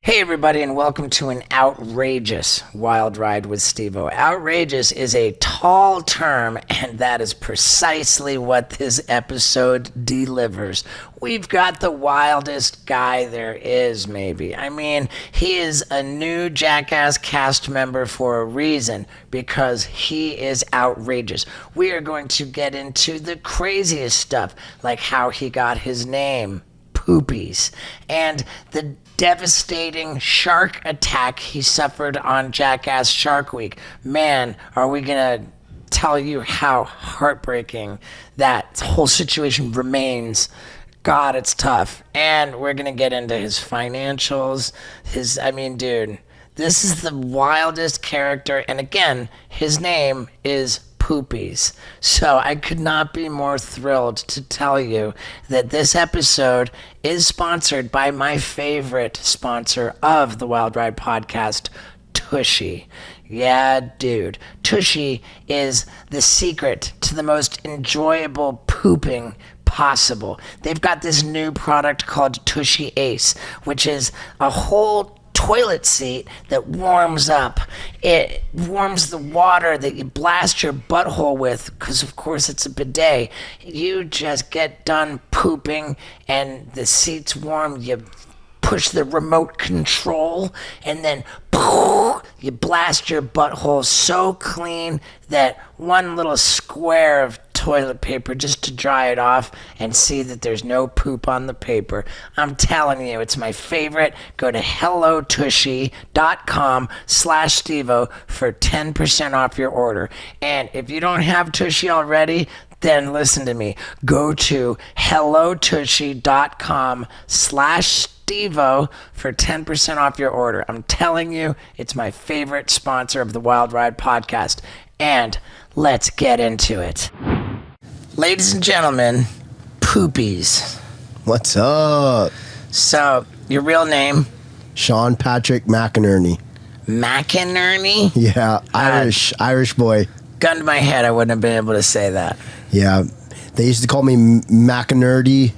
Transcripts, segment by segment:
Hey everybody, and welcome to an outrageous wild ride with Steve-O. Outrageous is a tall term, and that is precisely what this episode delivers. We've got the wildest guy there is, maybe. I mean, he is a new Jackass cast member for a reason, because he is outrageous. We are going to get into the craziest stuff, like how he got his name, Poopies, and the devastating shark attack he suffered on Jackass Shark Week. Man, are we gonna tell you how heartbreaking that whole situation remains. God, it's tough. And we're gonna get into his financials, dude, this is the wildest character, and again, his name is Poopies. So I could not be more thrilled to tell you that this episode is sponsored by my favorite sponsor of the Wild Ride podcast, Tushy. Yeah, dude. Tushy is the secret to the most enjoyable pooping possible. They've got this new product called Tushy Ace, which is a whole toilet seat that warms up. It warms the water that you blast your butthole with, because of course it's a bidet. You just get done pooping and the seat's warm. You push the remote control and then you blast your butthole so clean that one little square of toilet paper just to dry it off and see that there's no poop on the paper. I'm telling you, it's my favorite. Go to hellotushy.com/Stevo for 10% off your order. And if you don't have Tushy already, then listen to me. Go to hellotushy.com/Stevo for 10% off your order. I'm telling you, it's my favorite sponsor of the Wild Ride podcast. And let's get into it. Ladies and gentlemen, Poopies. What's up? So, your real name? Sean Patrick McInerney. McInerney? Yeah, Irish boy. Gun to my head, I wouldn't have been able to say that. Yeah, they used to call me McInerdy,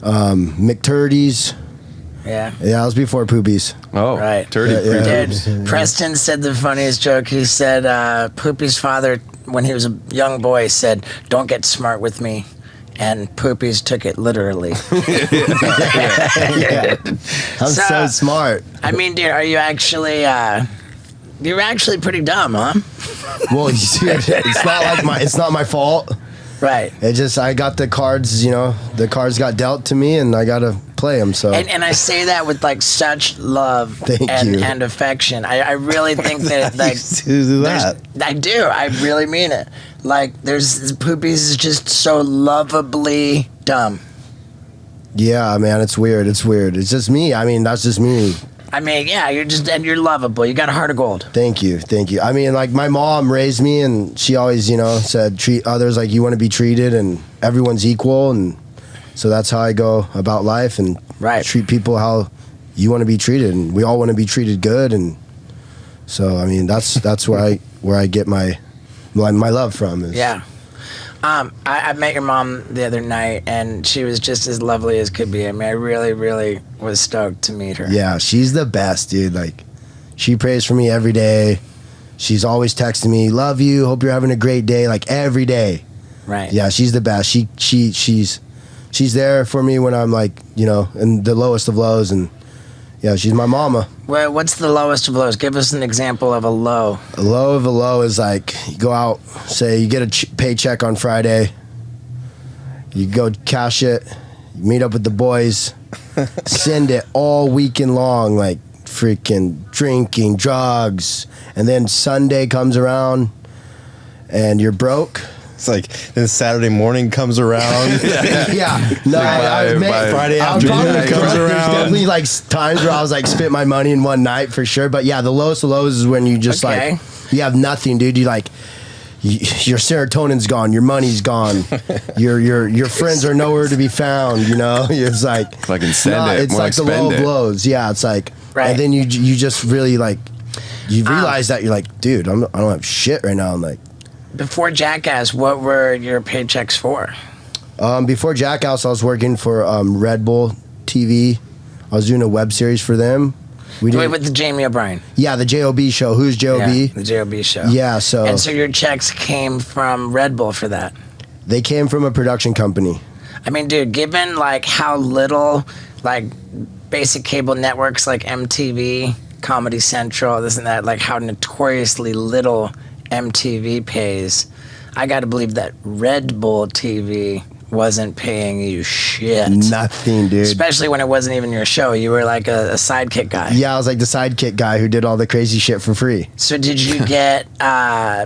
McTurdies. Yeah. Yeah, that was before Poopies. Oh, right. Turdy. Yeah. Dude, Preston said the funniest joke. He said, Poopy's father, when he was a young boy, said, "Don't get smart with me." And Poopies took it literally. Yeah. I'm so smart. I mean, dude, are you actually, you're actually pretty dumb, huh? Well, it's not my fault. Right. I got the cards, the cards got dealt to me and I got to play them, so. And I say that with like such love Thank you. and affection. I really think that like do that. I do. I really mean it. Like Poopies is just so lovably dumb. Yeah, man, it's weird. It's just me. I mean, that's just me. I mean, yeah, you're lovable. You got a heart of gold. Thank you. I mean, like, my mom raised me, and she always, said, treat others like you want to be treated, and everyone's equal, and so that's how I go about life, and treat people how you want to be treated, and we all want to be treated good, and so, I mean, that's where I get my love from. Yeah. I met your mom the other night, and she was just as lovely as could be. I mean, I really, really was stoked to meet her. Yeah, she's the best, dude. Like, she prays for me every day. She's always texting me, "Love you, hope you're having a great day," like every day. Right. Yeah, she's the best. She's there for me when I'm like, in the lowest of lows, and yeah, she's my mama. Well, what's the lowest of lows? Give us an example of a low. A low of a low is like, you go out, say you get a paycheck on Friday, you go cash it, you meet up with the boys, send it all weekend long, like freaking drinking, drugs, and then Sunday comes around and you're broke. It's like then Saturday morning comes around. Yeah. No, Friday afternoon comes around. There's definitely like times where I was like spent my money in one night for sure. But yeah, the lowest of lows is when you just like, you have nothing, dude. Your serotonin's gone, your money's gone, your friends are nowhere to be found. It's like fucking send it. It's like the low of lows. Yeah, it's like, and then you just really like, you realize that you're like, dude, I don't have shit right now. I'm like, before Jackass, what were your paychecks for? Before Jackass, I was working for Red Bull TV. I was doing a web series for them. Wait, with the Jamie O'Brien. Yeah, the JOB show. Who's JOB? Yeah, the JOB show. Yeah, so... And so your checks came from Red Bull for that? They came from a production company. I mean, dude, given, like, how little, like, basic cable networks like MTV, Comedy Central, this and that, like, how notoriously little MTV pays, I gotta believe that Red Bull TV wasn't paying you shit. Nothing, dude. Especially when it wasn't even your show. You were like a sidekick guy. Yeah, I was like the sidekick guy who did all the crazy shit for free. So did you get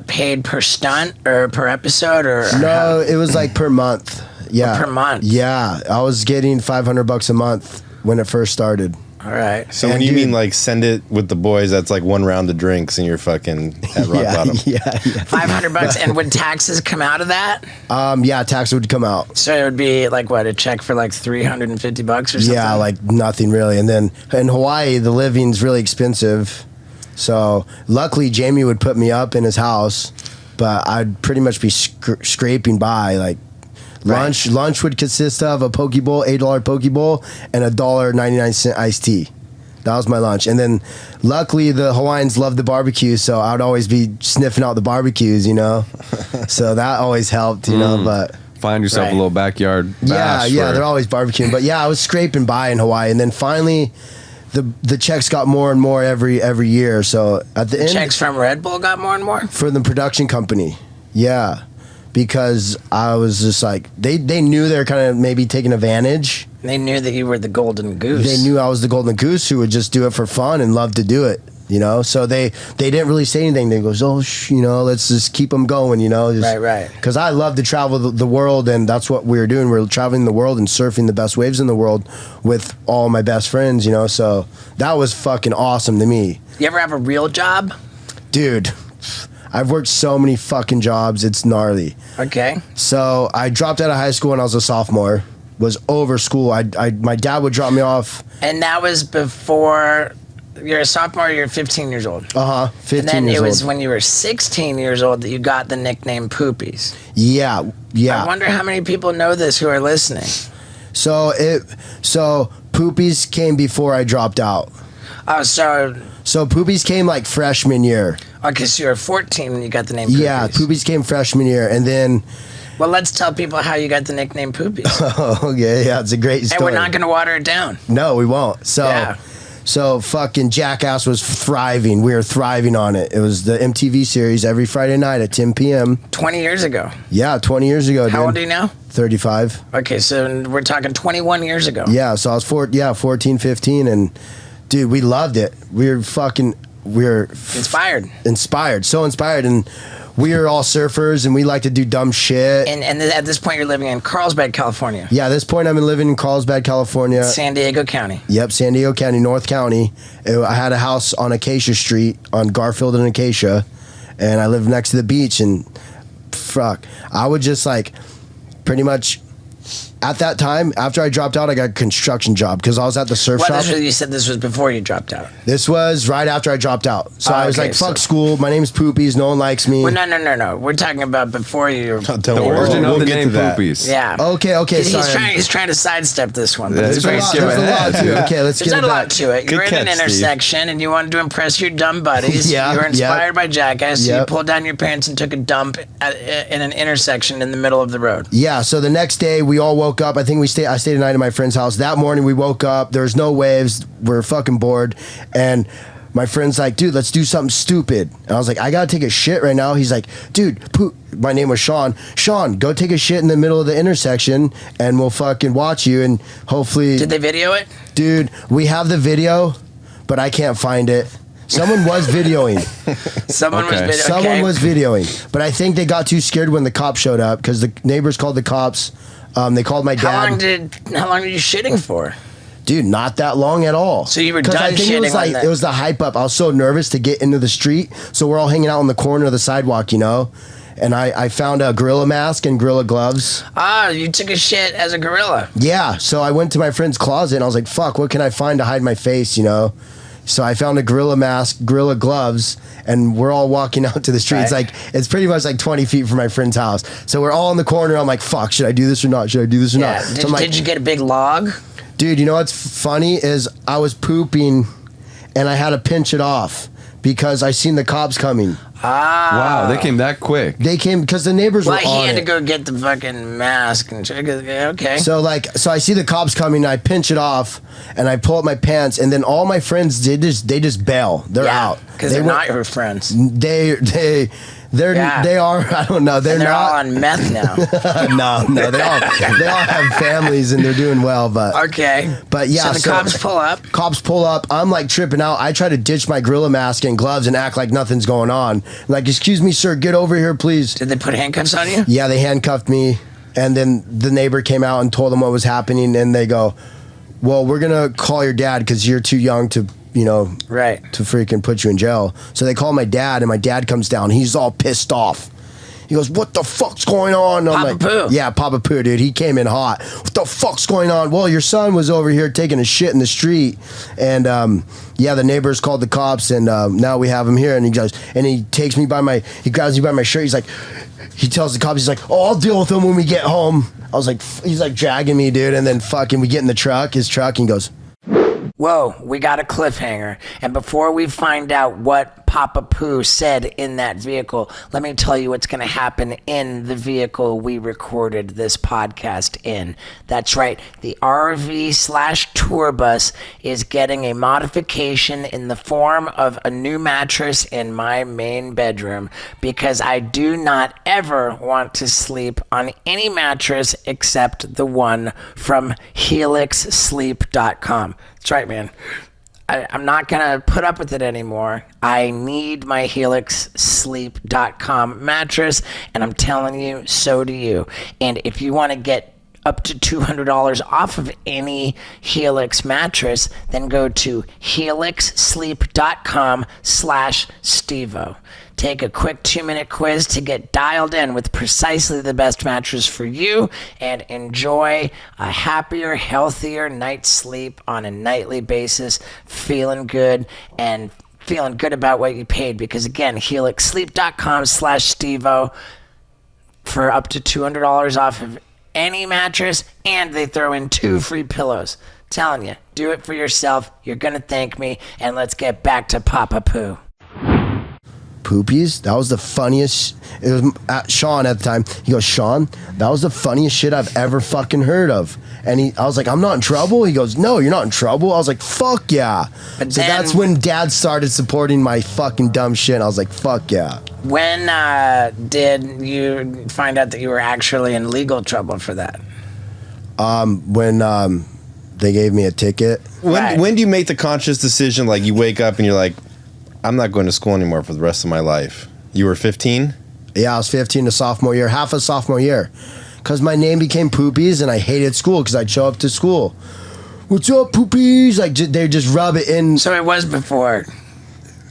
paid per stunt or per episode or? No, it was like per month. Yeah. Per month? Yeah, I was getting $500 a month when it first started. All right. So when you mean like send it with the boys, that's like one round of drinks and you're fucking at rock bottom. Yeah. $500, and would taxes come out of that? Yeah, tax would come out. So it would be like what, a check for like $350 or something? Yeah, like nothing really. And then in Hawaii, the living's really expensive. So luckily, Jamie would put me up in his house, but I'd pretty much be scraping by like. Lunch would consist of a poke bowl, $8 poke bowl, and $1.99 iced tea. That was my lunch. And then luckily the Hawaiians love the barbecue, so I'd always be sniffing out the barbecues, you know. So that always helped, you know, but find yourself a little backyard bash. Yeah, they're always barbecuing. But yeah, I was scraping by in Hawaii, and then finally the checks got more and more every year. So at the end, checks from Red Bull got more and more? For the production company. Yeah. Because I was just like, they knew they were kind of maybe taking advantage. They knew that you were the golden goose. They knew I was the golden goose who would just do it for fun and love to do it, you know? So they didn't really say anything. They goes, you know, let's just keep them going, you know? Just, right. Because I love to travel the world, and that's what we were doing. We were traveling the world and surfing the best waves in the world with all my best friends, you know? So that was fucking awesome to me. You ever have a real job? Dude, I've worked so many fucking jobs, it's gnarly. Okay. So I dropped out of high school when I was a sophomore. Was over school. My dad would drop me off. And that was before you're a sophomore. You're 15 years old. 15 years old. And then it was when you were 16 years old that you got the nickname Poopies. Yeah. I wonder how many people know this who are listening. So Poopies came before I dropped out. Oh, so Poopies came like freshman year. Okay, so you were 14 when you got the name Poopies. Yeah, Poopies came freshman year, and then... Well, let's tell people how you got the nickname Poopies. Okay, yeah, it's a great story. And we're not going to water it down. No, we won't. So fucking Jackass was thriving. We were thriving on it. It was the MTV series every Friday night at 10 p.m. 20 years ago. Yeah, 20 years ago, How old are you now? 35. Okay, so we're talking 21 years ago. Yeah, so I was 14, 15, and dude, we loved it. We were inspired, so inspired, and we are all surfers, and we like to do dumb shit. And at this point, you're living in Carlsbad, California. Yeah, at this point, I'm living in Carlsbad, California. San Diego County. Yep, San Diego County, North County. I had a house on Acacia Street, on Garfield and Acacia, and I lived next to the beach, and I would just like pretty much... At that time, after I dropped out, I got a construction job because I was at the surf shop. You said this was before you dropped out. This was right after I dropped out. So I was like, fuck school. My name's Poopies. No one likes me. Well, no. We're talking about before you... The origin of the name Poopies. Yeah. Okay, sorry. He's trying to sidestep this one. There's a lot to it. Okay, let's get it. There's not a lot to it. You're in an intersection and you wanted to impress your dumb buddies. You were inspired by Jackass. So you pulled down your pants and took a dump in an intersection in the middle of the road. Yeah, so the next day we all woke up. I think I stayed a night at my friend's house. That morning we woke up. There was no waves. We're fucking bored. And my friend's like, dude, let's do something stupid. And I was like, I gotta take a shit right now. He's like, dude, my name was Sean. Sean, go take a shit in the middle of the intersection and we'll fucking watch you and hopefully... Did they video it? Dude, we have the video, but I can't find it. Someone was videoing. Someone was videoing. But I think they got too scared when the cops showed up because the neighbors called the cops. They called my dad. How long were you shitting for? Dude, not that long at all. So you were done I think shitting it was the hype up. I was so nervous to get into the street. So we're all hanging out on the corner of the sidewalk, you know? And I found a gorilla mask and gorilla gloves. Ah, you took a shit as a gorilla. Yeah. So I went to my friend's closet and I was like, fuck, what can I find to hide my face, you know? So I found a gorilla mask, gorilla gloves, and we're all walking out to the street. Right. It's pretty much like 20 feet from my friend's house. So we're all in the corner. I'm like, fuck, should I do this or not? Should I do this or not? Did you get a big log? Dude, you know what's funny is I was pooping and I had to pinch it off because I seen the cops coming. Wow, they came that quick. They came because the neighbors were on he had it. to go get the fucking mask and check it. Okay. So I see the cops coming, and I pinch it off, and I pull up my pants, and then all my friends they just bail. They're out because they're not your friends. They are. I don't know. They're all not on meth now. no. They all have families and they're doing well. But okay. But yeah. So the cops pull up. Cops pull up. I'm like tripping out. I try to ditch my gorilla mask and gloves and act like nothing's going on. Like, excuse me, sir, get over here, please. Did they put handcuffs on you? Yeah, they handcuffed me. And then the neighbor came out and told them what was happening. And they go, well, we're gonna call your dad because you're too young to. Right. To freaking put you in jail. So they call my dad, and my dad comes down. He's all pissed off. He goes, what the fuck's going on? I'm Papa Poo. Yeah, Papa Poo, dude. He came in hot. What the fuck's going on? Well, your son was over here taking a shit in the street. And, the neighbors called the cops, and now we have him here. And he goes, and he grabs me by my shirt. He's like, he tells the cops, he's like, oh, I'll deal with him when we get home. I was like, he's like dragging me, dude. And then fucking we get in his truck, and he goes, whoa, we got a cliffhanger. And before we find out what Papa Poo said in that vehicle, let me tell you what's going to happen in the vehicle we recorded this podcast in. That's right. The RV/tour bus is getting a modification in the form of a new mattress in my main bedroom because I do not ever want to sleep on any mattress except the one from helixsleep.com. That's right, man. I'm not going to put up with it anymore. I need my helixsleep.com mattress, and I'm telling you, so do you. And if you want to get up to $200 off of any Helix mattress, then go to helixsleep.com/Stevo. Take a quick 2-minute quiz to get dialed in with precisely the best mattress for you and enjoy a happier, healthier night's sleep on a nightly basis, feeling good and feeling good about what you paid. Because again, helixsleep.com/Stevo for up to $200 off of any mattress, and they throw in 2 free pillows. Telling you, do it for yourself. You're gonna thank me, and let's get back to Papa Poo. Poopies, that was the funniest. It was Sean at the time. He goes, Sean, that was the funniest shit I've ever fucking heard of. And I was like, I'm not in trouble. He goes, no, you're not in trouble. I was like, fuck yeah. But so that's when Dad started supporting my fucking dumb shit. I was like, fuck yeah. When did you find out that you were actually in legal trouble for that? When they gave me a ticket. When do you make the conscious decision, like you wake up and you're like, I'm not going to school anymore for the rest of my life? You were 15? Yeah, I was 15 the sophomore year, half of sophomore year. Because my name became Poopies, and I hated school because I'd show up to school. What's up, Poopies? Like, they just rub it in. So it was before.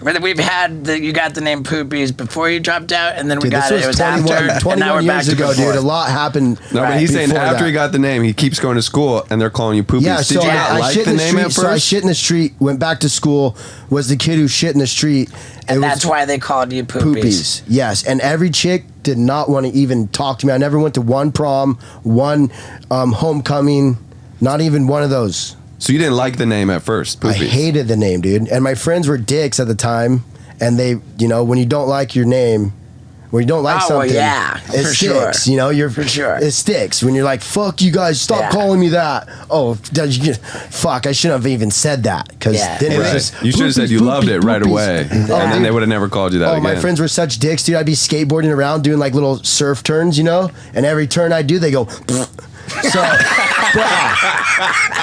We've had you got the name Poopies before you dropped out, and then we got it. It was after. 21 years ago, dude. A lot happened. No, but he's saying after he got the name, he keeps going to school, and they're calling you Poopies. Yeah, Did you not like the name at first? So I shit in the street, went back to school, was the kid who shit in the street. And that's why they called you Poopies. Yes, and every chick did not want to even talk to me. I never went to one prom, one homecoming, not even one of those. So you didn't like the name at first, Poopies? I hated the name, dude. And my friends were dicks at the time. And they, when you don't like your name, when you don't like something, it sticks. Sure. For sure. It sticks. When you're like, fuck you guys, stop calling me that. Oh, fuck, I shouldn't have even said that. Because then it was just, you should have said you loved it right away. And then they would have never called you that again. My friends were such dicks, dude. I'd be skateboarding around doing like little surf turns, And every turn I do, they go, so,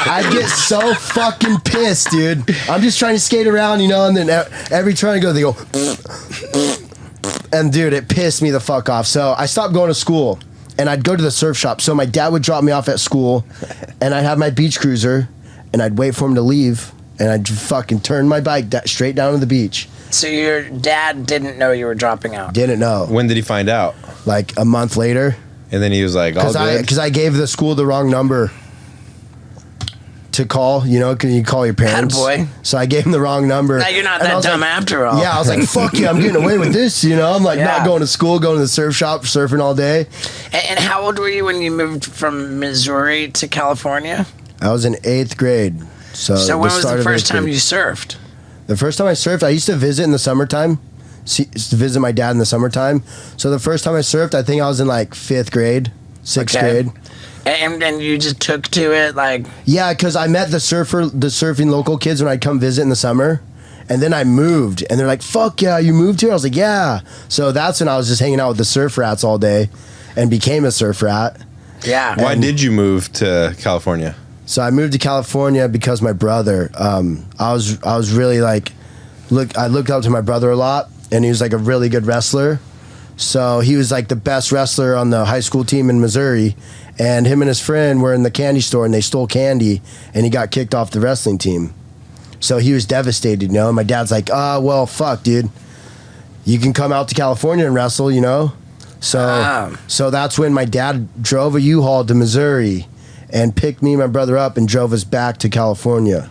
I get so fucking pissed, dude. I'm just trying to skate around, and then every turn I go, they go, and dude, it pissed me the fuck off. So I stopped going to school, and I'd go to the surf shop. So my dad would drop me off at school, and I'd have my beach cruiser, and I'd wait for him to leave, and I'd fucking turn my bike straight down to the beach. So your dad didn't know you were dropping out? Didn't know. When did he find out? Like a month later. And then he was like, all good? Because I gave the school the wrong number to call, can you call your parents? Attaboy. So I gave him the wrong number. Now you're not And I that was dumb like, after all. Yeah, I was like, fuck yeah, I'm getting away with this, I'm like not going to school, going to the surf shop, surfing all day. And how old were you when you moved from Missouri to California? I was in 8th grade. So when was the first time grade. you surfed? The first time I surfed, I used to visit in the summertime. To visit my dad in the summertime. So the first time I surfed, I think I was in like 5th grade, 6th grade. And you just took to it like... Yeah, because I met the surfing local kids when I'd come visit in the summer. And then I moved. And they're like, fuck yeah, you moved here? I was like, yeah. So that's when I was just hanging out with the surf rats all day and became a surf rat. Yeah. Why did you move to California? So I moved to California because my brother, I was really like, I looked up to my brother a lot. And he was like a really good wrestler. So he was like the best wrestler on the high school team in Missouri. And him and his friend were in the candy store and they stole candy and he got kicked off the wrestling team. So he was devastated, And my dad's like, well, fuck, dude. You can come out to California and wrestle, So that's when my dad drove a U-Haul to Missouri and picked me and my brother up and drove us back to California.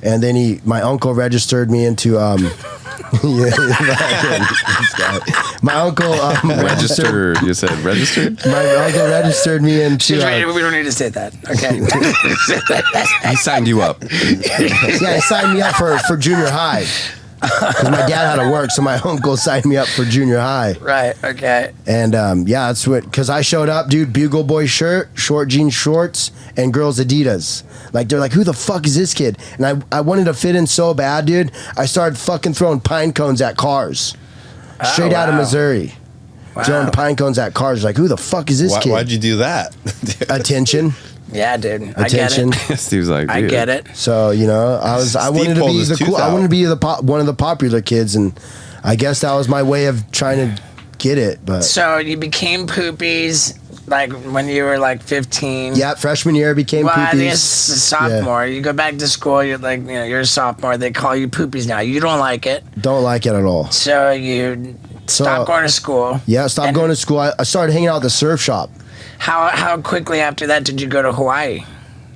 And then my uncle registered me into my uncle registered. You said registered? My uncle registered me into. We don't need to say that. Okay. He signed you up. Yeah, he signed me up for junior high. Because my dad had to work, so my uncle signed me up for junior high. Right. Okay. And that's what. Because I showed up, dude. Bugle boy shirt, short jean shorts, and girls Adidas. Like they're like, who the fuck is this kid? And I wanted to fit in so bad, dude. I started fucking throwing pine cones at cars, straight out of Missouri. Wow. Throwing pine cones at cars. Like, who the fuck is this kid? Why'd you do that? Attention. Yeah, dude. Attention. I get it. Steve's like, I get it. So I wanted to be the cool. I wanted to be one of the popular kids, and I guess that was my way of trying to get it. But so you became Poopies. Like when you were like 15. Yeah, freshman year I became Poopies. I think it's a sophomore. Yeah. You go back to school, you're like, you're a sophomore. They call you Poopies now. You don't like it. Don't like it at all. So you stopped going to school. Yeah, stopped going to school. I started hanging out at the surf shop. How quickly after that did you go to Hawaii?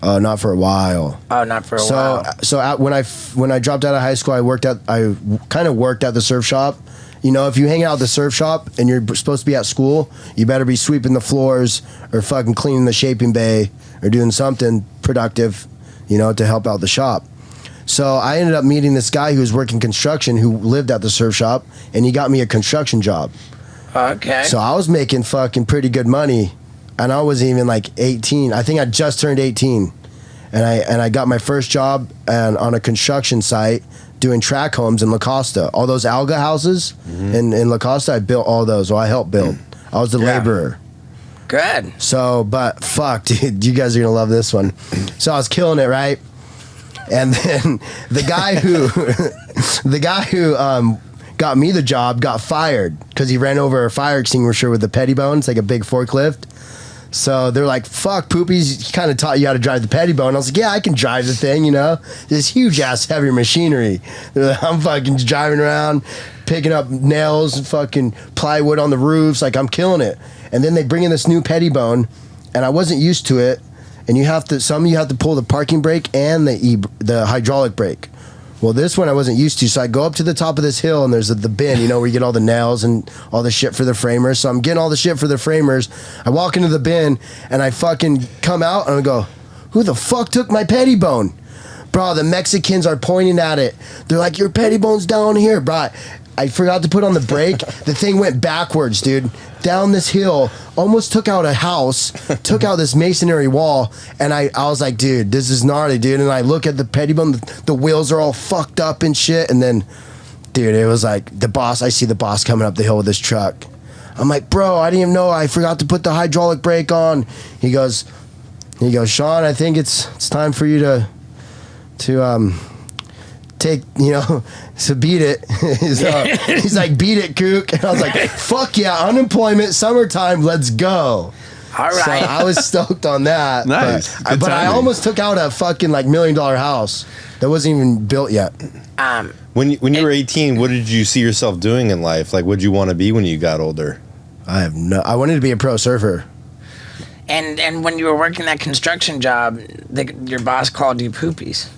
Oh, not for a while. Oh, not for a while. So when I dropped out of high school, I kind of worked at the surf shop. If you hang out at the surf shop and you're supposed to be at school, you better be sweeping the floors or fucking cleaning the shaping bay or doing something productive, to help out the shop. So I ended up meeting this guy who was working construction who lived at the surf shop, and he got me a construction job. Okay. So I was making fucking pretty good money, and I wasn't even like 18. I think I just turned 18, and I got my first job on a construction site doing track homes in La Costa. All those alga houses in La Costa, I built all those. Well, I helped build. I was the laborer. Good. So, but fuck, dude, you guys are gonna love this one. So I was killing it, right? And then the guy who got me the job got fired because he ran over a fire extinguisher with the pettibone. It's like a big forklift. So they're like, fuck, Poopies, he kind of taught you how to drive the pettibone. I was like, yeah, I can drive the thing, This huge-ass heavy machinery. Like, I'm fucking driving around, picking up nails and fucking plywood on the roofs. Like, I'm killing it. And then they bring in this new pettibone, and I wasn't used to it. And you have to pull the parking brake and the hydraulic brake. Well, this one I wasn't used to, so I go up to the top of this hill, and there's the bin, where you get all the nails and all the shit for the framers. So I'm getting all the shit for the framers. I walk into the bin, and I fucking come out, and I go, who the fuck took my pettibone? Bro, the Mexicans are pointing at it. They're like, your pettibone's down here, bro. I forgot to put on the brake. The thing went backwards, dude. Down this hill, almost took out a house, took out this masonry wall, and I was like, dude, this is gnarly, dude. And I look at the pettibone, the wheels are all fucked up and shit. And then, dude, it was like I see the boss coming up the hill with this truck. I'm like, bro, I didn't even know I forgot to put the hydraulic brake on. He goes, Sean, I think it's time for you to take, so beat it. He's like, beat it, kook. And I was like, fuck yeah, unemployment, summertime, let's go. All right. So I was stoked on that. Nice. But I almost took out a fucking like $1 million house that wasn't even built yet. When you were 18, what did you see yourself doing in life? Like, what'd you want to be when you got older? I wanted to be a pro surfer. And when you were working that construction job, your boss called you Poopies.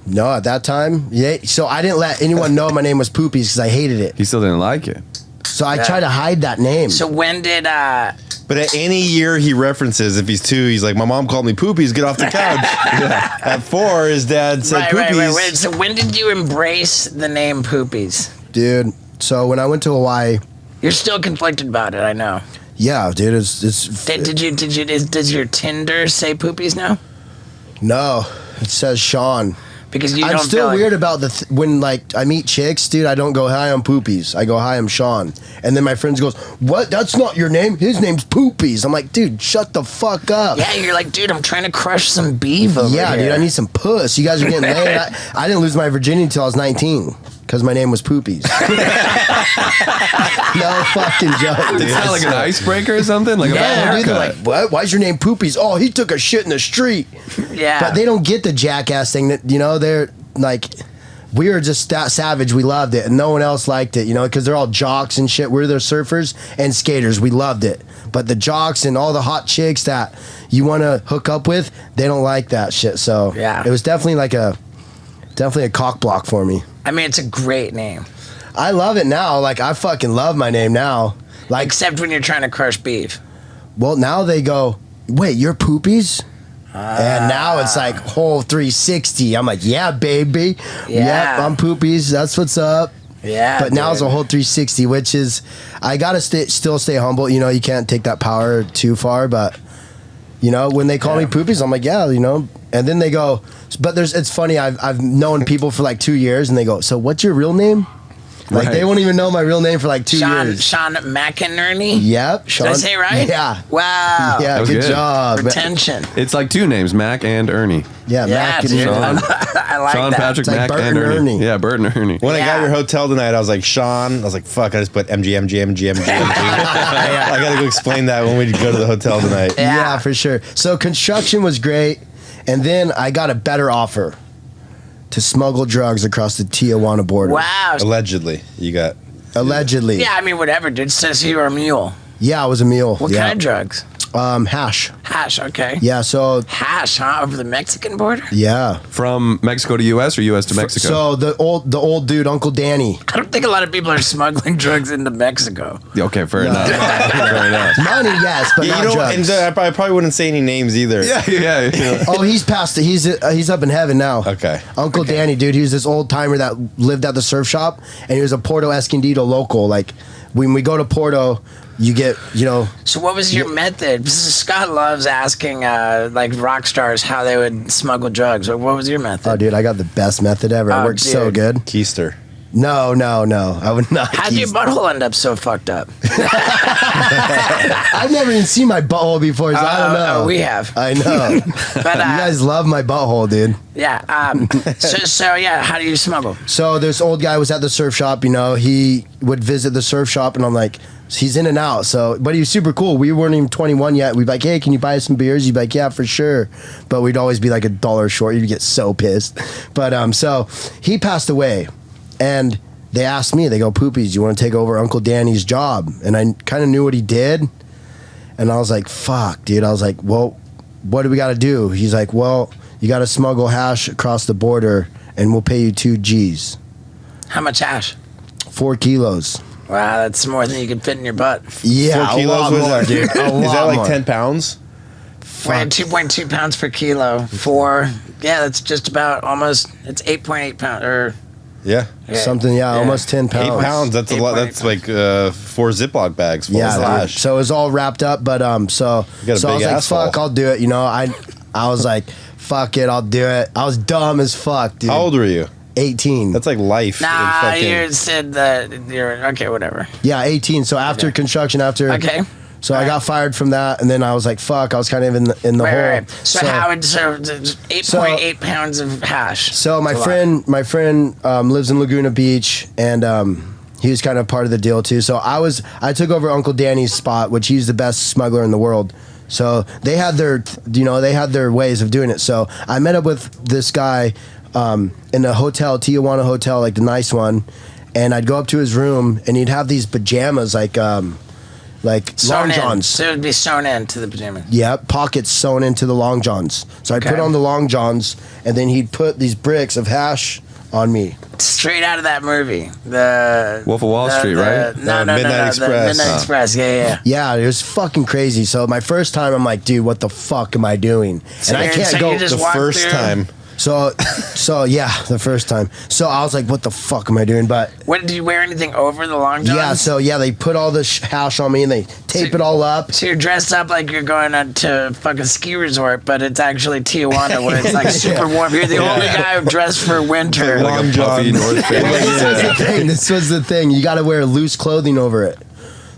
No, at that time, yeah. So I didn't let anyone know my name was Poopies because I hated it. He still didn't like it. So I tried to hide that name. So when did But at any year he references, if he's 2, he's like, my mom called me Poopies, get off the couch. At 4, his dad said Poopies. Right. So when did you embrace the name Poopies? Dude, so when I went to Hawaii... You're still conflicted about it, I know. Yeah, dude, it's does your Tinder say Poopies now? No, it says Sean. Because you I'm don't still feel weird about when like I meet chicks, dude. I don't go hi, I'm Poopies. I go hi, I'm Sean. And then my friends goes, what? That's not your name. His name's Poopies. I'm like, dude, shut the fuck up. Yeah, you're like, dude, I'm trying to crush some beef over here. Dude, I need some puss. You guys are getting laid. I didn't lose my virginity until I was 19 because my name was Poopies. No fucking joke. It's not like an icebreaker or something. Like yeah, dude, they're like, what? Why's your name Poopies? Oh, he took a shit in the street. Yeah, but they don't get the jackass thing that they're like. We were just that savage. We loved it, and no one else liked it. Because they're all jocks and shit. We're the surfers and skaters. We loved it, but the jocks and all the hot chicks that you want to hook up with, they don't like that shit. So yeah, it was definitely a cock block for me. I mean, it's a great name. I love it now. Like, I fucking love my name now. Like, except when you're trying to crush beef. Well, now they go, wait, you're Poopies? And now it's like whole 360. I'm like, yeah, baby. Yeah, I'm Poopies. That's what's up. Yeah. But now it's a whole 360, which is, I got to still stay humble. You can't take that power too far. But, when they call me Poopies, I'm like, yeah, And then they go, but it's funny. I've known people for like 2 years, and they go, so what's your real name? Like, they won't even know my real name for like 2 years. Sean McInerney? Yep. Sean. Did I say it right? Yeah. Wow. Yeah, good job. Retention. It's like 2 names, Mac and Ernie. Yeah, Mac and Sean. I like Sean that. Patrick, It's like Mac Bert and and Ernie. Ernie. Yeah, Bert and Ernie. When I got your hotel tonight, I was like, Sean. I was like, fuck, I just put MG. I got to go explain that when we go to the hotel tonight. Yeah, for sure. So construction was great. And then I got a better offer to smuggle drugs across the Tijuana border. Wow. Allegedly, you got. Allegedly. Yeah, I mean, whatever, dude. Says you were a mule. Yeah, I was a mule. What kind of drugs? Hash. Hash, okay. Yeah, so... Hash, huh? Over the Mexican border? Yeah. From Mexico to U.S. or U.S. to Mexico? So the old dude, Uncle Danny. I don't think a lot of people are smuggling drugs into Mexico. Okay, fair enough. Fair enough. Money, yes, but not drugs. And I probably wouldn't say any names either. Yeah. Oh, he's past it. He's up in heaven now. Okay. Uncle Danny, dude, he was this old timer that lived at the surf shop, and he was a Porto Escondido local. Like, when we go to Porto, you get, So what was your method? Scott loves asking like rock stars how they would smuggle drugs. What was your method? Oh, dude, I got the best method ever. It worked so good. Keister. No. I would not. How'd your butthole end up so fucked up? I've never even seen my butthole before, so I don't know. We have. I know. But, you guys love my butthole, dude. Yeah. So yeah, how do you smuggle? So this old guy was at the surf shop, he would visit the surf shop, and I'm like, he's in and out. So, but he was super cool. We weren't even 21 yet. We'd be like, hey, can you buy us some beers? He'd be like, yeah, for sure. But we'd always be like $1 short. You'd get so pissed. But so he passed away, and they asked me, they go, Poopies, you want to take over Uncle Danny's job? And I kind of knew what he did. And I was like, fuck, dude. I was like, well, what do we got to do? He's like, well, you got to smuggle hash across the border, and we'll pay you 2 G's. How much hash? 4 kilos. Wow, that's more than you can fit in your butt. Yeah, 4 kilos, a lot was more, that, dude. Is that like more. 10 pounds? Wait, 2.2 pounds per kilo. That's just about almost, it's 8.8 pounds, Yeah. Something, almost 10 pounds. 8 pounds, that's a lot. That's like 4 Ziploc bags full of hash. So it was all wrapped up, but so You got a I was big like, asshole. fuck, I'll do it. I was like, fuck it, I'll do it. I was dumb as fuck, dude. How old were you? 18. That's like life. Nah, you said that you're, okay, whatever. Yeah, 18. So after construction, Okay. So I got fired from that, and then I was like, fuck, I was kind of in the hole. Right. So 8.8 pounds of hash. So my friend lives in Laguna Beach, and he was kind of part of the deal too. So I took over Uncle Danny's spot, which he's the best smuggler in the world. So they had their ways of doing it. So I met up with this guy in a hotel, Tijuana hotel, like the nice one, and I'd go up to his room, and he'd have these pajamas, like like Sewn long in. johns. So it would be sewn into the pajamas. Yeah, pockets sewn into the long johns. So I'd put on the long johns, and then he'd put these bricks of hash on me. Straight out of that movie, the Wolf of Wall Street, right? No, Midnight Express. The Midnight Express. Yeah. Yeah, it was fucking crazy. So my first time, I'm like, dude, what the fuck am I doing? And I can't go. just The walk first through? time. So yeah, the first time. So I was like, what the fuck am I doing? But What, did you wear anything over the long johns? yeah, so yeah, they put all this hash on me and they tape it all up. So you're dressed up like you're going on to a fucking ski resort, but it's actually Tijuana where it's like super warm. You're the only guy who dressed for winter. Long Puffy john. North Face. This was the thing. You got to wear loose clothing over it.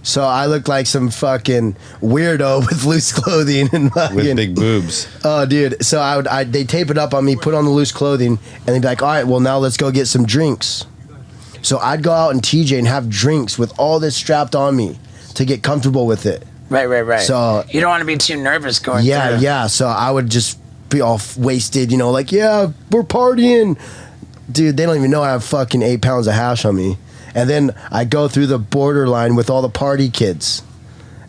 So I looked like some fucking weirdo with loose clothing and fucking, With big boobs. oh, dude. So they tape it up on me, put on the loose clothing, and they'd be like, all right, well, now let's go get some drinks. So I'd go out in TJ and have drinks with all this strapped on me to get comfortable with it. Right. So- you don't want to be too nervous going through. Yeah. So I would just be all wasted, like, yeah, we're partying. Dude, they don't even know I have fucking 8 pounds of hash on me. And then I go through the borderline with all the party kids.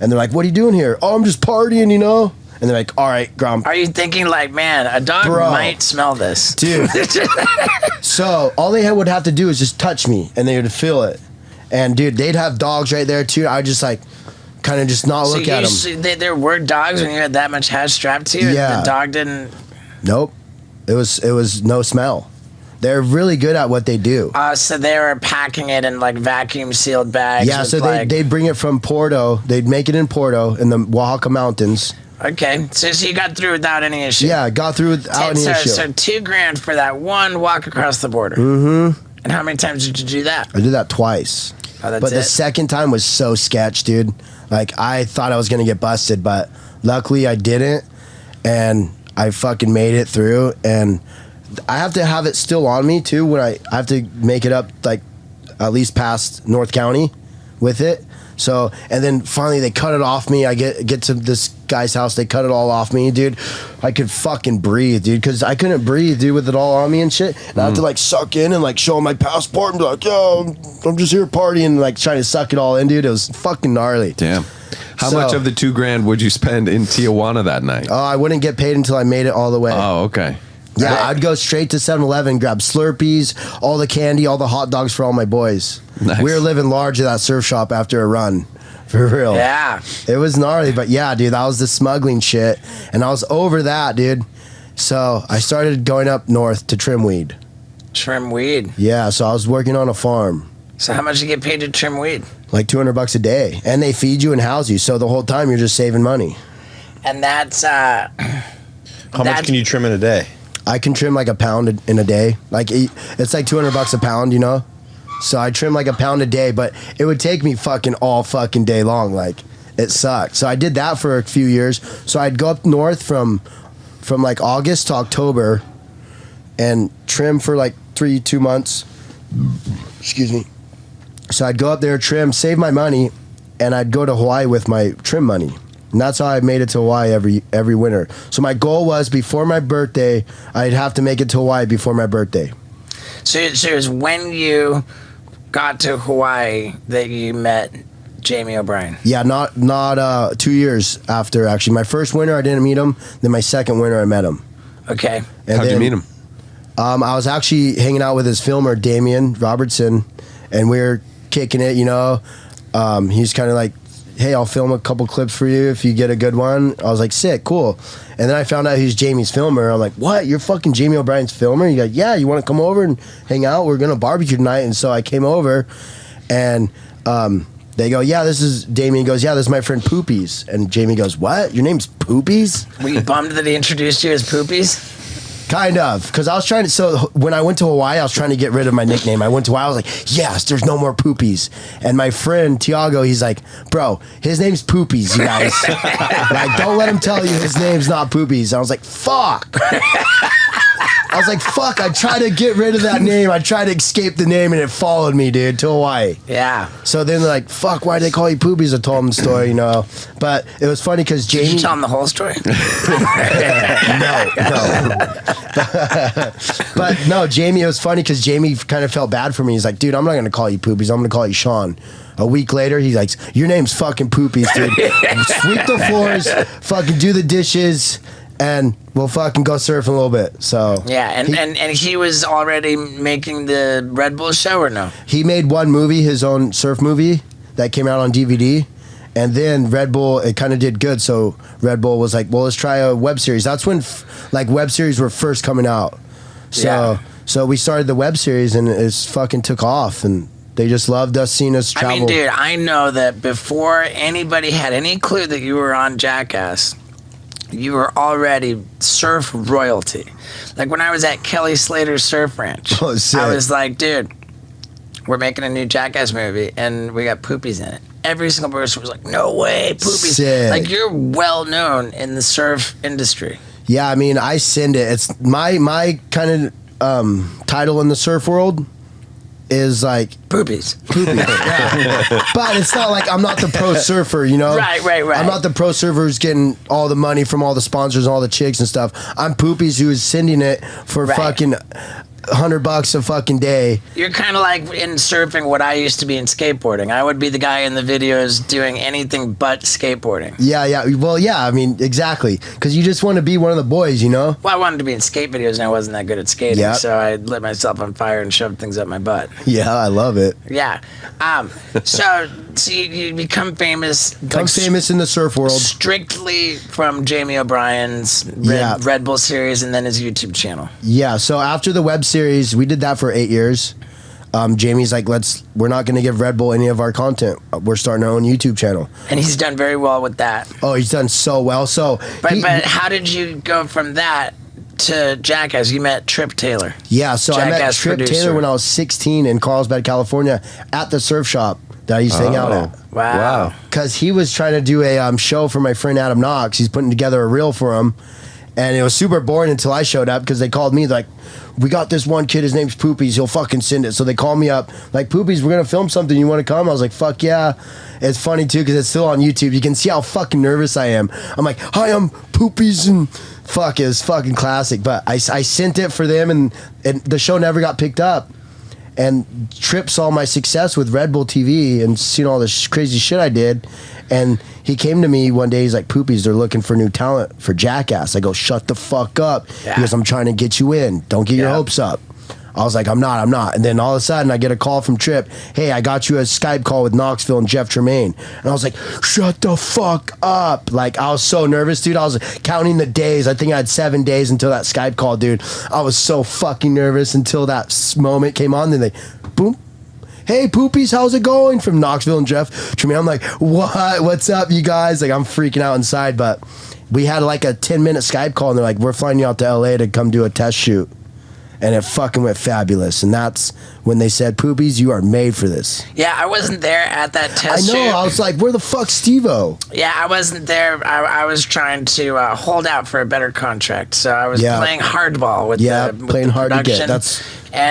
And they're like, what are you doing here? Oh, I'm just partying, And they're like, all right, Grump. Are you thinking like, man, a dog Bro. might smell this? Dude. So all they would have to do is just touch me and they would feel it. And dude, they'd have dogs right there too. I would just like kind of just not look at them. There were dogs when you had that much hash strapped to you? Yeah. The dog didn't... Nope. It was no smell. They're really good at what they do. So they were packing it in like vacuum sealed bags. Yeah, with, so like, they'd bring it from Porto. They'd make it in Porto in the Oaxaca mountains. Okay, so you got through without any issue. Yeah, got through without any issue. So $2,000 for that one walk across the border. Mm-hmm. And how many times did you do that? I did that twice. Oh, that's but the it? second time was so sketch, dude. Like, I thought I was going to get busted, but luckily I didn't. And I fucking made it through. And I have to have it still on me, too, when I have to make it up, like, at least past North County with it. So, and then finally they cut it off me. I get to this guy's house. They cut it all off me, dude. I could fucking breathe, dude, because I couldn't breathe, dude, with it all on me and shit. And I have to, like, suck in and, like, show them my passport and be like, yo, I'm just here partying, like, trying to suck it all in, dude. It was fucking gnarly. Damn. How So- much of the $2,000 would you spend in Tijuana that night? Oh, I wouldn't get paid until I made it all the way. Oh, okay. Yeah, I'd go straight to 7-Eleven, grab Slurpees, all the candy, all the hot dogs for all my boys. Nice. We were living large at that surf shop after a run. For real. Yeah. It was gnarly, but yeah, dude, that was the smuggling shit. And I was over that, dude. So I started going up north to trim weed. Trim weed. Yeah, so I was working on a farm. So how much you get paid to trim weed? Like $200 a day. And they feed you and house you. So the whole time you're just saving money. And that's How much can you trim in a day? I can trim like a pound in a day. Like it's like $200 a pound, So I trim like a pound a day, but it would take me fucking all fucking day long. Like it sucked. So I did that for a few years. So I'd go up north from like August to October and trim for like 2 months. Excuse me. So I'd go up there, trim, save my money, and I'd go to Hawaii with my trim money. And that's how I made it to Hawaii every winter. So my goal was before my birthday, I'd have to make it to Hawaii before my birthday. so it was when you got to Hawaii that you met Jamie O'Brien. Yeah, not 2 years after, actually. My first winter, I didn't meet him. Then my second winter, I met him. Okay. And How'd you then, meet him? I was actually hanging out with his filmer, Damian Robertson, and we were kicking it, He's kind of like, hey, I'll film a couple clips for you if you get a good one. I was like, sick, cool. And then I found out he's Jamie's filmer. I'm like, what? You're fucking Jamie O'Brien's filmer? He's like, yeah, you want to come over and hang out? We're going to barbecue tonight. And so I came over, and they go, yeah, this is Damien goes, yeah, this is my friend Poopies. And Jamie goes, what? Your name's Poopies? Were you bummed that he introduced you as Poopies? Kind of, because I was trying to. So when I went to Hawaii, I was trying to get rid of my nickname. I went to Hawaii, I was like, yes, there's no more Poopies. And my friend Tiago, he's like, bro, his name's Poopies, you guys. Like, don't let him tell you his name's not Poopies. I was like, fuck. I was like, fuck, I tried to get rid of that name. I tried to escape the name and it followed me, dude, to Hawaii. Yeah. So then they're like, fuck, why'd they call you Poopies? I told them the story, you know. But it was funny because Jamie... Did you tell them the whole story? No. But no, Jamie, it was funny because Jamie kind of felt bad for me. He's like, dude, I'm not going to call you Poopies. I'm going to call you Sean. A week later, he's like, your name's fucking Poopies, dude. Sweep the floors, fucking do the dishes, and we'll fucking go surf in a little bit. So yeah, and he was already making the Red Bull show, or no? He made one movie, his own surf movie, that came out on DVD. And then Red Bull, it kind of did good. So Red Bull was like, well, let's try a web series. That's when web series were first coming out. So we started the web series and it fucking took off. And they just loved us, seeing us travel. I mean, dude, I know that before anybody had any clue that you were on Jackass, you were already surf royalty. Like when I was at Kelly Slater's Surf Ranch, I was like, dude, we're making a new Jackass movie and we got Poopies in it. Every single person was like, no way, Poopies. Sick. Like, you're well known in the surf industry. Yeah, I mean, I send it. It's my kind of title in the surf world is like Poopies. Yeah. But it's not like I'm not the pro surfer, you know? Right. I'm not the pro surfer who's getting all the money from all the sponsors and all the chicks and stuff. I'm Poopies who is sending it for fucking $100 a fucking day. You're kind of like in surfing what I used to be in skateboarding. I would be the guy in the videos doing anything but skateboarding. Yeah. Well, yeah, I mean, exactly. Because you just want to be one of the boys, you know? Well, I wanted to be in skate videos and I wasn't that good at skating. Yep. So I lit myself on fire and shoved things up my butt. Yeah, I love it. Yeah. So you become famous. Famous in the surf world. Strictly from Jamie O'Brien's Red Bull series and then his YouTube channel. Yeah, so after the web series, we did that for 8 years. Jamie's like, we're not going to give Red Bull any of our content. We're starting our own YouTube channel. And he's done very well with that. Oh, he's done so well. But how did you go from that to Jackass? You met Trip Taylor. Yeah, so Jackass I met Trip Taylor when I was 16 in Carlsbad, California, at the surf shop that I used to hang out at. Wow. Because he was trying to do a show for my friend Adam Knox. He's putting together a reel for him. And it was super boring until I showed up because they called me like, we got this one kid, his name's Poopies, he'll fucking send it. So they called me up like, Poopies, we're going to film something, you want to come? I was like, fuck yeah. It's funny too because it's still on YouTube. You can see how fucking nervous I am. I'm like, hi, I'm Poopies, and fuck, it was fucking classic. But I sent it for them and the show never got picked up. And Trip saw my success with Red Bull TV and seen all this crazy shit I did. And he came to me one day, he's like, Poopies, they're looking for new talent for Jackass. I go, shut the fuck up. Yeah. He goes, I'm trying to get you in. Don't get your hopes up. I was like, I'm not. And then all of a sudden I get a call from Trip. Hey, I got you a Skype call with Knoxville and Jeff Tremaine. And I was like, shut the fuck up. Like, I was so nervous, dude. I was counting the days. I think I had 7 days until that Skype call, dude. I was so fucking nervous until that moment came on. Then they, boom. Hey, Poopies, how's it going? From Knoxville and Jeff Tremaine. I'm like, what? What's up, you guys? Like, I'm freaking out inside. But we had like a 10-minute Skype call. And they're like, we're flying you out to LA to come do a test shoot. And it fucking went fabulous. And that's when they said, Poopies, you are made for this. Yeah, I wasn't there at that test shoot. I know. I was like, where the fuck's Steve-O? Yeah, I wasn't there. I was trying to hold out for a better contract. So I was playing hardball with playing the hard to production. get. That's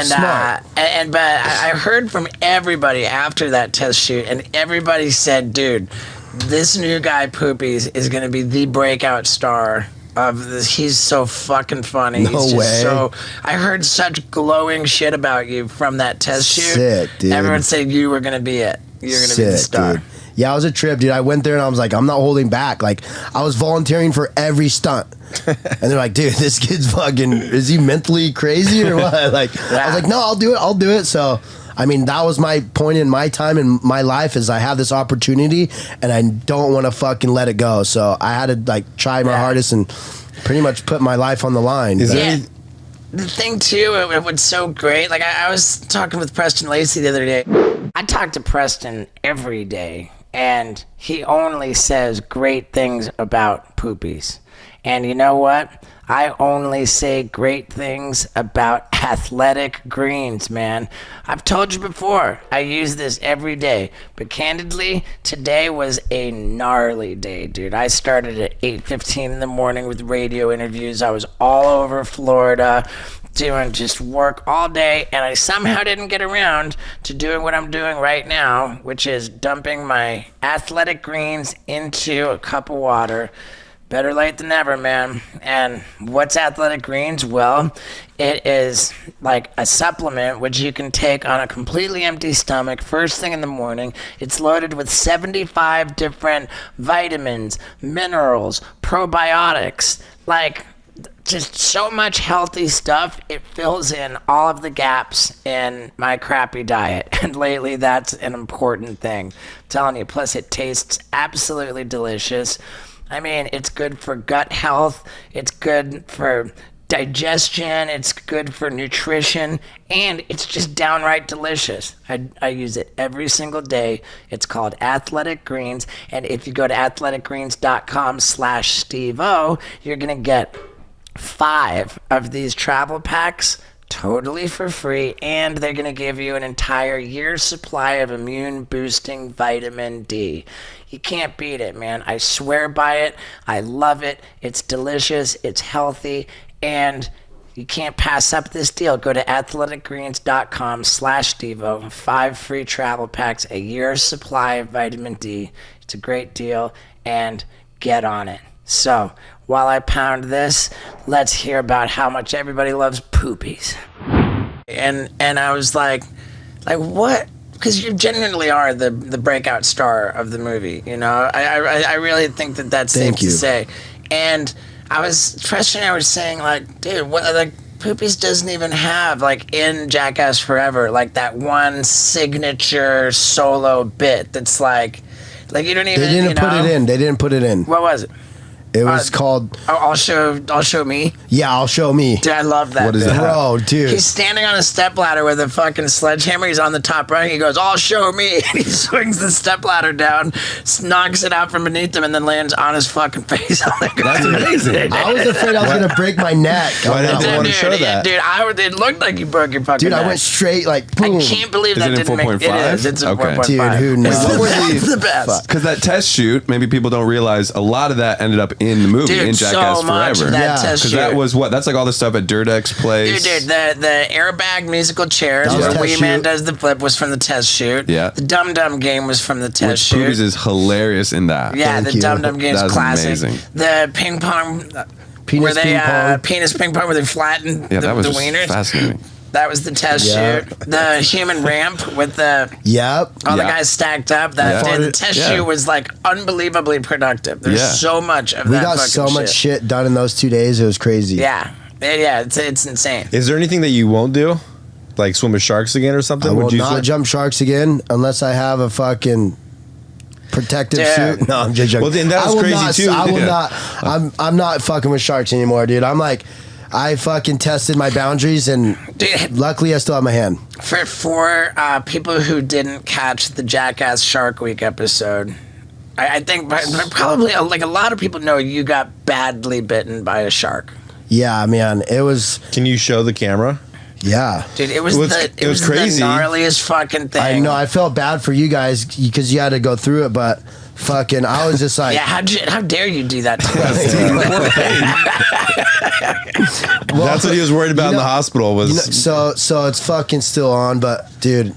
smart. And but I heard from everybody after that test shoot, and everybody said, dude, this new guy, Poopies, is going to be the breakout star of this. He's so fucking funny. No way. I heard such glowing shit about you from that test shoot. Sick, dude. Everyone said you were gonna be it. You're gonna be the star. Dude. Yeah, it was a trip, dude. I went there and I was like, I'm not holding back. Like, I was volunteering for every stunt. And they're like, dude, this kid's fucking, is he mentally crazy or what? Like, I was like, no, I'll do it. So, I mean, that was my point in my time in my life is I have this opportunity and I don't want to fucking let it go. So I had to like try my hardest and pretty much put my life on the line. The thing too, it was so great. Like I was talking with Preston Lacey the other day. I talk to Preston every day and he only says great things about Poopies. And you know what? I only say great things about athletic greens, man. I've told you before, I use this every day. But candidly, today was a gnarly day, dude. I started at 8:15 in the morning with radio interviews. I was all over Florida, doing just work all day, and I somehow didn't get around to doing what I'm doing right now, which is dumping my athletic greens into a cup of water. Better late than never, man. And what's athletic greens? Well, it is like a supplement which you can take on a completely empty stomach first thing in the morning. It's loaded with 75 different vitamins, minerals, probiotics, like just so much healthy stuff. It fills in all of the gaps in my crappy diet. And lately, that's an important thing. I'm telling you. Plus, it tastes absolutely delicious. I mean, it's good for gut health, it's good for digestion, it's good for nutrition, and it's just downright delicious. I use it every single day. It's called Athletic Greens, and if you go to athleticgreens.com/Steve-O, you're going to get 5 of these travel packs totally for free, and they're going to give you an entire year's supply of immune boosting vitamin D. You can't beat it, man. I swear by it. I love it. It's delicious. It's healthy. And you can't pass up this deal. Go to athleticgreens.com/Steve-O. 5 free travel packs, a year's supply of vitamin D. It's a great deal. And get on it. So, while I pound this, let's hear about how much everybody loves Poopies. And I was like what? Because you genuinely are the breakout star of the movie, you know? I really think that's safe to say. And I was saying, like, dude, what, like, Poopies doesn't even have, like, in Jackass Forever, like, that one signature solo bit that's like you don't even, They didn't put it in. They didn't put it in. What was it? It was called... I'll show me. Yeah, I'll show me. Dude, I love that. What is that? Bro, dude. He's standing on a stepladder with a fucking sledgehammer. He's on the top rung. He goes, "I'll show me." And he swings the stepladder down, knocks it out from beneath him, and then lands on his fucking face on the ground. That's amazing. I was afraid I was going to break my neck. Why didn't they want to show that? Dude, it looked like you broke your fucking Dude, neck. I went straight, like, boom. I can't believe Is that it in didn't make 4.5? it. Is. It's a Okay. 4.5. Dude, who knows? It's the best. Because that test shoot, maybe people don't realize a lot of that ended up in the movie, Dude, in Jackass so much Forever. of that Yeah. test Because shoot. that was what? That's like all the stuff at Dirt X Place. Dude, the airbag musical chairs That was where test Wee Man shoot. does the flip was from the test shoot. Yeah. The Dum Dum game was from the test Which shoot. Poopies is hilarious in that. Yeah, Thank the you. Dum Dum game's That was classic. amazing. The ping pong, Penis where they ping pong. penis ping pong, where they flatten Yeah, the that was the just wieners. fascinating. That was the test Yeah. shoot. The human ramp with the Yep. all the Yeah. guys stacked up. That Yeah. dude, the test Yeah. shoot was like unbelievably productive. There's Yeah. so much of We that got fucking so much shit done in those 2 days. It was crazy. Yeah, it's insane. Is there anything that you won't do? Like swim with sharks again or something? I will Would you not swim? jump sharks again unless I have a fucking protective Dude. suit. No, I'm just joking. Well, then that was I will crazy not, too. I will Yeah. not. I'm not fucking with sharks anymore, dude. I'm like, I fucking tested my boundaries, and Dude. luckily I still have my hand. For people who didn't catch the Jackass Shark Week episode, I think probably like a lot of people know you got badly bitten by a shark. Yeah, man. It was. Can you show the camera? Yeah. Dude, it was It was crazy. the gnarliest fucking thing. I know. I felt bad for you guys because you had to go through it, but fucking, I was just like, Yeah, how dare you do that to us? That's what he was worried about in the hospital was. so it's fucking still on, but dude,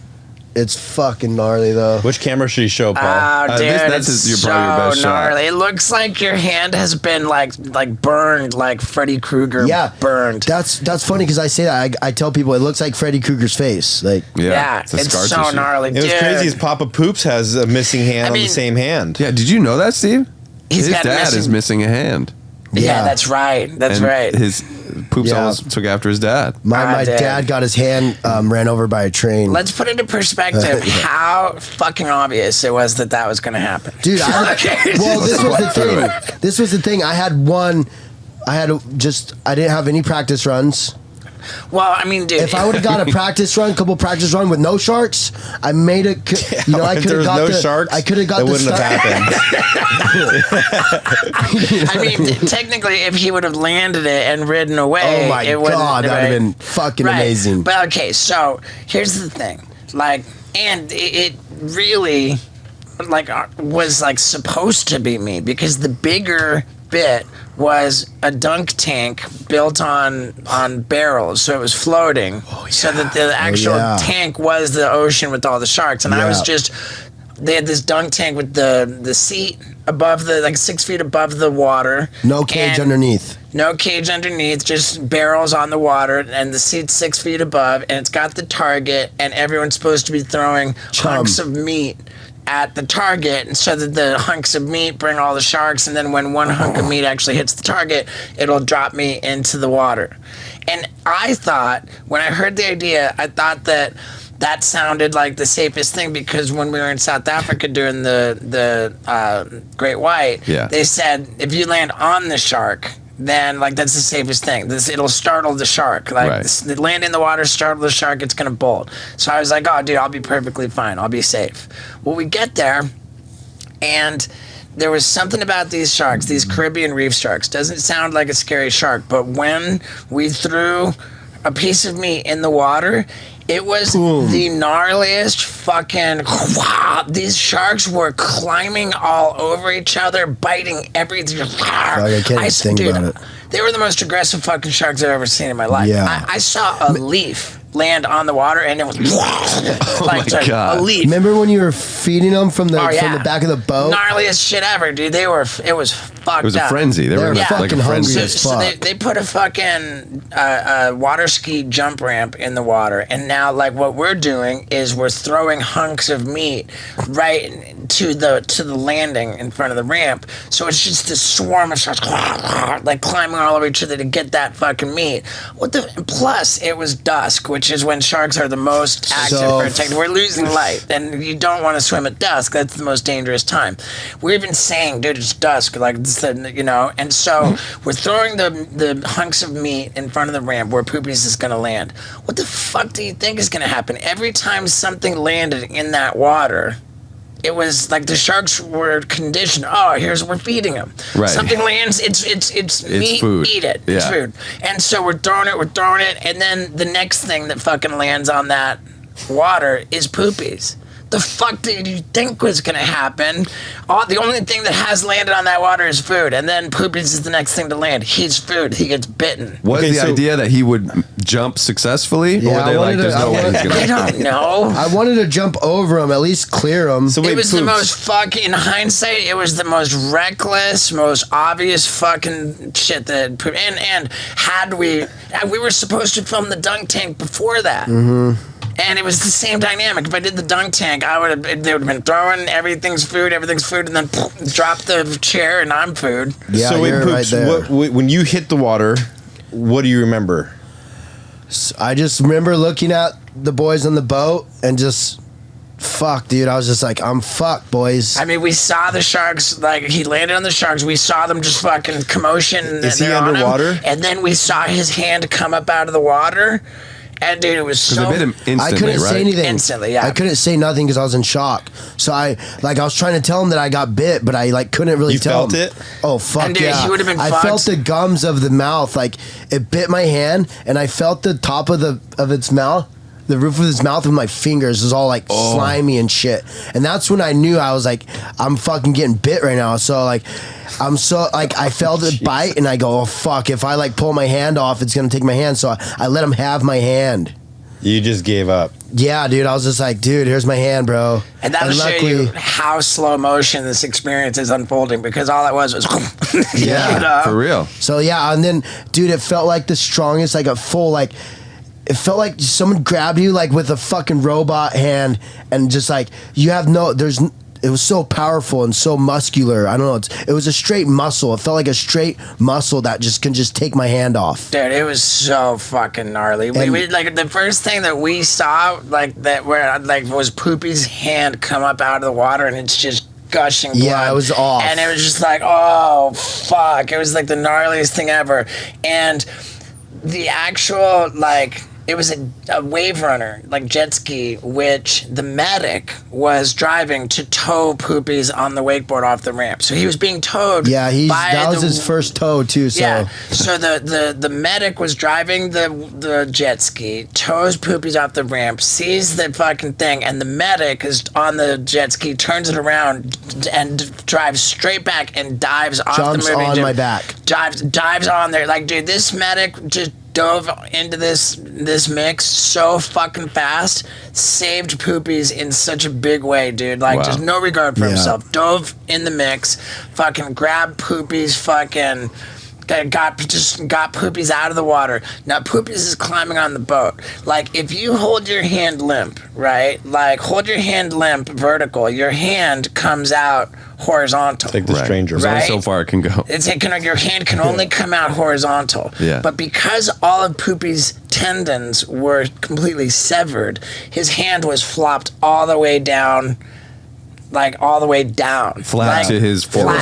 it's fucking gnarly though. Which camera should he show, Paul? Oh, dude, that's it's probably your best so shot. gnarly. It looks like your hand has been like burned, like Freddy Krueger Yeah, burned. That's funny because I say that. I tell people it looks like Freddy Krueger's face. Like, Yeah, it's a it's scar so tissue. gnarly. It was dude. crazy as Papa Poops has a missing hand on mean- the same hand. Yeah, did you know that, Steve? He's His got a dad is missing- missing a hand. Yeah, Yeah. that's right. That's And right. His Poops Yeah. almost took after his dad. my Dad. dad got his hand ran over by a train. Let's put into perspective how fucking obvious it was that was going to happen. Dude, Okay. well, this was the thing. This was the thing. I didn't have any practice runs. Well, I mean, dude. If I would have got a couple practice run with no sharks, I made it. I If could there have was got no the. sharks, I could have got that the wouldn't start. have happened. I mean, technically, if he would have landed it and ridden away, Oh my it wouldn't. god, that would have been fucking Right. amazing. But okay, so here's the thing, like, and it really, like, was like supposed to be me because the bigger bit was a dunk tank built on barrels, so it was floating, so that the actual tank was the ocean with all the sharks. And I was just, they had this dunk tank with the seat above the, like 6 feet above the water. No cage underneath. No cage underneath, just barrels on the water, and the seat's 6 feet above, and it's got the target, and everyone's supposed to be throwing hunks of meat at the target, and so that the hunks of meat bring all the sharks, and then when one hunk of meat actually hits the target, it'll drop me into the water. And I thought, when I heard the idea, I thought that sounded like the safest thing, because when we were in South Africa doing the Great White, they said if you land on the shark, then like that's the safest thing. It'll startle the shark. Like land in the water, startle the shark, it's gonna bolt. So I was like, oh dude, I'll be perfectly fine. I'll be safe. Well, we get there, and there was something about these sharks, these Caribbean reef sharks. Doesn't sound like a scary shark, but when we threw a piece of meat in the water, it was the gnarliest fucking... These sharks were climbing all over each other, biting everything. I can't think about it. They were the most aggressive fucking sharks I've ever seen in my life. Yeah. I saw a leaf land on the water, and it was my God. a leaf. Remember when you were feeding them from the back of the boat? Gnarliest shit ever, dude. It was fucked up. It was a frenzy. They were fucking like a hungry frenzy. as So fuck. they put a fucking water ski jump ramp in the water, and now like what we're doing is we're throwing hunks of meat right to the landing in front of the ramp. So it's just this swarm of sharks like climbing all over each other to get that fucking meat. Plus it was dusk, which is when sharks are the most active for attacking. We're losing light, and you don't want to swim at dusk. That's the most dangerous time. We're even saying, dude, it's dusk, like, you know. And so we're throwing the hunks of meat in front of the ramp where Poopies is going to land. What the fuck do you think is going to happen? Every time something landed in that water, it was like the sharks were conditioned. Oh, we're feeding them. Right. Something lands, it's meat, food. eat it. Yeah. It's food. And so we're throwing it, and then the next thing that fucking lands on that water is Poopies. The fuck did you think was gonna happen? The only thing that has landed on that water is food, and then Poopies is the next thing to land. He's food. He gets bitten. Was the idea that he would jump successfully? Yeah, or were they like, there's no way he's I gonna... don't know. I wanted to jump over him, at least clear him. So wait, It was the Poops. most fucking, in hindsight, it was the most reckless, most obvious fucking shit that, and had we were supposed to film the dunk tank before that. Mm-hmm. And it was the same dynamic. If I did the dunk tank, they would have been throwing everything's food, and then drop the chair, and I'm food. Yeah, so wait, you're Poops, right there. when you hit the water, what do you remember? I just remember looking at the boys on the boat and just, fuck, dude. I was just like, I'm fucked, boys. I mean, we saw the sharks, like, he landed on the sharks. We saw them just fucking commotion. Is he they're on him. underwater? And then we saw his hand come up out of the water. And dude, it was so... Because they bit him instantly, I couldn't say anything. Instantly, yeah. I couldn't say nothing because I was in shock. So I was trying to tell him that I got bit, but I like couldn't really tell him. You felt it? Oh fuck And dude, yeah! he would've been I fucked. felt the gums of the mouth, like it bit my hand, and I felt the top of its mouth. The roof of his mouth with my fingers was all like slimy and shit. And that's when I knew I was like, I'm fucking getting bit right now. So like, I felt it bite and I go, oh fuck, if I like pull my hand off, it's gonna take my hand. So I let him have my hand. You just gave up. Yeah, dude, I was just like, dude, here's my hand, bro. And that'll show you how slow motion this experience is unfolding, because all it was Yeah, you know? For real. So yeah, and then, dude, it felt like the strongest, like a full, like, it felt like someone grabbed you like with a fucking robot hand, and just like it was so powerful and so muscular. I don't know. It was a straight muscle. It felt like a straight muscle that can take my hand off. Dude, it was so fucking gnarly. We like the first thing that we saw, like that, where like was Poopy's hand come up out of the water, and it's just gushing blood. Yeah, it was off. And it was just like, oh fuck! It was like the gnarliest thing ever. And the actual like, it was a wave runner, like jet ski, which the medic was driving to tow Poopies on the wakeboard off the ramp. So he was being towed. Yeah, that was his first tow too. So yeah, so the medic was driving the jet ski, tows Poopies off the ramp, sees the fucking thing, and the medic is on the jet ski, turns it around and drives straight back and dives off jumps the moving on jet, my back. Dives on there. Like, dude, this medic just dove into this mix so fucking fast, saved Poopies in such a big way, dude. Like, just no regard for himself. Dove in the mix, fucking grabbed Poopies, fucking got Poopies out of the water. Now Poopies is climbing on the boat. Like, if you hold your hand limp, right? Like, hold your hand limp vertical, your hand comes out horizontal. Like the stranger. There's only so far it can go. Your hand can only come out horizontal. Yeah. But because all of Poopy's tendons were completely severed, his hand was flopped all the way down. Like, all the way down. Flat to his forearm.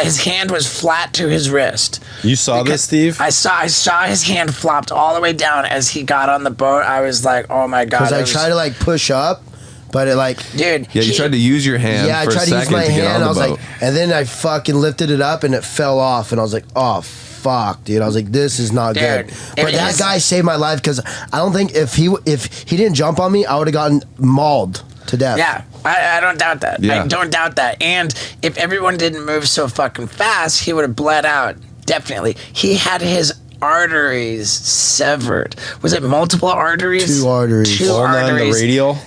His hand was flat to his wrist. You saw this, Steve? I saw his hand flopped all the way down as he got on the boat. I was like, oh my God. Because I tried to, like, push up, but it, like... Dude. Yeah, you tried to use your hand I for a tried to use second my to get hand. on I was the like... boat. And then I fucking lifted it up, and it fell off, and I was like, oh, fuck, dude. I was like, this is not good. But that guy saved my life, because I don't think if he didn't jump on me, I would have gotten mauled to death. Yeah, I don't doubt that. Yeah. I don't doubt that. And if everyone didn't move so fucking fast, he would have bled out. Definitely. He had his arteries severed. Was it multiple arteries? 2 arteries. Two All nine, the arteries. radial.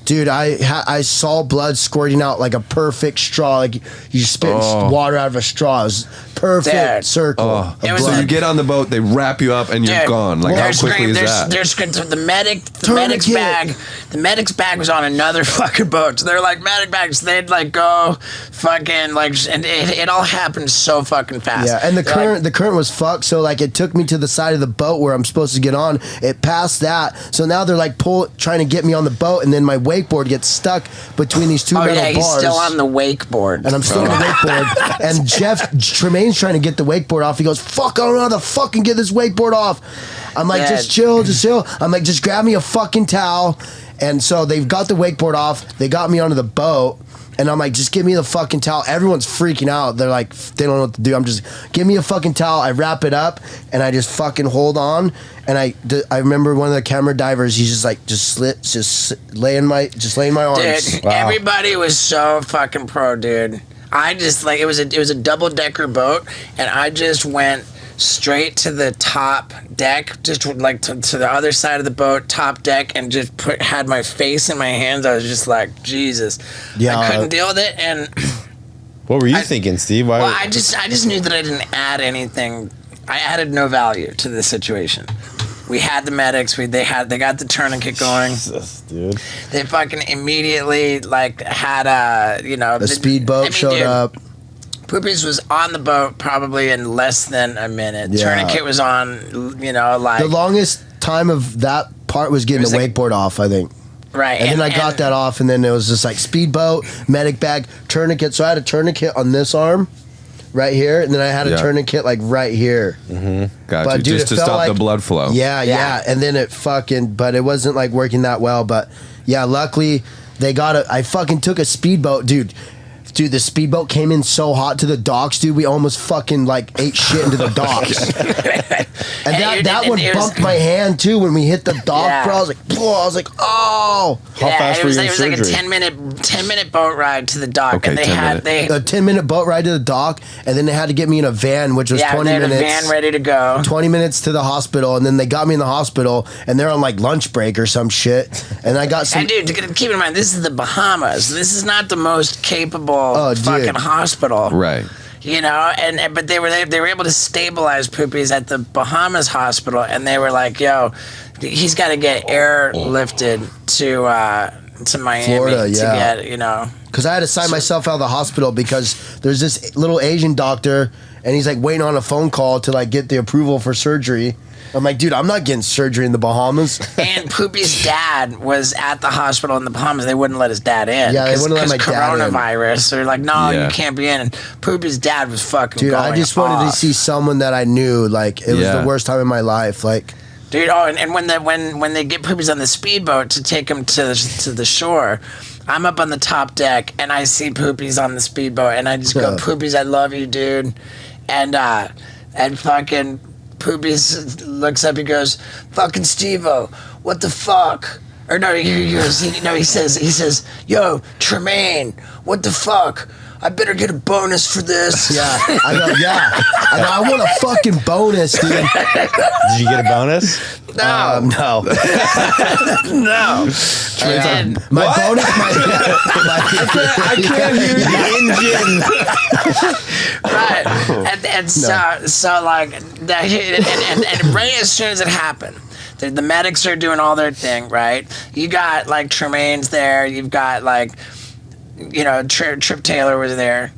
Dude, I saw blood squirting out like a perfect straw. Like you spit water out of a straw. It was perfect circle. Oh, It was so a- you get on the boat, they wrap you up, and you're Dude, gone. Like, how quickly is that? The medic's bag was on another fucking boat. So they're like medic bags. They'd like go fucking like, and it all happened so fucking fast. Yeah, and the They're current was fucked. So like it took me to the side of the boat where I'm supposed to get on. It passed that. So now they're like trying to get me on the boat, and then my wakeboard gets stuck between these two metal he's bars. still on the wakeboard. And I'm still on the wakeboard. And Tremaine's trying to get the wakeboard off. He goes, fuck, I don't know how to fucking get this wakeboard off. I'm like, just chill. I'm like, just grab me a fucking towel. And so they've got the wakeboard off. They got me onto the boat. And I'm like, just give me the fucking towel. Everyone's freaking out. They're like, they don't know what to do. I'm just, give me a fucking towel. I wrap it up, and I just fucking hold on. And I remember one of the camera divers, he's just like, just lay in my arms. Dude, everybody was so fucking pro, dude. I just, like, it was a double-decker boat, and I just went straight to the top deck, just like to the other side of the boat, top deck, and just had my face in my hands. I was just like, Jesus. Yeah. I couldn't deal with it, and What were you thinking, Steve? Why? well, I just knew that I didn't add anything. I added no value to the situation. We had the medics. They got the tourniquet going. Jesus, dude. They fucking immediately like had The speedboat showed dude, up. Poopies was on the boat probably in less than a minute. Yeah. Tourniquet was on, like The longest time of that part was getting the wakeboard off, I think. right. And then I got that off, and then it was just like speedboat, medic bag, tourniquet. So I had a tourniquet on this arm, right here, and then I had a tourniquet like right here. Got But, you. dude, Just it to felt stop the like- blood flow. Yeah. And then but it wasn't like working that well. But yeah, luckily they got I fucking took a speedboat, dude. Dude, the speedboat came in so hot to the docks, dude. We almost fucking like ate shit into the docks. And that one bumped my hand too when we hit the dock, bro. I was like, oh. How fast were you in it was like a surgery? 10-minute boat ride to the dock, Okay, and they 10 had minutes. A 10-minute boat ride to the dock, and then they had to get me in a van, which was 20 they had minutes. a van ready to go. 20 minutes to the hospital, and then they got me in the hospital, and they're on like lunch break or some shit. And I got some. And dude, keep in mind, this is the Bahamas. This is not the most capable fucking hospital. Right. You know, but they were able to stabilize Poopies at the Bahamas hospital, and they were like, "Yo, he's got to get airlifted to Miami Florida, to get Because I had to sign myself out of the hospital because there's this little Asian doctor, and he's like waiting on a phone call to like get the approval for surgery. I'm like, dude, I'm not getting surgery in the Bahamas. And Poopy's dad was at the hospital in the Bahamas. They wouldn't let his dad in. Yeah, they wouldn't let my dad in. Coronavirus. They're like, no, you can't be in. And Poopy's dad was fucking Dude, going I just wanted to see someone that I knew. Like, it was the worst time in my life. Like, Dude, and when they get Poopies on the speedboat to take him to the shore, I'm up on the top deck and I see Poopies on the speedboat and I just go, Poopies, I love you, dude. And fucking Poopies looks up, he goes, fucking Steve-O, what the fuck? Or no, he says, yo, Tremaine, what the fuck? I better get a bonus for this. Yeah, I go, yeah. I want a fucking bonus, dude. Did you get a bonus? No. No. No. My bonus, I can't hear the engine. Right. And so like, that, and right as soon as it happened, the medics are doing all their thing, right? You got like Tremaine's there. You've got like, you know, Trip Taylor was there,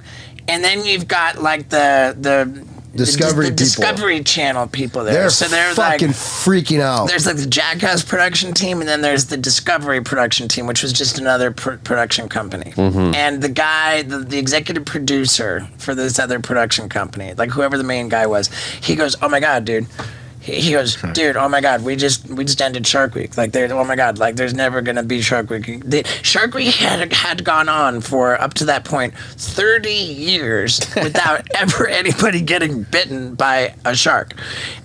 and then you've got like the Discovery Channel people there. They're fucking like, freaking out. There's like the Jackass production team, and then there's the Discovery production team, which was just another production company. And the guy, the executive producer for this other production company, like whoever the main guy was, he goes, "Oh my God, dude." He goes, dude, oh my God, we just ended Shark Week. Like, oh my God, like, there's never gonna be Shark Week. Shark Week had gone on for up to that point 30 years without ever anybody getting bitten by a shark.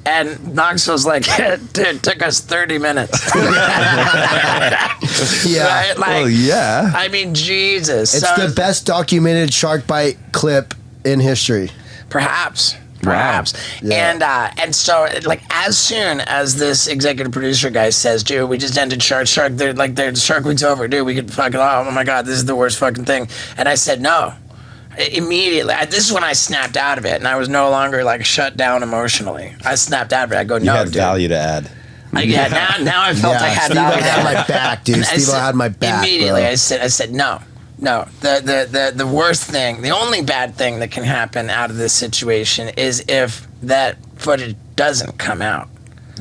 And Knoxville's like, dude, it took us 30 minutes. Yeah. Right? Like, Well, yeah. I mean, Jesus. It's the best documented shark bite clip in history. Perhaps. Wow. Yeah. And so like as soon as this executive producer guy says, dude, we just ended Shark, their Shark Week's over, dude, we could fucking, oh my God, this is the worst fucking thing. And I said, no. Immediately, this is when I snapped out of it, and I was no longer like shut down emotionally. I snapped out of it. I go, no, You had dude. value to add. Now I felt I had Steve-O value. had my back, dude. Steve-O had my back, Immediately, bro. I said, no. The worst thing, the only bad thing that can happen out of this situation is if that footage doesn't come out.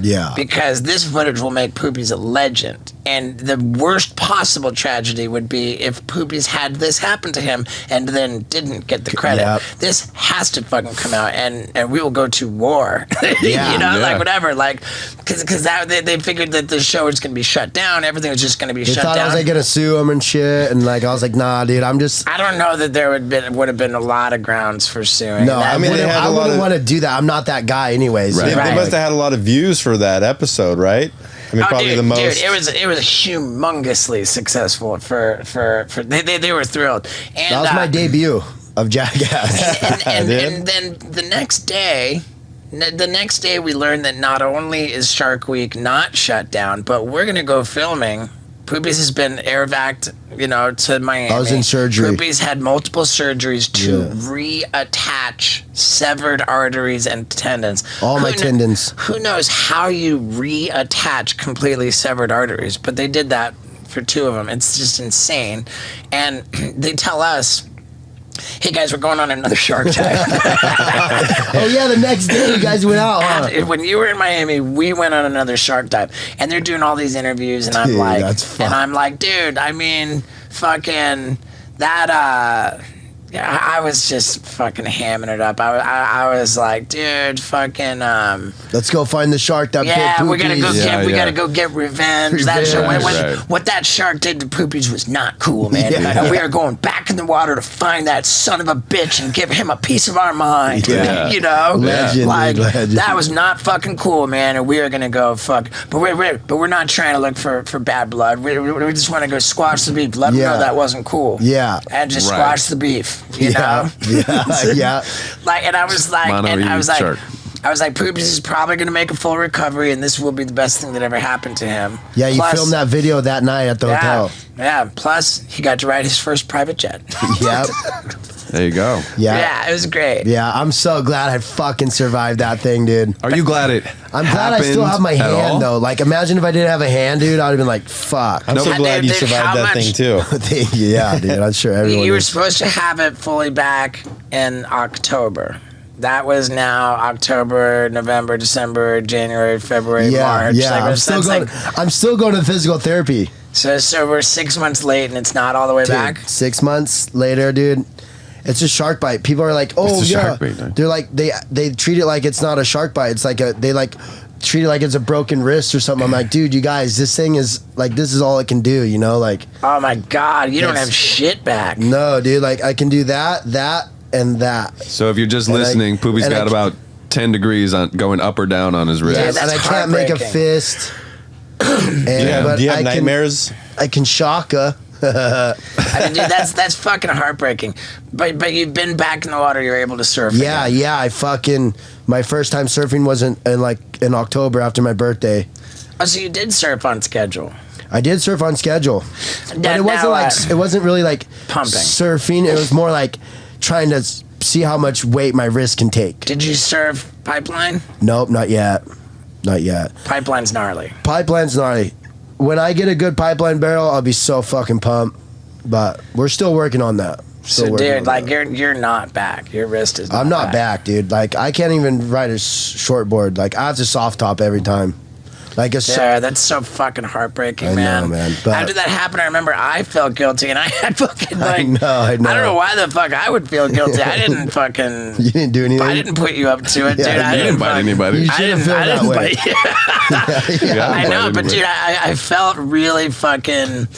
Yeah. Because this footage will make Poopies a legend. And the worst possible tragedy would be if Poopies had this happen to him and then didn't get the credit. Yep. This has to fucking come out, and we will go to war. Yeah. Like whatever. Like, because they figured that the show was going to be shut down. Everything was just going to be They shut thought down. I was like gonna sue him and shit, and like I was like, nah, dude, I'm just. I don't know that there would have been a lot of grounds for suing. No, I mean, they had a lot wouldn't of- want to do that. I'm not that guy, anyways. Right. you know? They must have had a lot of views for that episode, right? I mean, probably the most. Dude, it was humongously successful for they were thrilled. And That was my debut of Jackass. and then the next day we learned that not only is Shark Week not shut down, but we're gonna go filming. Poopies has been air-vac'd, to Miami. I was in surgery. Poopies had multiple surgeries to reattach severed arteries and tendons. All my tendons. Who knows how you reattach completely severed arteries, but they did that for 2 of them. It's just insane. And they tell us, hey guys, we're going on another Shark Dive. Oh yeah, the next day you guys went out, huh? When you were in Miami, we went on another Shark Dive, and they're doing all these interviews, and Dude, that's fun. dude, I mean, fucking that. I was just fucking hamming it up. I was like, dude, fucking. Let's go find the shark that bit Yeah, we gotta go Poopies. we gotta go get revenge. That show, Revenge. what that shark did to Poopies was not cool, man. Yeah. And we are going back in the water to find that son of a bitch and give him a piece of our mind. Yeah. Legend, like dude, legend. that was not fucking cool, man. And we are gonna go fuck. But we're not trying to look for bad blood. We just want to go squash the beef. Let them Yeah. know that wasn't cool. Yeah. and just Right. squash the beef. You know. Yeah. Like, and I was like, Shark. Poopies is probably going to make a full recovery, and this will be the best thing that ever happened to him. Yeah, you Plus- filmed that video that night at the hotel. Yeah. Plus, he got to ride his first private jet. Yep. There you go. Yeah, it was great. Yeah, I'm so glad I fucking survived that thing, dude. Are you glad it I'm glad I still have my happened at all? hand, though. Like, imagine if I didn't have a hand, dude. I'd have been like, fuck. I'm so Nope. glad you Dude, survived how that much- thing too. Thank you. Yeah, dude. I'm sure everyone You were is. supposed to have it fully back in October. That was now October, November, December, January, February, Yeah, March. yeah. Like, I'm still going to physical therapy. so we're 6 months late, and it's not all the way Dude, back. 6 months later, dude. It's a shark bite. People are like, "Oh It's a yeah." shark bite, dude. They're like, they treat it like it's not a shark bite. It's like they treat it like it's a broken wrist or something. I'm like, dude, you guys, this thing is like, this is all it can do, you know? Like, oh my God, you don't have shit back. No, dude, like I can do that, and that. So if you're just listening, Poopy's got about 10 degrees on going up or down on his wrist. Yeah, and I can't make a fist. And, do you have nightmares? I can shaka. I mean, dude, that's fucking heartbreaking. But you've been back in the water. You're able to surf. Yeah, again. yeah. I fucking my first time surfing was in October after my birthday. Oh, so you did surf on schedule. I did surf on schedule, but it wasn't it wasn't really like pumping surfing. It was more like trying to see how much weight my wrist can take. Did you surf pipeline? Nope, not yet. Not yet. Pipeline's gnarly. Pipeline's gnarly. When I get a good pipeline barrel, I'll be so fucking pumped. But we're still working on that. So, dude, like you're not back. Your wrist is. I'm not back, dude. Like I can't even ride a shortboard. Like I have to soft top every time. Like that's so fucking heartbreaking, man. I know, man. But after that happened, I remember I felt guilty, and I had fucking like. I know. I don't know why the fuck I would feel guilty. I didn't fucking. You didn't do anything. I didn't put you up to it, dude. Yeah, I didn't invite anybody. You shouldn't feel that way. I know, but dude, I felt really fucking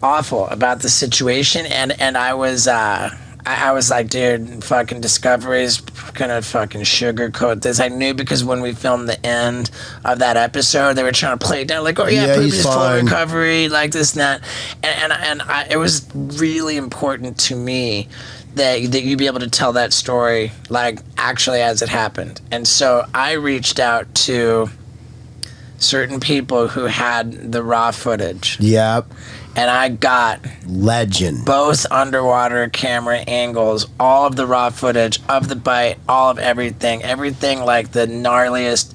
awful about the situation, and I was like, dude, fucking Discovery's gonna fucking sugarcoat this. I knew because when we filmed the end of that episode, they were trying to play it down like, oh yeah, Poopy's full recovery, like this and that, and it was really important to me that you be able to tell that story like actually as it happened. And so I reached out to certain people who had the raw footage. Yep. And I got legend both underwater camera angles, all of the raw footage of the bite, all of everything like the gnarliest.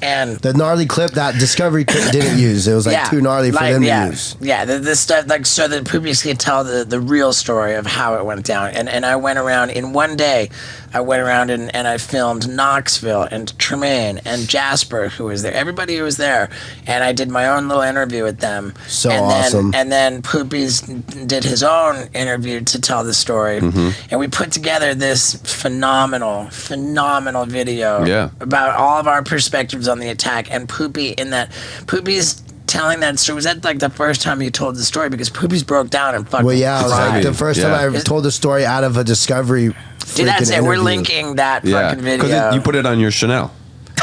And the gnarly clip that Discovery didn't use. It was like too gnarly for them to use. Yeah, the stuff like so that Poopies could tell the real story of how it went down. And I went around in one day. I went around and I filmed Knoxville and Tremaine and Jasper, who was there. Everybody who was there. And I did my own little interview with them. So awesome. And then Poopies did his own interview to tell the story. And we put together this phenomenal video about all of our perspectives on the attack. And Poopy's telling that story. Was that like the first time you told the story? Because Poopies broke down and fucking cried. It was like the first time I told the story out of a Discovery. Dude, that's it. We're linking that fucking video. Because you put it on your Chanel.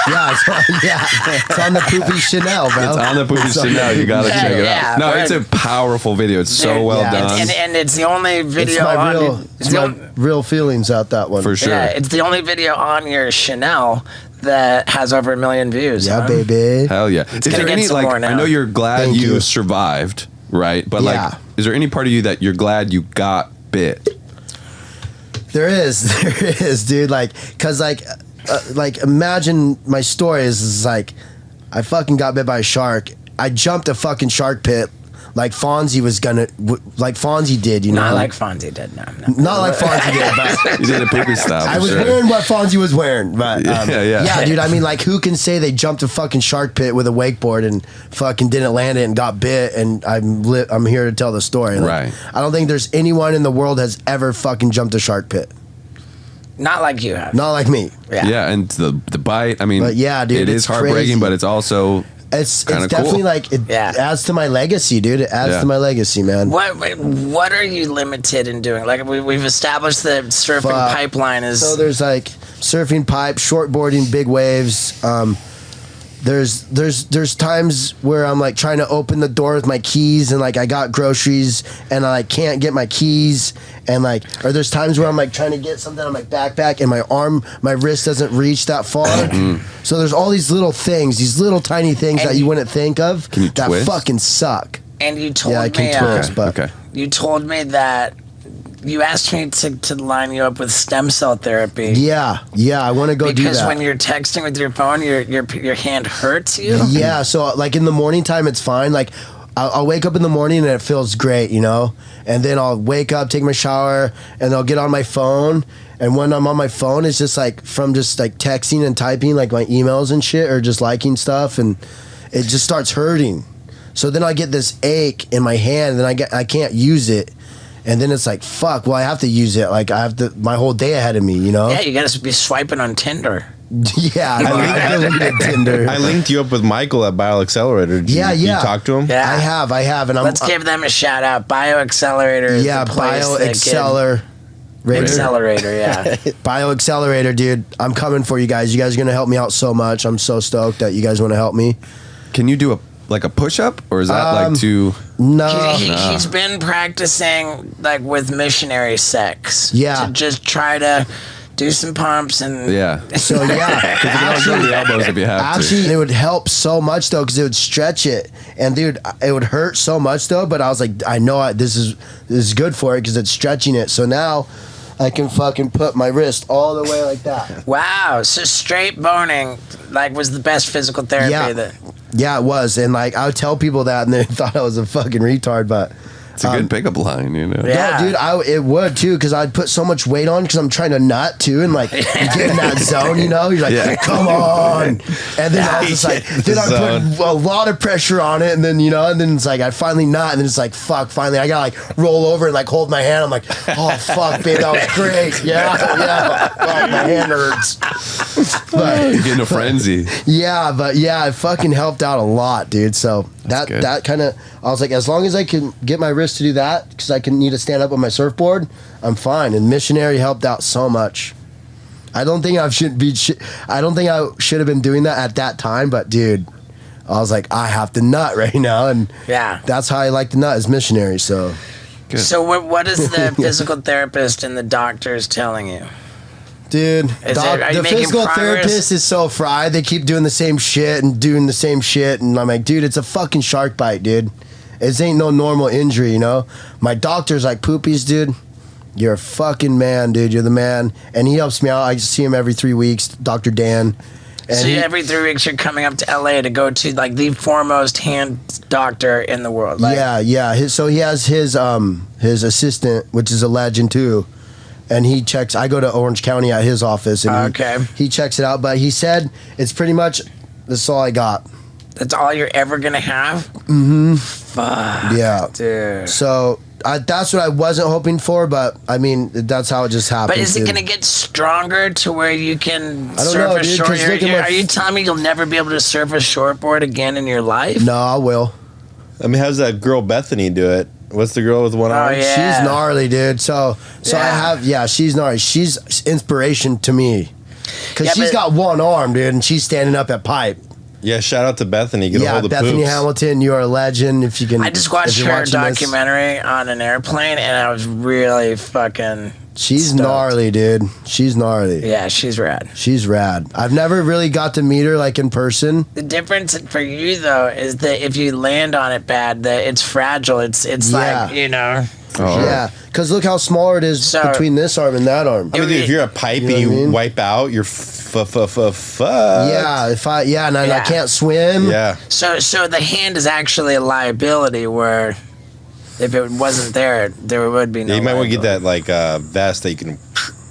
Yeah, it's on the Poopy Chanel, bro. It's on the Poopy Chanel. You gotta check it out. No, it's a powerful video. It's so well done. And it's the only video it's my real feelings out that one. For sure. Yeah, it's the only video on your Chanel that has over 1 million views. Yeah, baby. Hell yeah. Is there any, like, I know you're glad you survived, right? But like, is there any part of you that you're glad you got bit? There is, dude. Like, cause like imagine my story is like, I fucking got bit by a shark. I jumped a fucking shark pit, like Fonzie was gonna, like Fonzie did, you know. Not like Fonzie did, no. Not like Fonzie did, but you did a Poopy style. I was wearing what Fonzie was wearing, but yeah, dude. I mean, like, who can say they jumped a fucking shark pit with a wakeboard and fucking didn't land it and got bit? And I'm here to tell the story. Like, right. I don't think there's anyone in the world has ever fucking jumped a shark pit. Not like you have. Not like me. Yeah, and the bite. I mean, but yeah, dude, it is heartbreaking, crazy. but it's also it's definitely cool. Like it adds to my legacy, dude. It adds to my legacy, man. What are you limited in doing? Like we've established that surfing pipeline is. So there's like surfing pipe, shortboarding, big waves. There's times where I'm like trying to open the door with my keys and like I got groceries and I like can't get my keys and like, or there's times where I'm like trying to get something on my backpack and my wrist doesn't reach that far. So there's all these little things, these little tiny things that you wouldn't think of that twist? Fucking suck. And you told me, I can twist, but you told me that you asked me to line you up with stem cell therapy. Yeah, I want to go do that. Because when you're texting with your phone, your hand hurts you? Yeah, so like in the morning time, it's fine. Like I'll wake up in the morning and it feels great, you know? And then I'll wake up, take my shower, and I'll get on my phone. And when I'm on my phone, it's just like from just like texting and typing like my emails and shit or just liking stuff. And it just starts hurting. So then I get this ache in my hand and I can't use it. And then it's like, fuck, well, I have to use it. Like, I have my whole day ahead of me, you know? Yeah, you gotta be swiping on Tinder. Yeah, I deleted Tinder. I linked you up with Michael at Bioaccelerator. Did you talk to him? Yeah. I have, and let's give them a shout out. Bioaccelerator is the place Accelerator, yeah. Bioaccelerator, dude. I'm coming for you guys. You guys are gonna help me out so much. I'm so stoked that you guys want to help me. Can you do a push-up, or is that like too? No, he's been practicing like with missionary sex. Yeah, to just try to do some pumps and So actually, the elbows if you have to. It would help so much though because it would stretch it, and dude, it would hurt so much though. But I was like, I know this is good for it because it's stretching it. So now I can fucking put my wrist all the way like that. Wow, so straight boning like was the best physical therapy. Yeah, it was, and like I would tell people that, and they thought I was a fucking retard, but. It's a good pickup line, you know. Yeah, no, dude, it would too, because I'd put so much weight on because I'm trying to nut too, and like you get in that zone, you know. You're like, come on, and then I was just like, then I put a lot of pressure on it, and then and then it's like I finally nut, and then it's like, fuck, finally I gotta like roll over and like hold my hand. I'm like, oh fuck, babe, that was great. Yeah, fuck, my hand hurts. But, you get in a frenzy. Yeah, but it fucking helped out a lot, dude. So that kind of, I was like, as long as I can get my wrist to do that, because I need to stand up on my surfboard, I'm fine. And missionary helped out so much. I don't think I should have been doing that at that time, but dude, I was like, I have to nut right now, and that's how I like to nut is missionary. So, good. So what is the physical therapist and the doctors telling you? Dude, the physical therapist is so fried. They keep doing the same shit, and I'm like, dude, it's a fucking shark bite, dude. It ain't no normal injury, you know? My doctor's like, Poopies, dude, you're a fucking man, dude. You're the man. And he helps me out. I see him every 3 weeks, Dr. Dan. And so every 3 weeks you're coming up to LA to go to like the foremost hand doctor in the world. Like, yeah. So he has his assistant, which is a legend too. And he checks. I go to Orange County at his office, and he checks it out. But he said it's pretty much that's all I got. That's all you're ever gonna have. Mm-hmm. Fuck. Yeah, dude. So that's what I wasn't hoping for, but I mean that's how it just happened. But is it gonna get stronger to where you can surf a short? Are you telling me you'll never be able to surf a shortboard again in your life? No, I will. I mean, how's that girl Bethany do it? What's the girl with one arm? Yeah. She's gnarly, dude. So I have, she's gnarly. She's inspiration to me. Because she's got one arm, dude, and she's standing up at pipe. Yeah, shout out to Bethany. Get a hold of Bethany Poops. Hamilton, you are a legend. If you can, I just watched her documentary on an airplane, and I was really fucking She's stoked. Gnarly, dude. She's gnarly. Yeah, she's rad. She's rad. I've never really got to meet her like in person. The difference for you though is that if you land on it bad, that it's fragile. It's like, you know. Oh. Yeah, because look how small it is between this arm and that arm. I mean, dude, if you're a pipe and you wipe out, you're fucked. Yeah, and I can't swim. Yeah. So the hand is actually a liability where if it wasn't there would be no. Yeah, you might want to get that like vest that you can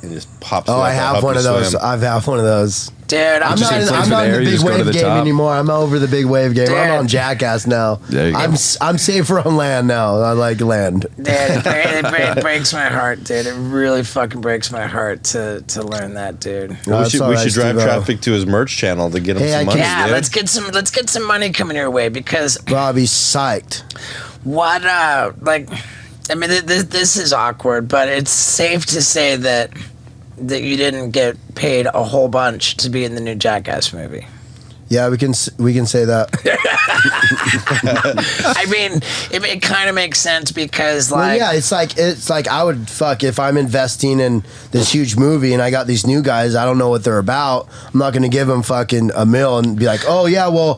and just pop. Oh, I have one of those. I've had one of those. Dude, I'm not in the big wave game anymore. I'm over the big wave game. Dude. I'm on Jackass now. I'm safer on land now. I like land. Dude, it breaks my heart, dude. It really fucking breaks my heart to learn that, dude. Well, we should drive traffic to his merch channel to get him some money. Yeah, dude. let's get some money coming your way because Bobby's psyched. What like, I mean, this is awkward, but it's safe to say that you didn't get paid a whole bunch to be in the new Jackass movie. Yeah, we can say that. I mean, it kind of makes sense because like, well, yeah, it's like I would fuck if I'm investing in this huge movie and I got these new guys. I don't know what they're about. I'm not going to give them fucking $1 million and be like, oh yeah, well,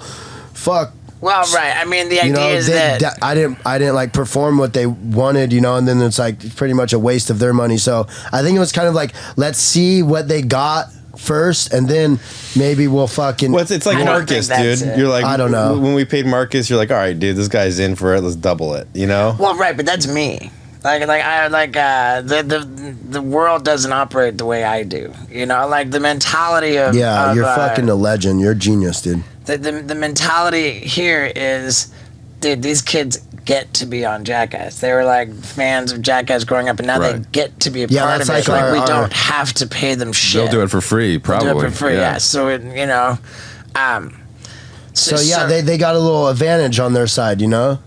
fuck. Well, right. I mean, the idea is that I didn't like perform what they wanted, and then it's like pretty much a waste of their money. So I think it was kind of like, let's see what they got first, and then maybe we'll fucking. Well, it's like Marcus, dude. You're like, I don't know. When we paid Marcus, you're like, all right, dude, this guy's in for it. Let's double it. Well, right, but that's me. The world doesn't operate the way I do. Like the mentality of you're fucking a legend. You're a genius, dude. The mentality here is, dude, these kids get to be on Jackass. They were like fans of Jackass growing up, and now they get to be a part of it. Like we don't have to pay them shit. They'll do it for free, probably. They'll do it for free, yeah. So it, you know, they got a little advantage on their side, you know.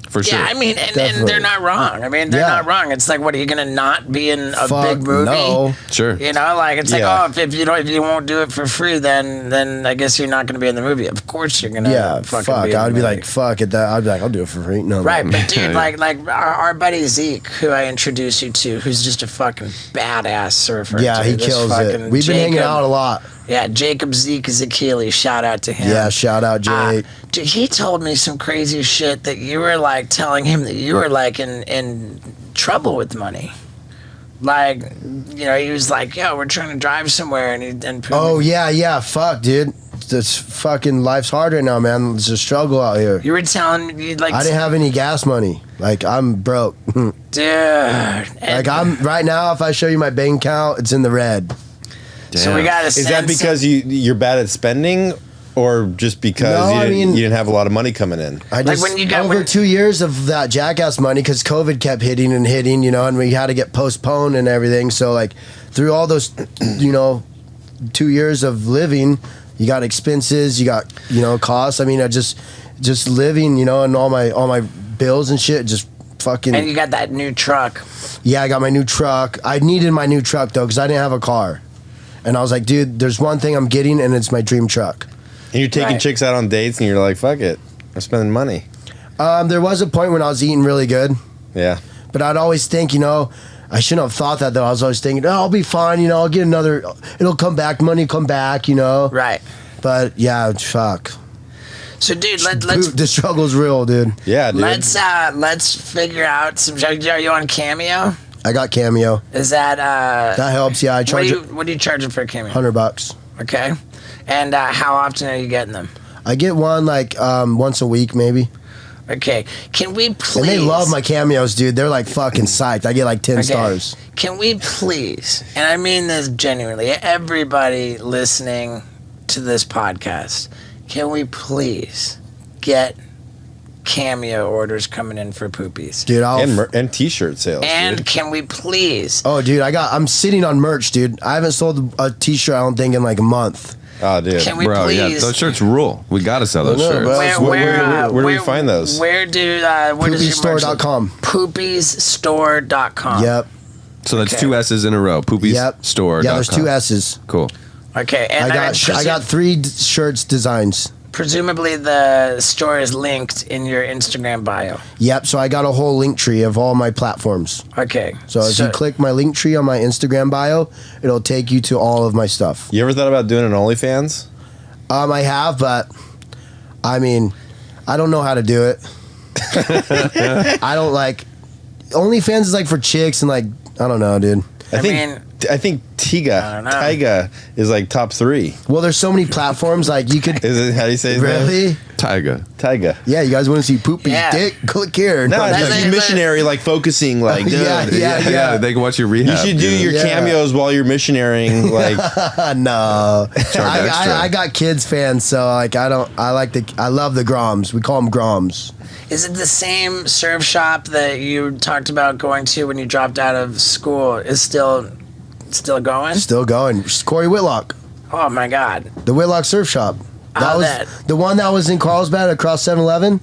For sure. Yeah, I mean, and they're not wrong. I mean, they're not wrong. It's like, what, are you going to not be in a big movie? No. Sure. You know, like, it's like, oh, if you won't do it for free, then I guess you're not going to be in the movie. Of course you're going to fuck. I'd be like, fuck it. I'd be like, I'll do it for free. No. Right, but dude, like our buddy Zeke, who I introduced you to, who's just a fucking badass surfer. Yeah, he kills it. We've been hanging out a lot. Yeah, Jacob Zeke Zakili, shout out to him. Yeah, shout out Jake. Dude, he told me some crazy shit that you were like telling him that you were like in trouble with money. Like, you know, he was like, yo, we're trying to drive somewhere, and oh yeah, fuck, dude. This fucking life's hard right now, man. It's a struggle out here. You were telling me, like, I didn't have any gas money. Like, I'm broke. Dude. Like, I'm right now, if I show you my bank account, it's in the red. Damn. So we got to. Is that because you're bad at spending, or just because you didn't have a lot of money coming in? I just, like when you got over 2 years of that Jackass money, because COVID kept hitting, you know, and we had to get postponed and everything. So like through all those, you know, 2 years of living, you got expenses, you got, you know, costs. I mean, I just living, you know, and all my bills and shit, just fucking. And you got that new truck. Yeah, I got my new truck. I needed my new truck though, because I didn't have a car. And I was like, dude, there's one thing I'm getting, and it's my dream truck. And you're taking chicks out on dates, and you're like, fuck it, I'm spending money. There was a point when I was eating really good. Yeah. But I'd always think, you know, I shouldn't have thought that, though. I was always thinking, oh, I'll be fine, you know, I'll get another, it'll come back, money come back, you know. Right. But, yeah, fuck. So, dude, let's... The struggle's real, dude. Yeah, dude. Let's figure out some... Are you on Cameo? I got Cameo. Is that... that helps, yeah. I charge what are you charging for a Cameo? $100. Okay. And how often are you getting them? I get one, like, once a week, maybe. Okay. Can we please... And they love my cameos, dude. They're, like, fucking psyched. I get, like, 10 stars. Can we please, and I mean this genuinely, everybody listening to this podcast, can we please get Cameo orders coming in for Poopies? Dude, and t-shirt sales. And dude. Can we please? Oh, dude, I'm sitting on merch, dude. I haven't sold a t-shirt, I don't think, in like a month. Oh, dude. Can we please? Yeah, those shirts rule. We gotta sell those shirts. Where do we find those? Where does Poopiesstore.com. Poopiesstore.com. Yep. So that's two S's in a row. Poopiesstore.com. Yeah, there's two S's. Cool. Okay, and I got 3 shirts designs. Presumably the store is linked in your Instagram bio. Yep, so I got a whole link tree of all my platforms. Okay. So if you click my link tree on my Instagram bio, it'll take you to all of my stuff. You ever thought about doing an OnlyFans? I have, but I mean, I don't know how to do it. I don't like OnlyFans is like for chicks and like I don't know, dude. I think Tyga is like top 3. Well, there's so many platforms. Like you could. Is it how do you say his name? Really? Tyga. Yeah, you guys want to see Poopie's dick? Click here. No, it's like missionary, like focusing, like dude. Yeah. They can watch your rehab. You should do your cameos while you're missionarying. Like no, I got kids fans, so like I love the Groms. We call them Groms. Is it the same surf shop that you talked about going to when you dropped out of school? Is still going? Still going. Corey Whitlock. Oh my God. The Whitlock Surf Shop. That was the one that was in Carlsbad across 7-Eleven.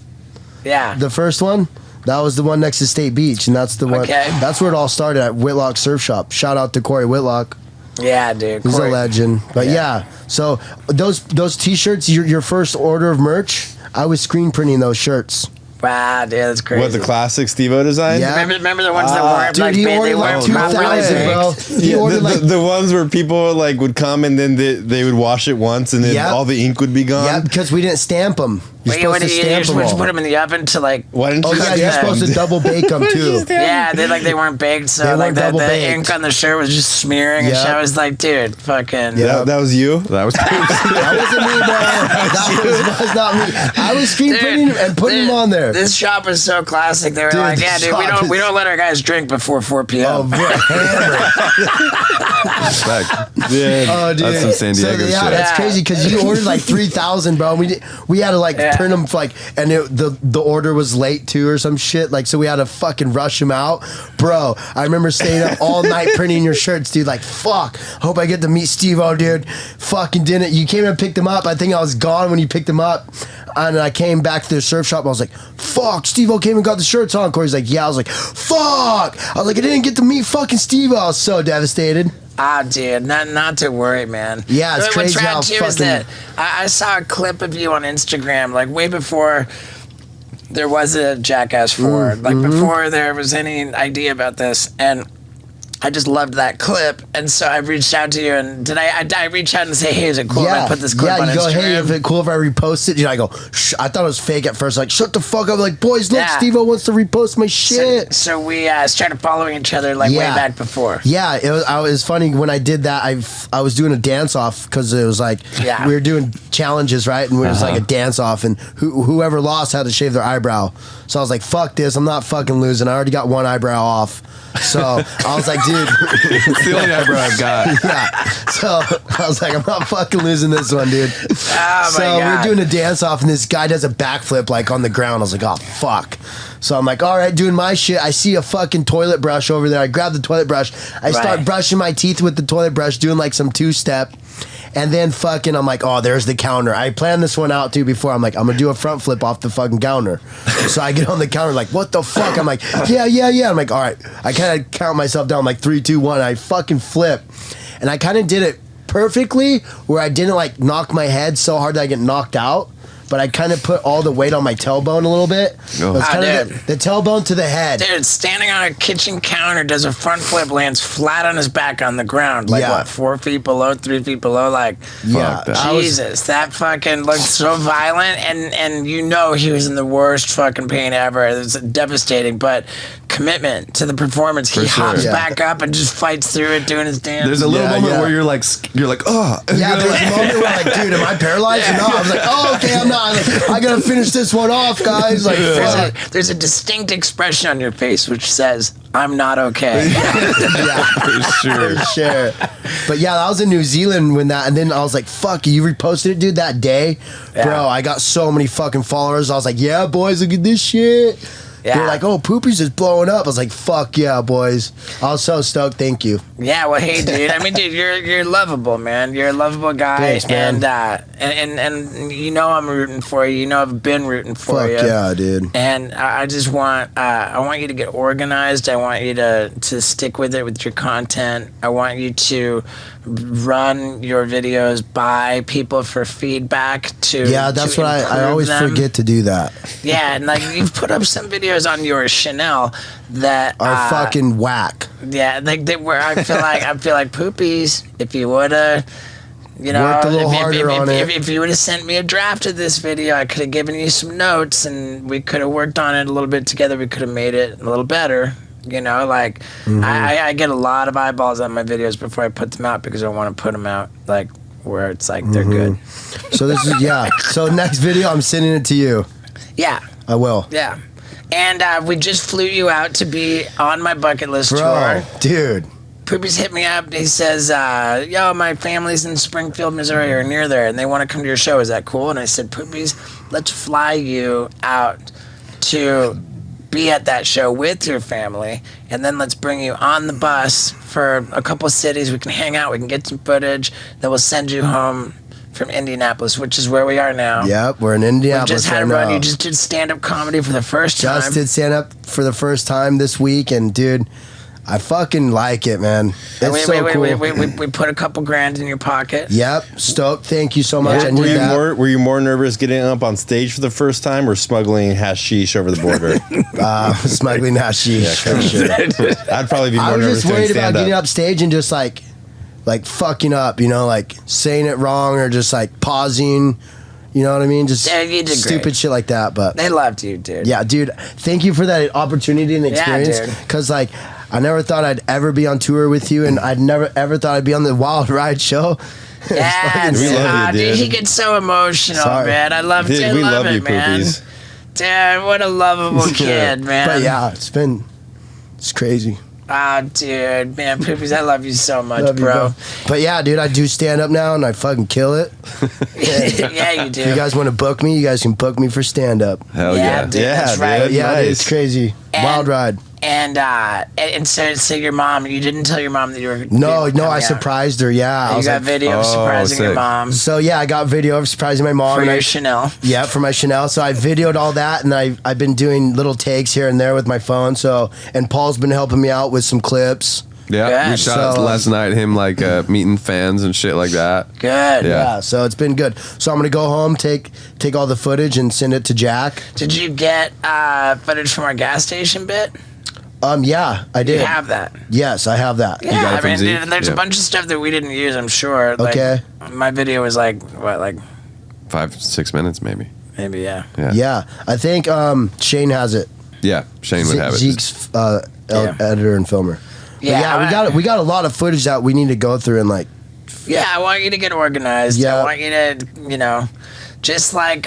Yeah. The first one. That was the one next to State Beach, and that's the one. Okay. That's where it all started at Whitlock Surf Shop. Shout out to Corey Whitlock. Yeah, dude. He's a legend. But yeah, so those T-shirts, your first order of merch, I was screen printing those shirts. Wow, dude, that's crazy. What, the classic Steve-O design? Yeah. Remember the ones that weren't dude, he ordered like 2,000, bro. He ordered like the ones where people like would come and then they would wash it once and then all the ink would be gone. Yeah, because we didn't stamp them. You're supposed to stamp them all. Put them in the oven to like. Why didn't you? You're supposed to double bake them too. Yeah, they weren't baked, so like the ink on the shirt was just smearing, and I was like, dude, fucking. Yeah, that was you. That was. That wasn't me, bro. That was not me. I was screen printing and putting them on there. This shop is so classic. They were like, yeah, dude, we don't let our guys drink before 4 p.m. Oh, dude. Oh, dude. That's some San Diego shit. That's crazy because you ordered like 3,000, bro. We had to like print them like, and the order was late too or some shit. Like, so we had to fucking rush them out, bro. I remember staying up all night printing your shirts, dude. Like, fuck. Hope I get to meet Steve-O, dude. Fucking didn't. You came and picked them up. I think I was gone when you picked them up, and I came back to the surf shop. And I was like, fuck. Steve-O came and got the shirts on. Corey's like, yeah. I was like, fuck. I was like, I didn't get to meet fucking Steve-O. I was so devastated. Ah, dude, not to worry, man. Yeah, it's crazy how fucking... is that I saw a clip of you on Instagram, like, way before there was a Jackass 4, like, before there was any idea about this, and I just loved that clip, and so I reached out to you, and did I reach out and say, hey, is it cool if I put this clip on Instagram? Yeah, you go, hey, is it cool if I repost it? I go, I thought it was fake at first, like, shut the fuck up, like, boys, look, Steve-O wants to repost my shit. So we started following each other, like, way back before. Yeah, it was funny, when I did that, I was doing a dance-off, because it was like, we were doing challenges, right, and it was like a dance-off, and whoever lost had to shave their eyebrow. So I was like, fuck this, I'm not fucking losing, I already got one eyebrow off. So I was like, dude, it's the only eyebrow I've got. Yeah. So I was like, I'm not fucking losing this one, dude. Oh, so we were doing a dance off, and this guy does a backflip like on the ground. I was like, oh fuck. So I'm like, all right, doing my shit. I see a fucking toilet brush over there. I grab the toilet brush. I start brushing my teeth with the toilet brush, doing like some two-step. And then fucking, I'm like, oh, there's the counter. I planned this one out too before. I'm like, I'm gonna do a front flip off the fucking counter. So I get on the counter, like, what the fuck? I'm like, yeah. I'm like, all right. I kind of count myself down, like 3, 2, 1. I fucking flip, and I kind of did it perfectly, where I didn't like knock my head so hard that I get knocked out. But I kind of put all the weight on my tailbone a little bit. It was kind of the tailbone to the head. Dude, standing on a kitchen counter, does a front flip, lands flat on his back on the ground. Like, what, 4 feet below, 3 feet below? Like, Jesus, that fucking looked so violent. And you know he was in the worst fucking pain ever. It was devastating, but commitment to the performance. He hops back up and just fights through it, doing his dance. There's a little moment where you're like, oh. Yeah, there's a moment where like, dude, am I paralyzed or not? I was like, oh, okay, I'm not. Like, I gotta finish this one off, guys. Like, there's a distinct expression on your face which says, I'm not okay. For sure. But yeah, I was in New Zealand when that, and then I was like, fuck, you reposted it, dude, that day? Bro, I got so many fucking followers. I was like, yeah, boys, look at this shit. Yeah. They're like, oh, Poopies is blowing up. I was like, fuck yeah, boys. I was so stoked. Thank you. Yeah, well, hey, dude. I mean, dude, you're lovable, man. You're a lovable guy. Thanks, man. And you know I'm rooting for you. You know I've been rooting for you. Fuck yeah, dude. And I just want I want you to get organized. I want you to stick with it with your content. I want you to run your videos by people for feedback to that's what I always forget to do that. Yeah, and like you've put up some videos on your Chanel that are fucking whack. Yeah, like they were. I feel like Poopies. If you woulda, worked a little harder on it. If you would have sent me a draft of this video, I could have given you some notes, and we could have worked on it a little bit together. We could have made it a little better. I get a lot of eyeballs on my videos before I put them out because I want to put them out like where it's like they're good. So this is So next video, I'm sending it to you. Yeah, I will. Yeah, and we just flew you out to be on my bucket list tour, dude. Poopies hit me up. He says, yo, my family's in Springfield, Missouri, or near there, and they want to come to your show. Is that cool? And I said, Poopies, let's fly you out to be at that show with your family, and then let's bring you on the bus for a couple cities. We can hang out, we can get some footage, then we'll send you home from Indianapolis, which is where we are now. Yep, we're in Indianapolis. We just had a run. You just did stand-up comedy for the first time. Just did stand-up for the first time this week, and dude, I fucking like it, man. It's so cool. We put a couple grand in your pocket. Yep, stoked. Thank you so much. Yeah. I need that. Were you more nervous getting up on stage for the first time or smuggling hashish over the border? Smuggling hashish. For sure. I'd probably be more nervous. I was just worried about getting up stage and just like fucking up, like saying it wrong or just like pausing. You know what I mean? Just stupid shit like that. But they loved you, dude. Yeah, dude. Thank you for that opportunity and experience. Because I never thought I'd ever be on tour with you, and I'd never ever thought I'd be on the Wild Ride show. Yeah, dude. He gets so emotional, man. I love it. We love you, man. Poopies. Dude, what a lovable kid, man. But yeah, it's crazy. Dude, man, Poopies, I love you so much, Love you, bro. But yeah, dude, I do stand up now and I fucking kill it. Yeah, you do. If you guys want to book me, you guys can book me for stand up. Hell yeah. Dude, that's right. Yeah, nice. dude, it's crazy. Wild ride. And so your mom, you didn't tell your mom that you were No, I surprised her. Yeah, I You was got like, video of surprising your sick. mom so yeah, I got video of surprising my mom for and your I- Chanel. Yeah, for my Chanel. So I videoed all that, and I've been doing little takes here and there with my phone. So and Paul's been helping me out with some clips. Yeah, Good. we shot So- last night him like meeting fans and shit like that. Good. Yeah. Yeah, so it's been good. So I'm gonna go home, take all the footage, and send it to Jack. Did you get footage from our gas station bit? Yeah, I did. You have that. Yes, I have that. Yeah, got it I from mean, Zeke? dude, there's a Yeah. bunch of stuff that we didn't use, I'm sure. Like, Okay. My video was like, what, like, 5-6 minutes maybe. maybe, yeah. Yeah, I think Shane has it. Yeah, Shane would have it. Zeke's Yeah. editor and filmer. But Yeah, we got a lot of footage that we need to go through and like. Yeah, I want you to get organized. Yeah. I want you to, just like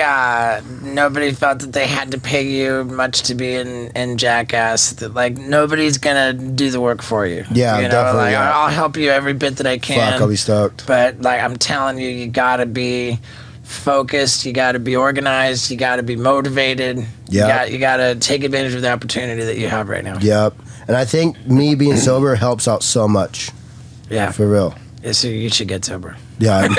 nobody felt that they had to pay you much to be in Jackass, that like nobody's gonna do the work for you. Yeah, definitely, Like, yeah. I'll help you every bit that I can. Fuck, I'll be stoked. But like I'm telling you, you gotta be focused. You gotta be organized. You gotta be motivated. Yeah. You gotta take advantage of the opportunity that you have right now. Yep. And I think me being sober helps out so much. Yeah. For real. Yeah, so you should get sober. Yeah, I know.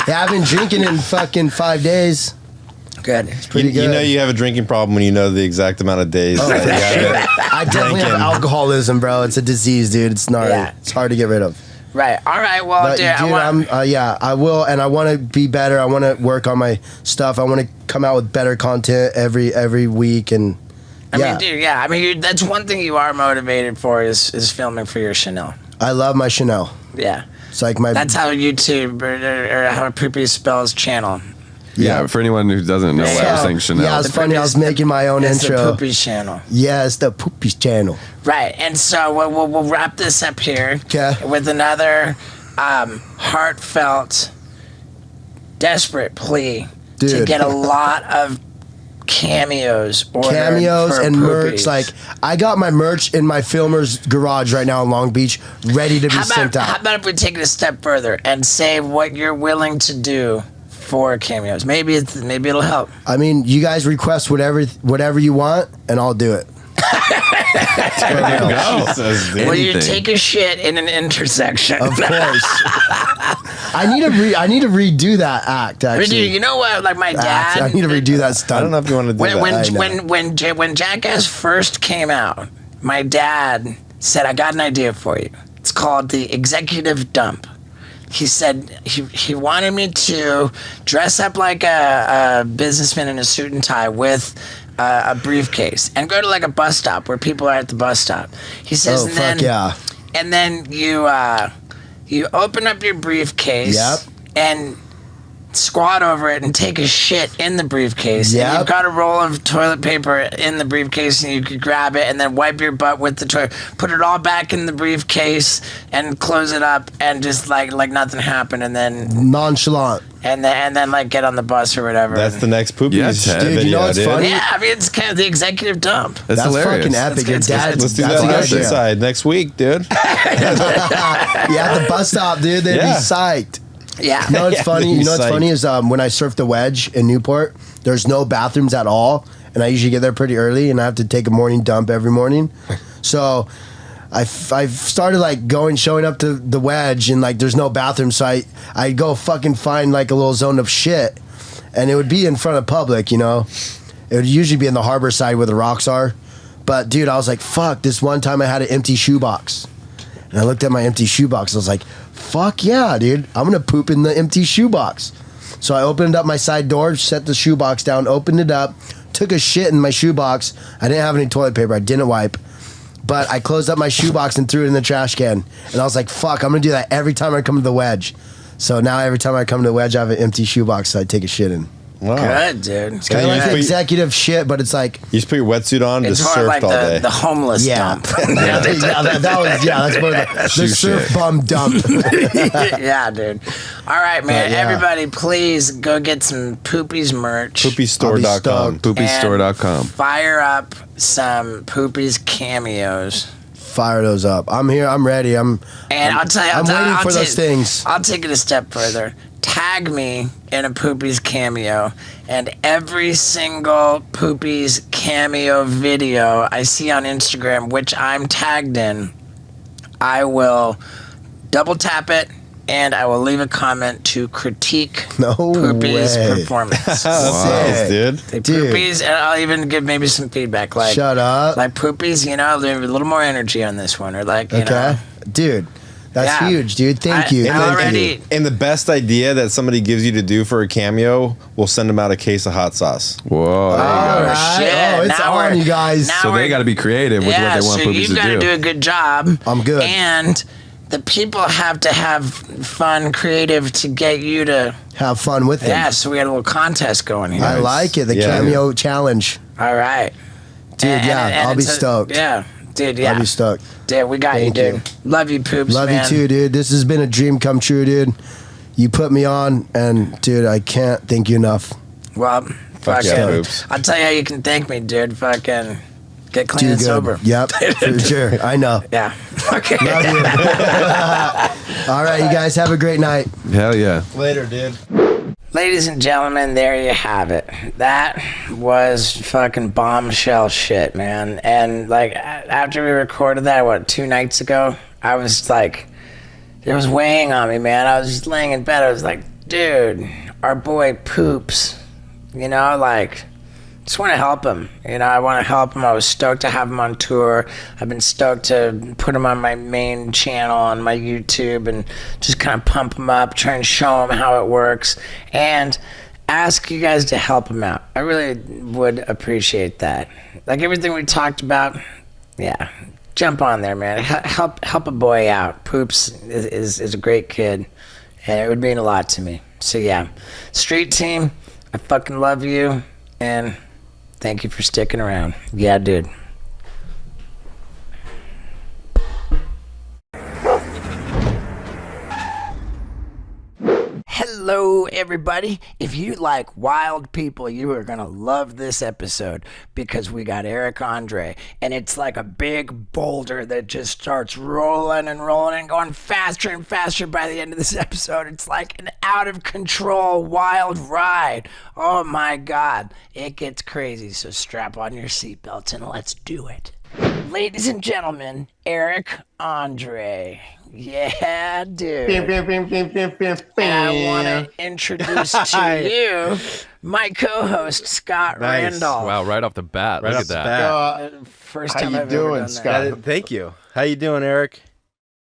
Yeah, I've been drinking in fucking 5 days. Good. Pretty good. You know you have a drinking problem when you know the exact amount of days. that you have it. I definitely have alcoholism, bro. It's a disease, dude. It's gnarly. Yeah. It's hard to get rid of. Right. All right. Well, But dude, I will, and I want to be better. I want to work on my stuff. I want to come out with better content every week, and I mean, dude, yeah. I mean, that's one thing you are motivated for is filming for your Chanel. I love my Chanel. Yeah. It's like my. That's how YouTube or how Poopies spells channel. Yeah, for anyone who doesn't know why I was saying Chanel. Yeah, it's The funny. I was making my own It's intro. the Poopies channel. Yeah, it's the Poopies channel. Right. And so we'll wrap this up here 'Kay. with another heartfelt, desperate plea to Dude. get a lot of cameos ordered Cameos for and merch. Poopies. Like, I got my merch in my filmer's garage right now in Long Beach, ready to be sent How out. about if we take it a step further and say what you're willing to do for cameos? Maybe it'll help. I mean, you guys request whatever you want, and I'll do it. Jesus, dude. Will you Anything. take a shit in an intersection? Of course. I need to redo that act. I mean, Actually, dude, you know what? Like my Act. dad. I need to redo that stunt. I don't know if you want to do that. When Jackass first came out, my dad said, "I got an idea for you. It's called the executive dump." He said he wanted me to dress up like a businessman in a suit and tie with a briefcase and go to like a bus stop where people are at the bus stop. He says, Oh, and fuck then, yeah. and then you open up your briefcase Yep. and squat over it and take a shit in the briefcase. Yep. And you've got a roll of toilet paper in the briefcase and you could grab it and then wipe your butt with the toilet, put it all back in the briefcase and close it up and just like nothing happened and then Nonchalant. and then like get on the bus or whatever. That's the next Poopies Yeah, Ted. video, Dude, you know what's funny? yeah, I mean it's kind of the executive dump. That's hilarious. fucking epic. Your It's- dad. Let's do that's that a good left idea. side next week, dude. Yeah, at the bus stop, dude. They'd Yeah. be psyched. Yeah. You know what's Yeah, funny? they'd You know what's be funny is when I surf the wedge in Newport, there's no bathrooms at all, and I usually get there pretty early, and I have to take a morning dump every morning. So I've started like showing up to the wedge, and like there's no bathroom, so I go fucking find like a little zone of shit, and it would be in front of public, you know. It would usually be in the harbor side where the rocks are, but dude, I was like, fuck. This one time I had an empty shoebox. And I looked at my empty shoebox. I was like, fuck yeah, dude. I'm going to poop in the empty shoebox. So I opened up my side door, set the shoebox down, opened it up, took a shit in my shoebox. I didn't have any toilet paper. I didn't wipe. But I closed up my shoebox and threw it in the trash can. And I was like, fuck, I'm going to do that every time I come to the wedge. So now every time I come to the wedge, I have an empty shoebox so I take a shit in. Wow. Good, dude. It's kind of like executive shit, but it's like you just put your wetsuit on, just surf like all day. The homeless dump. That's more the surf bum dump. Yeah, dude. All right, man. Everybody, please go get some Poopies merch. Poopiesstore.com. Poopiesstore.com. Fire up some Poopies cameos. Fire those up. I'm here. I'm ready. I'm waiting for those things. I'll take it a step further. Tag me in a Poopies cameo, and every single Poopies cameo video I see on Instagram, which I'm tagged in, I will double tap it, and I will leave a comment to critique Poopies' performance. Nice, dude. Poopies, and I'll even give maybe some feedback. Like, shut up. Like Poopies, a little more energy on this one, or like, you know. Dude. That's huge, dude. Thank you. And the best idea that somebody gives you to do for a cameo, we'll send them out a case of hot sauce. Whoa. Shit. Oh, it's on, you guys. So they got to be creative with what they want Poopies to do. You've got to do a good job. I'm good. And the people have to have fun, creative to get you to have fun with them. Yeah, so we had a little contest going here. I like it. The cameo challenge. All right. Dude, I'll be stoked. Yeah. Dude, yeah. I'll be stoked. Dude, we got you, dude. Love you, Poops, Love man. you too, dude. This has been a dream come true, dude. You put me on, and dude, I can't thank you enough. Well, fucking, I'll tell you how you can thank me, dude. Fucking get clean and sober. Yep, for sure. I know. Yeah. Okay. Love you. All right, you guys have a great night. Hell yeah. Later, dude. Ladies and gentlemen, there you have it. That was fucking bombshell shit, man. And like after we recorded that, 2 nights ago, I was like, it was weighing on me, man. I was just laying in bed. I was like, dude, our boy Poops, just want to help him. I want to help him. I was stoked to have him on tour. I've been stoked to put him on my main channel on my YouTube and just kind of pump him up, try and show him how it works, and ask you guys to help him out. I really would appreciate that. Like everything we talked about, jump on there, man. Help a boy out. Poops is a great kid, and it would mean a lot to me. So yeah, Street Team, I fucking love you, and thank you for sticking around. Yeah, dude. Hello, everybody. If you like wild people, you are going to love this episode because we got Eric Andre, and it's like a big boulder that just starts rolling and rolling and going faster and faster by the end of this episode. It's like an out-of-control wild ride. Oh, my God. It gets crazy, so strap on your seatbelts and let's do it. Ladies and gentlemen, Eric Andre. Yeah, dude. And I want to introduce to you my co-host, Scott Randolph. Wow, right off the bat. Look at that. First time I've ever done Scott? Thank you. How you doing, Eric?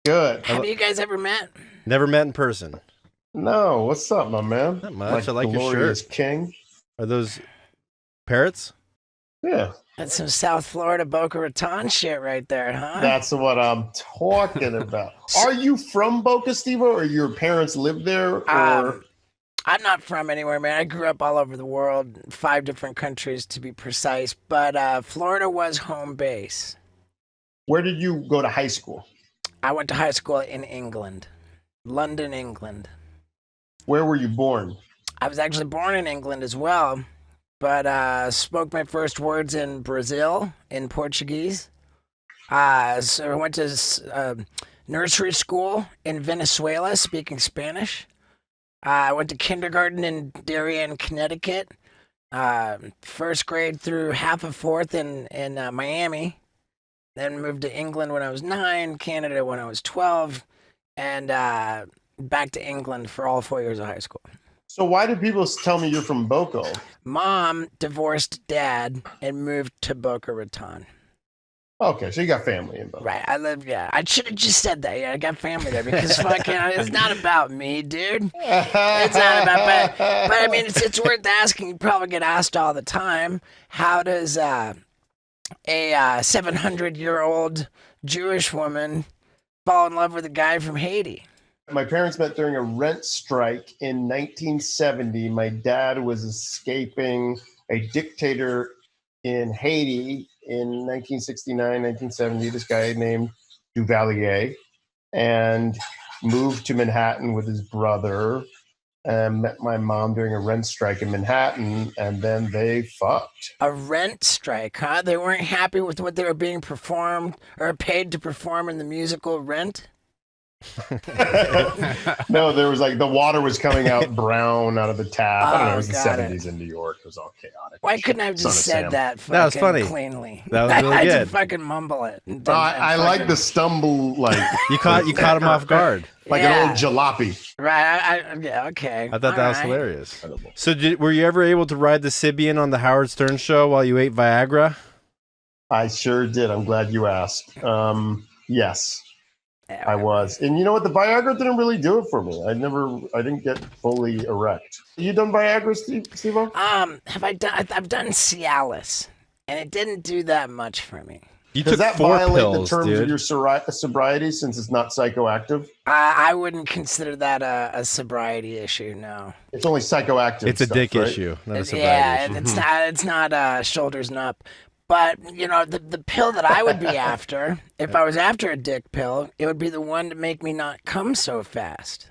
Good. Have you guys ever met? Never met in person. No. What's up, my man? Not much. I like your shirt. King. Are those parrots? Yeah. That's some South Florida Boca Raton shit right there, huh? That's what I'm talking about. Are you from Boca, Steve, or your parents live there? Or I'm not from anywhere, man. I grew up all over the world, 5 different countries to be precise, but Florida was home base. Where did you go to high school? I went to high school in England, London, England. Where were you born? I was actually born in England as well, but spoke my first words in Brazil, in Portuguese. So I went to nursery school in Venezuela, speaking Spanish. I went to kindergarten in Darien, Connecticut. First grade through half of 4th in Miami. Then moved to England when I was 9, Canada when I was 12, and back to England for all 4 years of high school. So why do people tell me you're from Boca? Mom divorced dad and moved to Boca Raton. Okay, so you got family in Boca. Right, I should have just said that. Yeah, I got family there because fucking, it's not about me, dude. It's not about, but I mean, it's worth asking. You probably get asked all the time. How does a 700-year-old Jewish woman fall in love with a guy from Haiti? My parents met during a rent strike in 1970. My dad was escaping a dictator in Haiti in 1969, 1970. This guy named Duvalier, and moved to Manhattan with his brother. And met my mom during a rent strike in Manhattan, and then they fucked. A rent strike, huh? They weren't happy with what they were being performed or paid to perform in the musical Rent? No, there was like the water was coming out brown out of the tap. I don't know. It was the 70s in New York. It was all chaotic. Why couldn't I have just said that? That was funny. Cleanly. That was really I good. had to fucking mumble it. I like the stumble, like you caught him off guard, like an old jalopy. Right. Yeah. Okay. I thought that was hilarious. So, were you ever able to ride the Sibian on the Howard Stern show while you ate Viagra? I sure did. I'm glad you asked. Yes. Yeah, I was. And you know what? The Viagra didn't really do it for me. I didn't get fully erect. You done Viagra, Steve-O? Have I done? I've done Cialis, and it didn't do that much for me. You Does took that 4 violate pills, the terms dude. of your sobriety since it's not psychoactive? I wouldn't consider that a sobriety issue. No. It's only psychoactive. It's a stuff, dick right? issue, not a sobriety Yeah, issue. it's not shoulders and up. But, the pill that I would be after, if I was after a dick pill, it would be the one to make me not come so fast.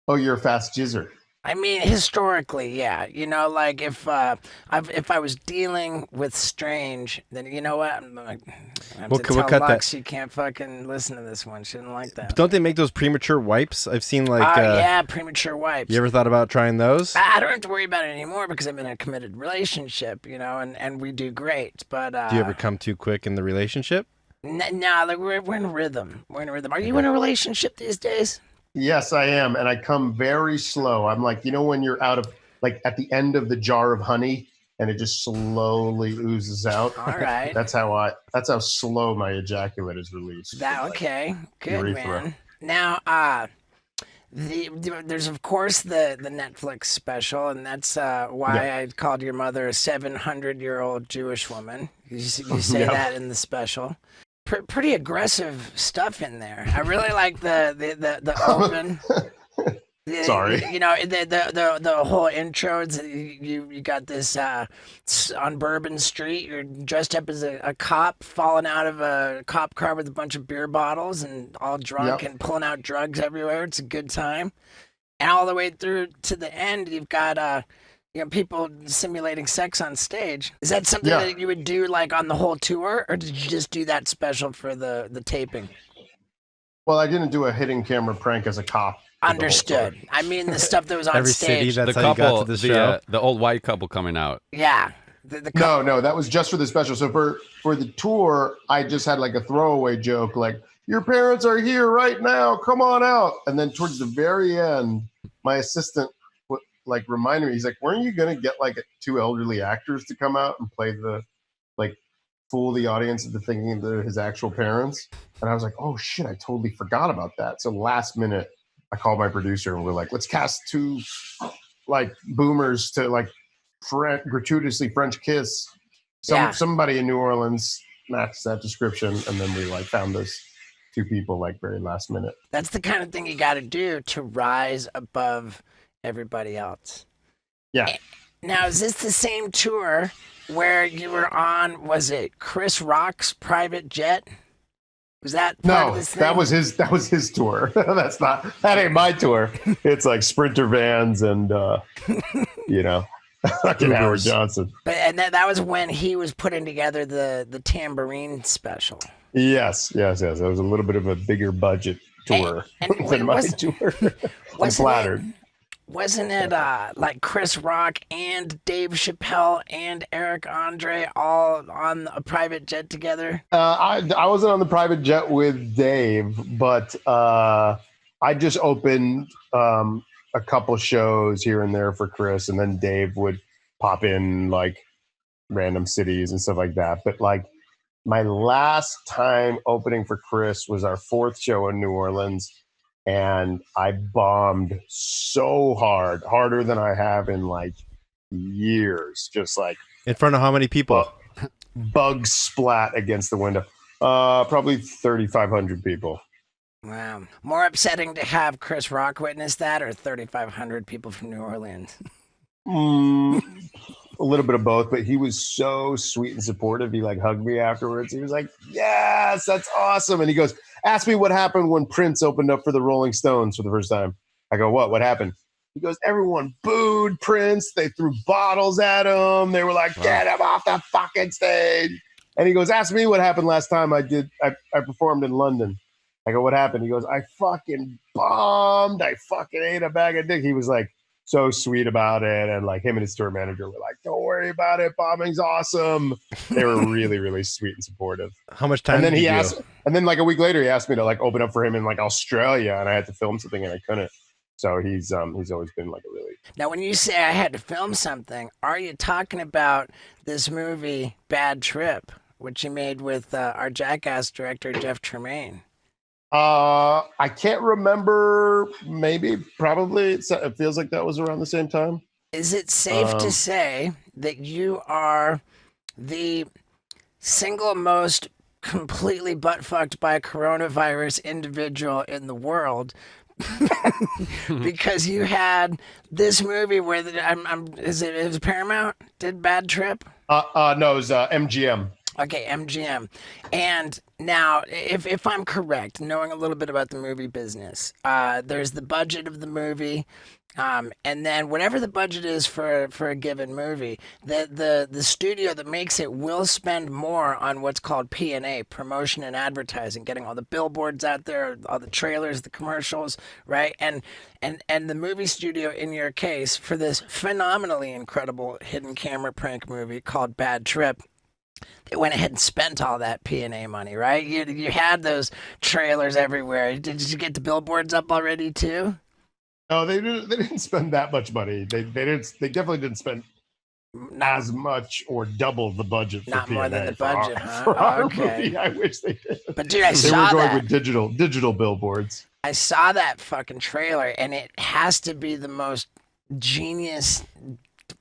Oh, you're a fast jizzer. I mean, historically, yeah. Like if I was dealing with Strange, then you know what? I have to tell cut Lux that. she can't fucking listen to this one. She didn't like that. Don't they make those premature wipes? I've seen like. Yeah, premature wipes. You ever thought about trying those? I don't have to worry about it anymore because I'm in a committed relationship, and we do great. But Do you ever come too quick in the relationship? No, like we're in a rhythm. We're in a rhythm. Are you in a relationship these days? Yes, I am. And I come very slow. I'm like, when you're out of, like, at the end of the jar of honey and it just slowly oozes out. All right. That's how slow my ejaculate is released. Okay. Good, urethra. man. Now, there's, of course, the Netflix special, and that's why I called your mother a 700-year-old Jewish woman. You say that in the special. Pretty aggressive stuff in there. I really like the open. Sorry. The whole intro. You got this on Bourbon Street. You're dressed up as a cop falling out of a cop car with a bunch of beer bottles and all drunk and pulling out drugs everywhere. It's a good time. And all the way through to the end, you've got people simulating sex on stage. Is that something that you would do like on the whole tour, or did you just do that special for the taping? Well, I didn't do a hidden camera prank as a cop. Understood. I mean the stuff that was on Every stage. city, that's the how couple, you got to the show. the old white couple coming out. Yeah. No, that was just for the special. So for the tour, I just had like a throwaway joke, like, your parents are here right now, come on out. And then towards the very end, my assistant reminded me, he's like, weren't you gonna get like 2 elderly actors to come out and play fool the audience into thinking they're his actual parents? And I was like, oh shit, I totally forgot about that. So last minute, I called my producer and we're like, let's cast 2 boomers to gratuitously French kiss somebody in New Orleans matched that description, and then we found those 2 people very last minute. That's the kind of thing you got to do to rise above everybody else. Yeah. Now, is this the same tour where you were on? Was it Chris Rock's private jet? Was that part of this thing? that was his tour. That ain't my tour. It's like Sprinter vans and fucking Howard Johnson. And that was when he was putting together the tambourine special. Yes. It was a little bit of a bigger budget tour than my tour. I'm flattered. Wasn't it like Chris Rock and Dave Chappelle and Eric Andre all on a private jet together? I wasn't on the private jet with Dave, but I just opened a couple shows here and there for Chris, and then Dave would pop in random cities and stuff like that. But my last time opening for Chris was our 4th show in New Orleans. And I bombed so hard, harder than I have in years. Just in front of how many people? Bugs splat against the window. Probably 3,500 people. Wow. More upsetting to have Chris Rock witness that or 3,500 people from New Orleans? A little bit of both, but he was so sweet and supportive. He like hugged me afterwards. He was like, yes, that's awesome. And he goes, ask me what happened when Prince opened up for the Rolling Stones for the first time. I go, what happened? He goes, everyone booed Prince. They threw bottles at him. They were like, get him off the fucking stage. And he goes, ask me what happened last time I performed in London. I go, what happened? He goes, I fucking bombed. I fucking ate a bag of dick. He was like, so sweet about it, and like him and his tour manager were like, "Don't worry about it. Bombing's awesome." They were really, really sweet and supportive. How much time? And then he asked, and then like a week later, he asked me to like open up for him in like Australia, and I had to film something, and I couldn't. So he's always been like a really. Now, when you say I had to film something, are you talking about this movie Bad Trip, which you made with our Jackass director Jeff Tremaine? I can't remember. Maybe, probably. It feels like that was around the same time. Is it safe to say that you are the single most completely butt-fucked by coronavirus individual in the world? Because you had this movie where it was Paramount did Bad Trip? No, it was MGM. Okay, MGM. And now, if I'm correct, knowing a little bit about the movie business, there's the budget of the movie, and then whatever the budget is for a given movie, the studio that makes it will spend more on what's called P&A, promotion and advertising, getting all the billboards out there, all the trailers, the commercials, right? And the movie studio, in your case, for this phenomenally incredible hidden camera prank movie called Bad Trip, they went ahead and spent all that P&A money, right? You had those trailers everywhere. Did you get the billboards up already too? No, they didn't spend that much money. They definitely didn't spend as much or double the budget for Not P&A more than the for our- budget, huh? for our Okay. movie. I wish they did. But dude, I They saw were going that. with digital billboards. I saw that fucking trailer, and it has to be the most genius,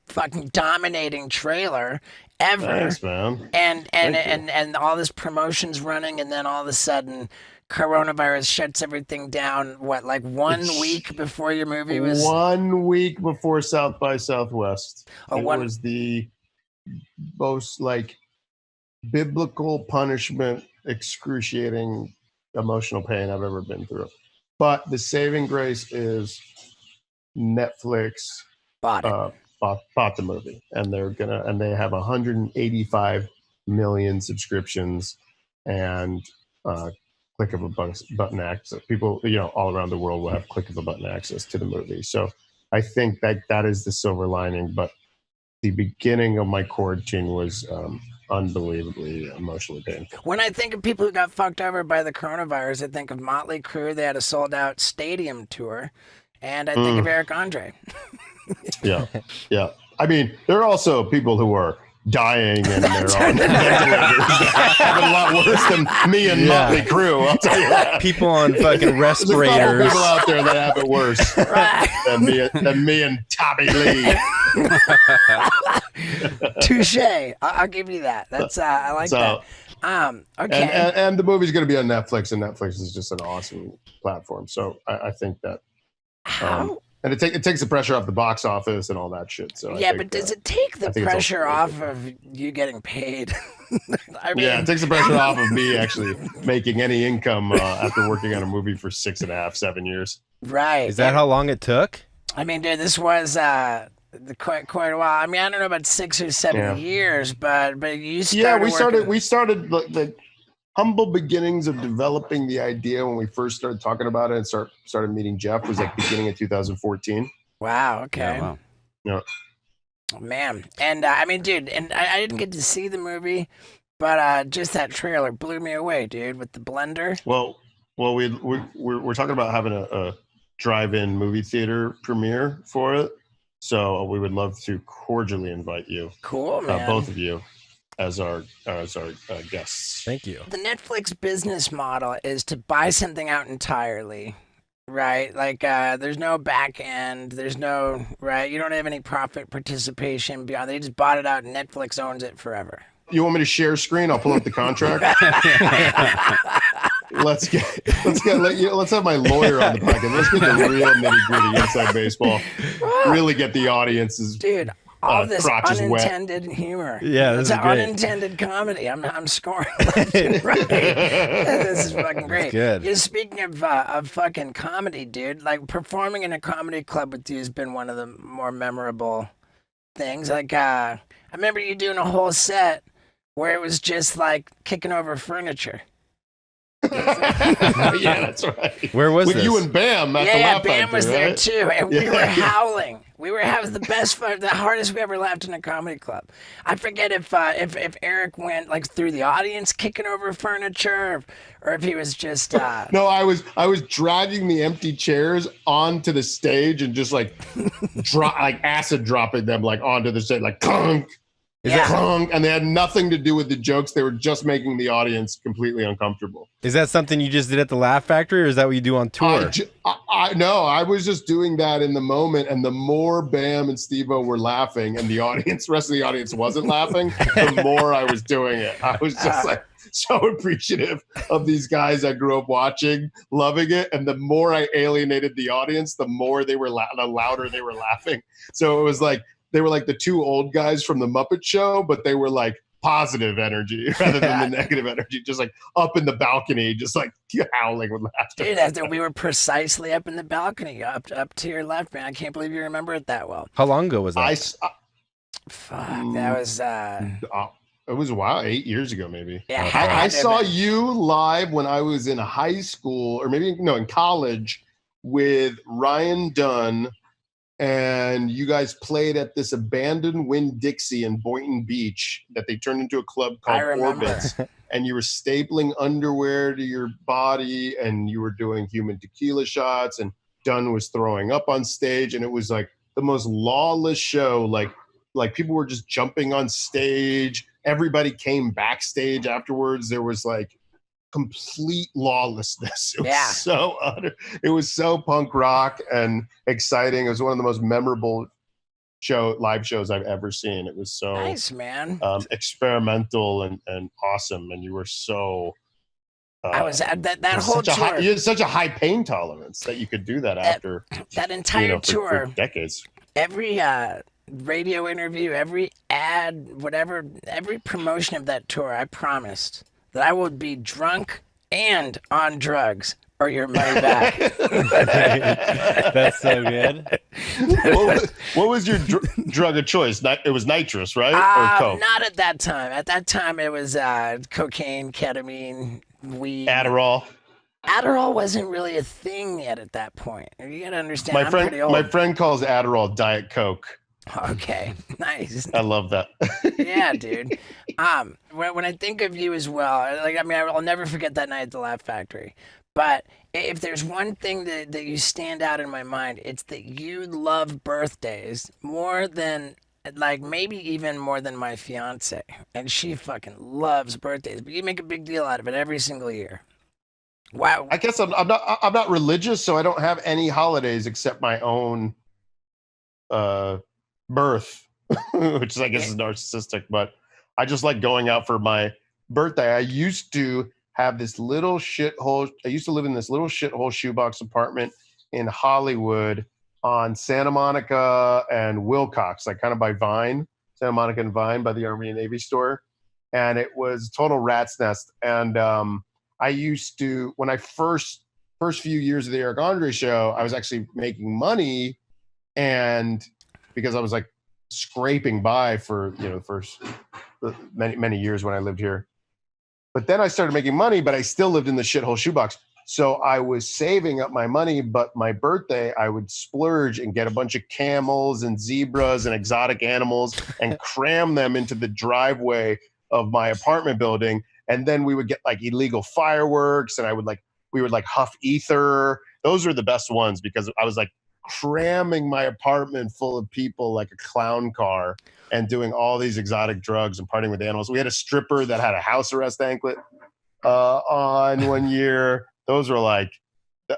fucking dominating trailer ever. Thanks, man. And all this promotion's running, and then all of a sudden coronavirus shuts everything down. What, like 1 week before your movie was? 1 week before South by Southwest. Oh, It was the most like biblical punishment, excruciating emotional pain I've ever been through. But the saving grace is Netflix Bought it. Bought the movie, and they have 185 million subscriptions and click of a button access. People, all around the world will have click of a button access to the movie. So I think that is the silver lining. But the beginning of my quarantine was unbelievably emotionally painful. When I think of people who got fucked over by the coronavirus, I think of Motley Crue. They had a sold-out stadium tour, and I think of Eric Andre. Yeah. I mean, there are also people who are dying and they're on ventilators having a lot worse than me and Motley Crue. I'll tell you that. People on fucking There's a couple respirators. people out there that have it worse than me and Tommy Lee. Touche. I'll give you that. That's I like that. Okay. And the movie's going to be on Netflix, and Netflix is just an awesome platform. So I think that. How? And it takes the pressure off the box office and all that shit. So Yeah, but does it take the pressure off of you getting paid? I mean, yeah, it takes the pressure off of me actually making any income after working on a movie for 6.5, 7 years. Right. Is that how long it took? I mean, dude, this was quite a while. I mean, I don't know about 6 or 7 years, but you started. Yeah, we started the humble beginnings of developing the idea when we first started talking about it and started meeting Jeff was like beginning of 2014. Wow. Okay. Yeah, wow. Yeah. Oh, man. And I mean, dude, and I didn't get to see the movie, but just that trailer blew me away, dude, with the blender. Well, we're talking about having a drive-in movie theater premiere for it. So we would love to cordially invite you. Cool, man. Both of you. As our guests. Thank you. The Netflix business model is to buy something out entirely, right? Like there's no back end, there's no, right? You don't have any profit participation beyond. They just bought it out and Netflix owns it forever. You want me to share screen? I'll pull up the contract. let's have my lawyer on the podcast. Let's get the real nitty gritty inside baseball. Really get the audience's dude. All this unintended humor. Yeah, it's an unintended comedy. I'm scoring left and right. This is fucking great. Good. Yeah, speaking of fucking comedy, dude, like performing in a comedy club with you has been one of the more memorable things. Like I remember you doing a whole set where it was just like kicking over furniture. Yeah, that's right. Where was with this? you and Bam? At the Yeah, Laugh Bam Factory, was there right? too, and we were howling. We were having the best fun, the hardest we ever laughed in a comedy club. I forget if Eric went like through the audience kicking over furniture, or if he was just. No, I was dragging the empty chairs onto the stage and just like acid dropping them like onto the stage, like clunk. And they had nothing to do with the jokes. They were just making the audience completely uncomfortable. Is that something you just did at the Laugh Factory, or is that what you do on tour? No, I was just doing that in the moment. And the more Bam and Steve-O were laughing and the rest of the audience wasn't laughing, the more I was doing it. I was just like so appreciative of these guys I grew up watching, loving it. And the more I alienated the audience, the more they were the louder they were laughing. So it was like, they were like the two old guys from the Muppet Show, but they were like positive energy rather than the negative energy, just like up in the balcony, just like howling with laughter. Dude, we were precisely up in the balcony, up to your left, man. I can't believe you remember it that well. How long ago was that? Fuck, that was... it was a while, 8 years ago, maybe. Yeah, I saw you live when I was in high school, or maybe, no, in college with Ryan Dunn, and you guys played at this abandoned Winn-Dixie in Boynton Beach that they turned into a club called Orbits. And you were stapling underwear to your body, and you were doing human tequila shots, and Dunn was throwing up on stage, and it was like the most lawless show. Like people were just jumping on stage. Everybody came backstage afterwards. There was like complete lawlessness. It was so punk rock and exciting. It was one of the most memorable live shows I've ever seen. It was so nice, man. Experimental and awesome. And you were so I was at that whole tour. You had such a high pain tolerance that you could do that after that entire tour for decades. Every radio interview, every ad, whatever, every promotion of that tour, I promised that I would be drunk and on drugs or your money back. That's so good. What was your drug of choice? It was nitrous, right? Or coke? Not at that time. At that time, it was cocaine, ketamine, weed. Adderall. Adderall wasn't really a thing yet at that point. You got to understand, my friend calls Adderall Diet Coke. Okay, nice. I love that. Yeah, dude. When I think of you as well, I'll never forget that night at the Laugh Factory. But if there's one thing that you stand out in my mind, it's that you love birthdays more than, like, maybe even more than my fiance. And she fucking loves birthdays, but you make a big deal out of it every single year. Wow. I guess I'm not religious, so I don't have any holidays except my own birth, which I guess is narcissistic, but I just like going out for my birthday. I used to have this little shithole. I used to live in this little shithole shoebox apartment in Hollywood on Santa Monica and Wilcox, like kind of by Vine, Santa Monica and Vine by the Army and Navy store. And it was total rat's nest. And I used to, when I first few years of the Eric Andre show, I was actually making money, and because I was like scraping by for, the first many years when I lived here. But then I started making money, but I still lived in the shithole shoebox. So I was saving up my money, but my birthday, I would splurge and get a bunch of camels and zebras and exotic animals and cram them into the driveway of my apartment building. And then we would get like illegal fireworks, and we would huff ether. Those were the best ones because I was like cramming my apartment full of people like a clown car and doing all these exotic drugs and partying with animals. We had a stripper that had a house arrest anklet on one year. Those were like,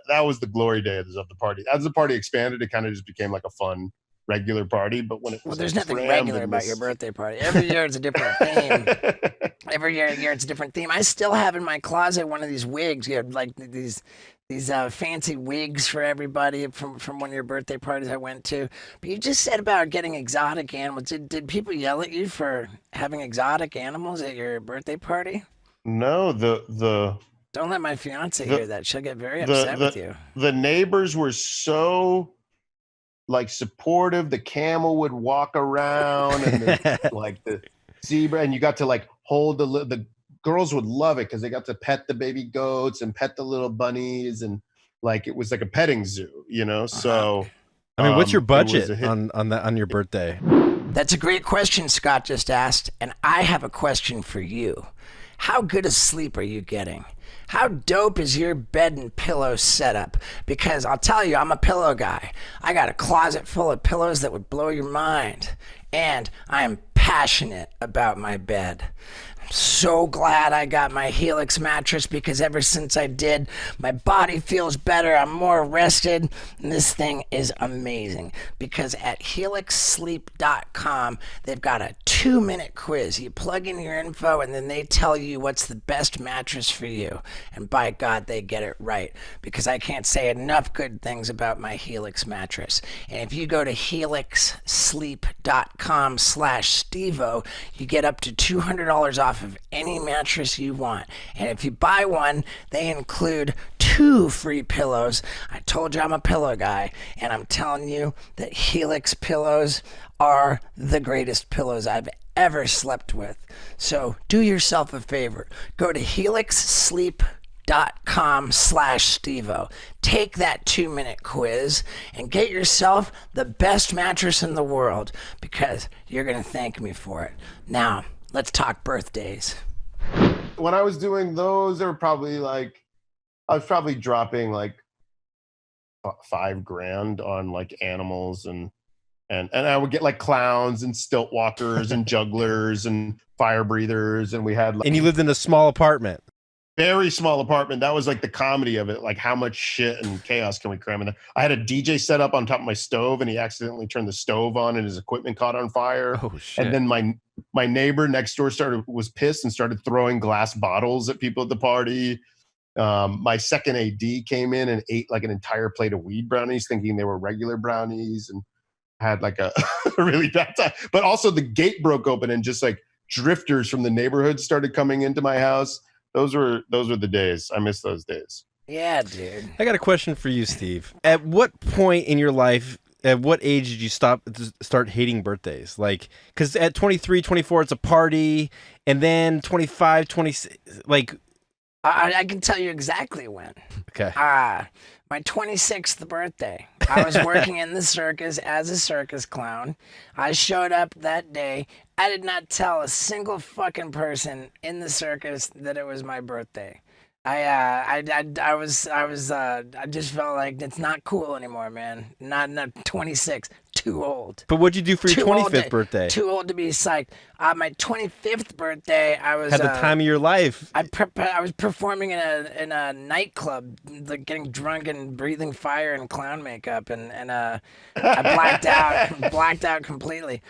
that was the glory days of the party. As the party expanded, it kind of just became like a fun regular party, but when it was there's nothing regular about your birthday party. Every year it's a different theme. Every year it's a different theme. I still have in my closet one of these wigs. You have like these fancy wigs for everybody from one of your birthday parties I went to. But you just said about getting exotic animals. Did people yell at you for having exotic animals at your birthday party? No, don't let my fiance hear that. She'll get very upset with you. The neighbors were so like supportive. The camel would walk around and like the zebra, and you got to like hold the girls would love it because they got to pet the baby goats and pet the little bunnies, and like it was like a petting zoo, you know. So I mean, what's your budget on your birthday? That's a great question Scott just asked, and I have a question for you. How good a sleep are you getting? How dope is your bed and pillow setup? Because I'll tell you, I'm a pillow guy. I got a closet full of pillows that would blow your mind. And I am passionate about my bed. I'm so glad I got my Helix mattress because ever since I did, my body feels better. I'm more rested. And this thing is amazing because at helixsleep.com, they've got a 2-minute quiz. You plug in your info and then they tell you what's the best mattress for you. And by God, they get it right because I can't say enough good things about my Helix mattress. And if you go to helixsleep.com/Stevo, you get up to $200 off of any mattress you want. And if you buy one, they include 2 free pillows. I told you I'm a pillow guy, and I'm telling you that Helix pillows are the greatest pillows I've ever slept with. So do yourself a favor. Go to helixsleep.com/Stevo. Take that 2-minute quiz and get yourself the best mattress in the world because you're going to thank me for it. Now, let's talk birthdays. When I was doing those, there were probably like, I was probably dropping like $5,000 on like animals and I would get like clowns and stilt walkers and jugglers and fire breathers. And we had like, and you lived in a small apartment. Very small apartment. That was like the comedy of it. Like how much shit and chaos can we cram in there? I had a DJ set up on top of my stove and he accidentally turned the stove on and his equipment caught on fire. Oh shit. And then my neighbor next door was pissed and started throwing glass bottles at people at the party. My second AD came in and ate like an entire plate of weed brownies thinking they were regular brownies and had like a really bad time. But also the gate broke open and just like drifters from the neighborhood started coming into my house. Those were the days. I miss those days. Yeah, dude. I got a question for you, Steve. At what point in your life, at what age did you start hating birthdays? Like, because at 23, 24, it's a party, and then 25, 26, like... I can tell you exactly when. Okay. My 26th birthday. I was working in the circus as a circus clown. I showed up that day. I did not tell a single fucking person in the circus that it was my birthday. I just felt like it's not cool anymore, man. Not 26. Too old. But what'd you do for your 25th birthday? Too old to be psyched. My 25th birthday, I was had the time of your life. I was performing in a nightclub, like getting drunk and breathing fire and clown makeup, and I blacked out completely.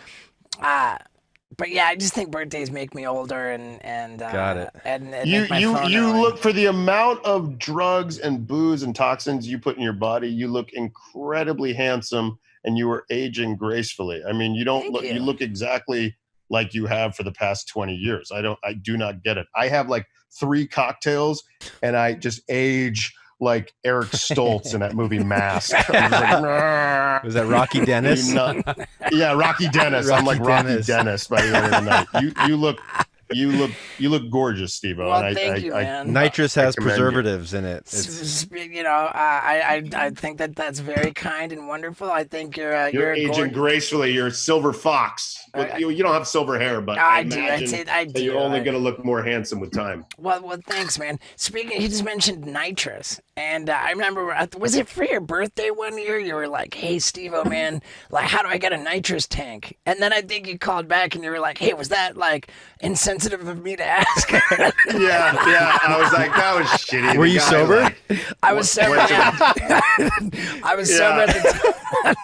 But yeah, I just think birthdays make me older and got it. And you look for the amount of drugs and booze and toxins you put in your body. You look incredibly handsome, and you are aging gracefully. I mean, you look exactly like you have for the past 20 years. I do not get it. I have like 3 cocktails, and I just age like Eric Stoltz in that movie Mask. Was that Rocky Dennis? Yeah, Rocky Dennis. I'm like Rocky Dennis by the end of the night. You look gorgeous, Steve. Well, thank you, man. Nitrous has preservatives in it. I think that's very kind and wonderful. I think you're aging gracefully. You're a silver fox. You don't have silver hair, but I do. You're only going to look more handsome with time. Well, thanks, man. Speaking, he just mentioned nitrous, and I remember, was it for your birthday one year? You were like, "Hey, Steve-O, man, like, how do I get a nitrous tank?" And then I think you called back and you were like, "Hey, was that like insensitive of me to ask. Yeah. I was like, that was shitty. Were you sober? I was sober. Yeah. I was sober at the time.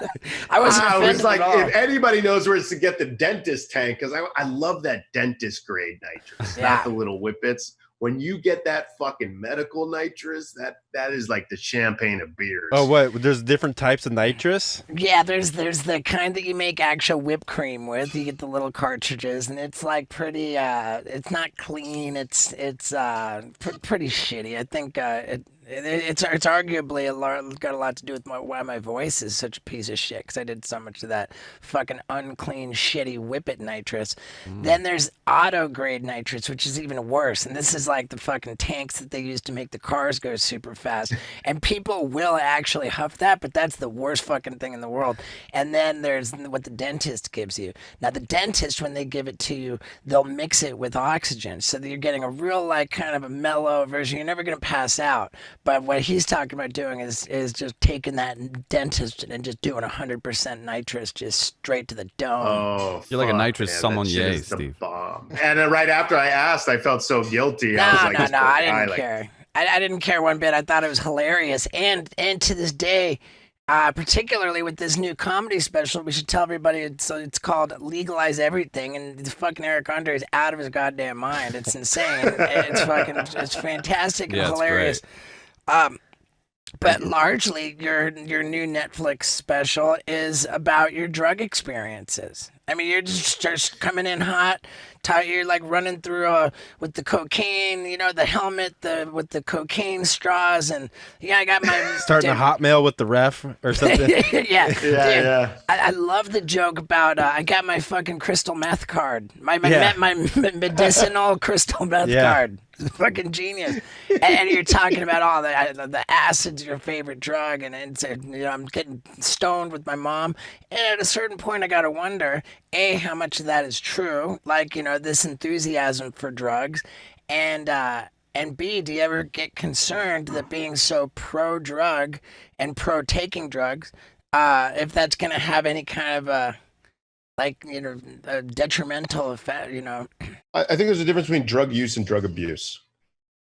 I wasn't I offended was like, at all. if anybody knows where it's to get the dentist tank, because I love that dentist grade nitrous, not the little whippets. When you get that fucking medical nitrous, that is like the champagne of beers. Oh, what? There's different types of nitrous? Yeah, there's the kind that you make actual whipped cream with. You get the little cartridges, and it's like pretty. It's not clean. It's pretty shitty. I think it's arguably got a lot to do with why my voice is such a piece of shit, because I did so much of that fucking unclean, shitty whippet nitrous. Then there's auto grade nitrous, which is even worse, and this is like the fucking tanks that they use to make the cars go super fast. And people will actually huff that, but that's the worst fucking thing in the world. And then there's what the dentist gives you. Now the dentist, when they give it to you, they'll mix it with oxygen, so that you're getting a real like kind of a mellow version. You're never gonna pass out. But what he's talking about doing is just taking that dentist and just doing 100% nitrous just straight to the dome. Oh, you're like a nitrous sommelier, Steve. And then right after I asked, I felt so guilty. No, I was like, I didn't care. I didn't care one bit. I thought it was hilarious. And to this day, particularly with this new comedy special, we should tell everybody it's called Legalize Everything, and the fucking Eric Andre is out of his goddamn mind. It's insane. It's fantastic and hilarious. But largely, your new Netflix special is about your drug experiences. I mean, you're just coming in hot. You're like running through with the cocaine, the helmet, with the cocaine straws, and I got my starting a Hotmail with the ref or something. yeah. I love the joke about I got my fucking crystal meth card, my medicinal crystal meth card. Fucking genius. And you're talking about all the acid's your favorite drug, and it's I'm getting stoned with my mom, and at a certain point I gotta wonder A, how much of that is true, like this enthusiasm for drugs, and B, do you ever get concerned that being so pro drug and pro taking drugs, if that's gonna have any kind of a detrimental effect, I think there's a difference between drug use and drug abuse.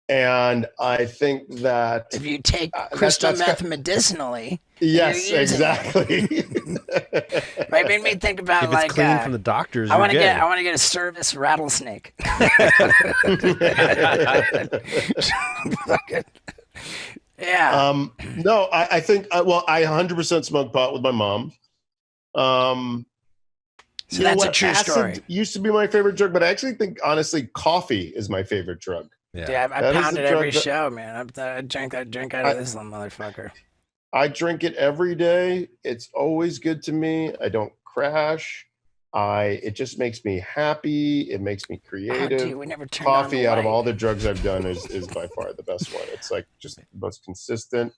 And I think that if you take crystal meth medicinally, yes, exactly. It made me think about if it's clean from the doctors. I want to get a service rattlesnake. Yeah. No, I think I 100% smoked pot with my mom. So that's a true story. Acid used to be my favorite drug, but I actually think, honestly, coffee is my favorite drug. Yeah, I pound it every show, man. I drink out of this little motherfucker. I drink it every day. It's always good to me. I don't crash. It just makes me happy. It makes me creative. Oh, dude, we never turned Coffee, on out of all the drugs I've done, is by far the best one. It's like just the most consistent,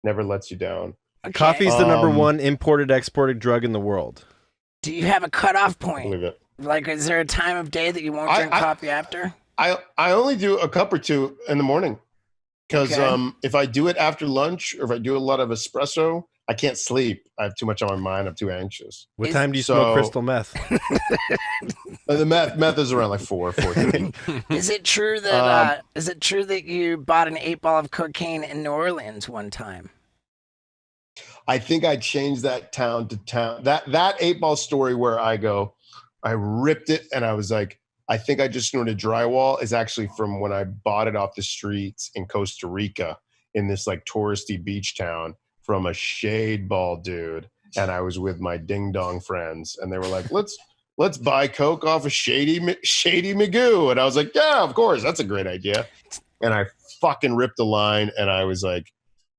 never lets you down. Okay. Coffee's the number one imported, exported drug in the world. Do you have a cutoff point? I believe it. Like, is there a time of day that you won't drink coffee after? I only do a cup or two in the morning, because if I do it after lunch or if I do a lot of espresso, I can't sleep. I have too much on my mind. I'm too anxious. What time do you smoke crystal meth? The meth is around like 4:30. Is it true that you bought an 8-ball of cocaine in New Orleans one time? I think I changed that town to town. That 8-ball story where I ripped it and I was like, I think I just snorted drywall, is actually from when I bought it off the streets in Costa Rica in this like touristy beach town from a shade ball dude. And I was with my ding dong friends and they were like, let's buy Coke off of Shady Magoo. And I was like, yeah, of course. That's a great idea. And I fucking ripped a line and I was like,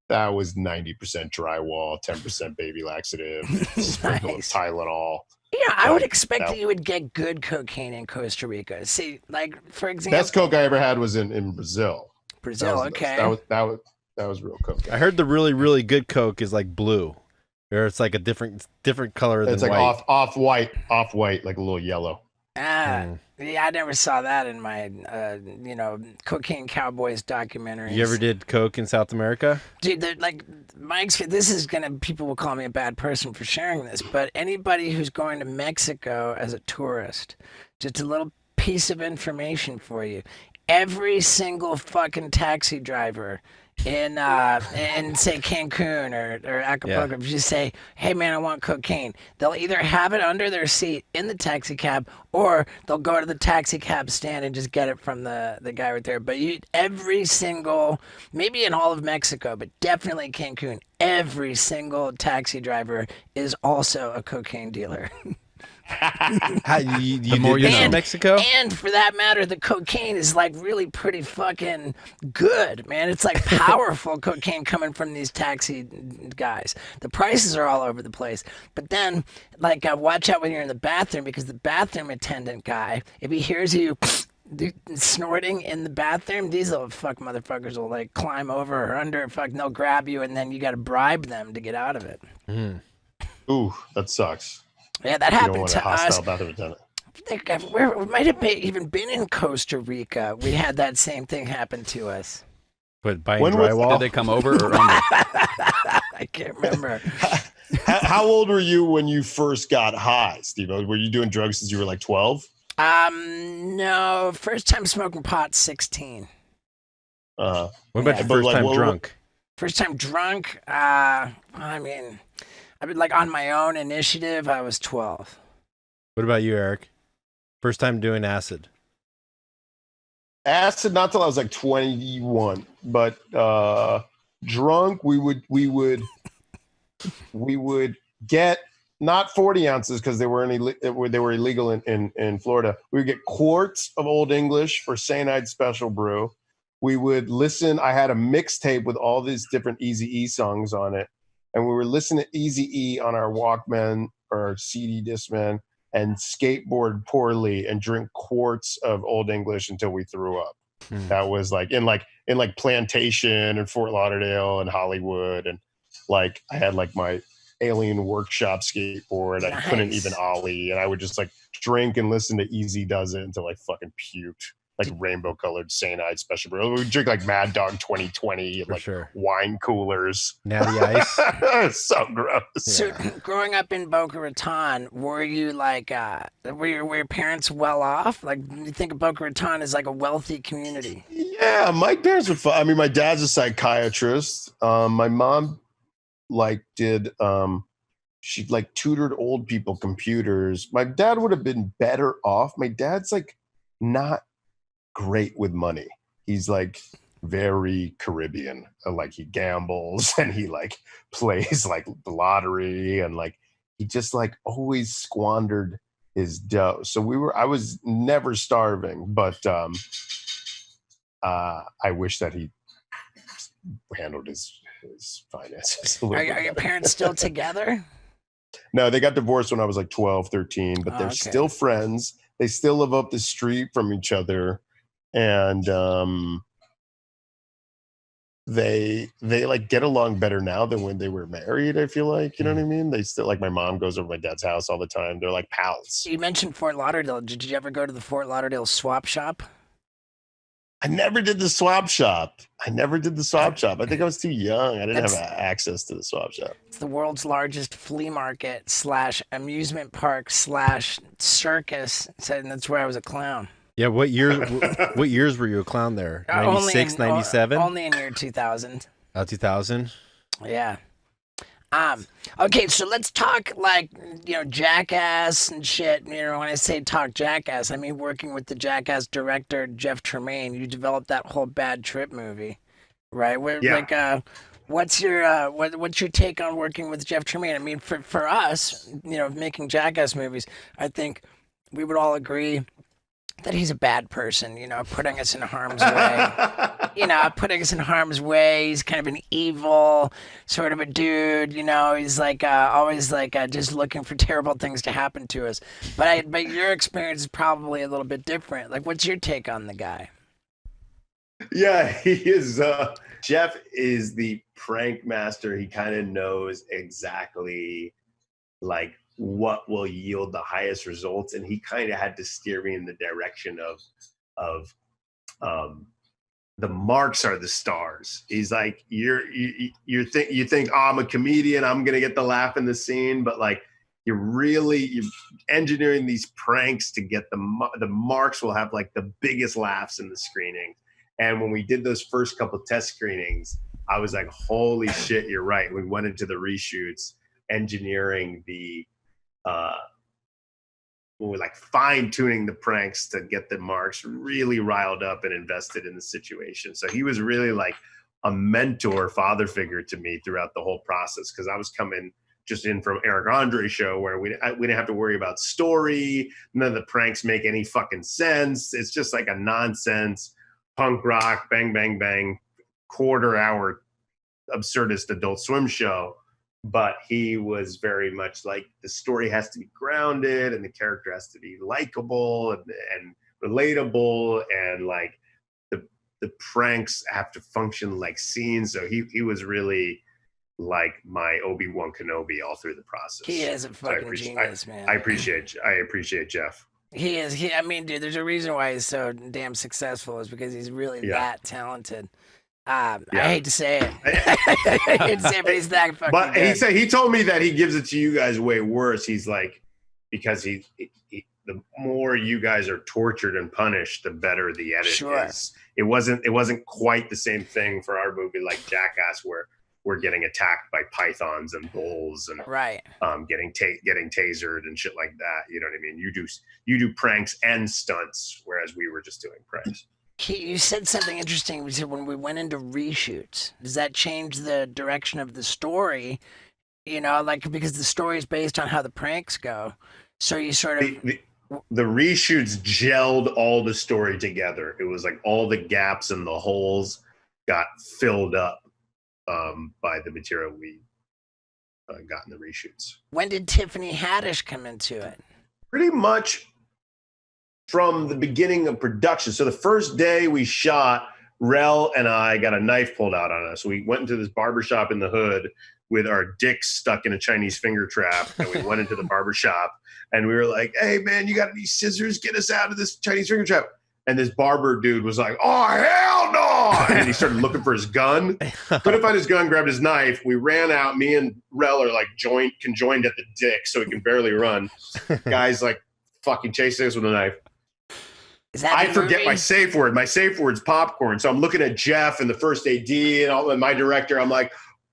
that was 90% drywall, 10% baby laxative, sprinkle of Tylenol. Yeah, I would expect that you would get good cocaine in Costa Rica. See, like, for example, best Coke I ever had was in Brazil. Okay. That was real Coke. I heard the really, really good Coke is like blue, or it's like a different color than white. It's like off white, like a little yellow. Yeah, I never saw that in my, Cocaine Cowboys documentaries. You ever did Coke in South America? Dude, people will call me a bad person for sharing this, but anybody who's going to Mexico as a tourist, just a little piece of information for you. Every single fucking taxi driver in say Cancun or Acapulco, if you say, hey man, I want cocaine, they'll either have it under their seat in the taxi cab, or they'll go to the taxi cab stand and just get it from the guy right there. But every single, maybe in all of Mexico, but definitely Cancun, every single taxi driver is also a cocaine dealer. You more you know. Mexico, and for that matter, the cocaine is like really pretty fucking good, man. It's like powerful cocaine coming from these taxi guys. The prices are all over the place, but then like watch out when you're in the bathroom, because the bathroom attendant guy, if he hears you snorting in the bathroom, these little fuck motherfuckers will like climb over or under, and they'll grab you, and then you got to bribe them to get out of it. Ooh, that sucks. Yeah, that happened to us. I think we might have even been in Costa Rica. We had that same thing happen to us. But buying drywall? Did they come over or under? I can't remember. How old were you when you first got high, Steve? Were you doing drugs since you were like 12? No. First time smoking pot, 16. What about your first time drunk? First time drunk? I mean, like on my own initiative, I was 12. What about you, Eric? First time doing acid? Acid, not till I was like 21. But drunk, we would get not 40 ounces because they were illegal in Florida. We would get quarts of Old English for St. Special Brew. We would listen. I had a mixtape with all these different Eazy-E songs on it. And we were listening to Eazy-E on our Walkman or CD Discman and skateboard poorly and drink quarts of Old English until we threw up. That was like in Plantation and Fort Lauderdale and Hollywood. And like I had like my Alien Workshop skateboard. I couldn't even ollie. And I would just like drink and listen to Easy Does It until I fucking puked. Like rainbow colored St. Special Brew. We drink like Mad Dog 2020 and like wine coolers. Natty Ice. It's so gross. So growing up in Boca Raton, were you like, were your parents well off? Like, you think of Boca Raton as like a wealthy community? Yeah, my parents were fun. I mean, my dad's a psychiatrist. My mom she like tutored old people computers. My dad would have been better off. My dad's like not great with money. He's like very Caribbean. Like he gambles and he like plays like the lottery and like he just like always squandered his dough. So I was never starving, but I wish that he handled his finances a little bit. Are your parents still together? No, they got divorced when I was like 12, 13, but they're still friends. They still live up the street from each other. And they like get along better now than when they were married, I feel like. You know what I mean? They still, like, my mom goes over to my dad's house all the time. They're like pals. You mentioned Fort Lauderdale. Did you ever go to the Fort Lauderdale swap shop? I never did the swap shop. I think I was too young. I didn't have access to the swap shop. It's the world's largest flea market / amusement park / circus. And that's where I was a clown. Yeah, what years were you a clown there? 96, 97? Only in year 2000. 2000? Yeah. Okay, so let's talk like, Jackass and shit. When I say talk Jackass, I mean working with the Jackass director, Jeff Tremaine. You developed that whole Bad Trip movie, right? Like, what's your take on working with Jeff Tremaine? I mean, for us, making Jackass movies, I think we would all agree that he's a bad person, putting us in harm's way. He's kind of an evil sort of a dude, he's like always like just looking for terrible things to happen to us. But your experience is probably a little bit different. Like, what's your take on the guy? Yeah, he is. Jeff is the prank master. He kind of knows exactly like what will yield the highest results, and he kind of had to steer me in the direction of the marks are the stars. He's like, you think, oh, I'm a comedian, I'm gonna get the laugh in the scene, but like you're engineering these pranks to get the marks will have like the biggest laughs in the screening. And when we did those first couple test screenings, I was like, holy shit, you're right. We went into the reshoots engineering we were like fine tuning the pranks to get the marks really riled up and invested in the situation. So he was really like a mentor, father figure to me throughout the whole process. Cause I was coming just in from Eric Andre's show where we didn't have to worry about story. None of the pranks make any fucking sense. It's just like a nonsense punk rock, bang, bang, bang, quarter-hour absurdist Adult Swim show. But he was very much like the story has to be grounded and the character has to be likable and relatable, and like the pranks have to function like scenes. So he was really like my Obi-Wan Kenobi all through the process. He is a fucking genius, man. I appreciate Jeff. He is. I mean, dude, there's a reason why he's so damn successful, is because he's really that talented. I hate to say it. I hate to say it, but he's that fucking But good. he told me that he gives it to you guys way worse. He's like, because he the more you guys are tortured and punished, the better the edit is. It wasn't quite the same thing for our movie like Jackass, where we're getting attacked by pythons and bulls and getting tasered and shit like that. You know what I mean? You do pranks and stunts, whereas we were just doing pranks. You said something interesting. We said when we went into reshoots, does that change the direction of the story? You know, like, because the story is based on how the pranks go. So you sort of... The reshoots gelled all the story together. It was like all the gaps and the holes got filled up by the material we got in the reshoots. When did Tiffany Haddish come into it? Pretty much from the beginning of production. So the first day we shot, Rel and I got a knife pulled out on us. We went into this barbershop in the hood with our dicks stuck in a Chinese finger trap. And we went into the barbershop and we were like, hey man, you got any scissors? Get us out of this Chinese finger trap. And this barber dude was like, oh, hell no. And he started looking for his gun. Couldn't find his gun, grabbed his knife. We ran out. Me and Rel are like conjoined at the dick so he can barely run. Guy's like fucking chasing us with a knife. I forget my safe word. My safe word's popcorn. So I'm looking at Jeff and the first AD and my director. I'm like,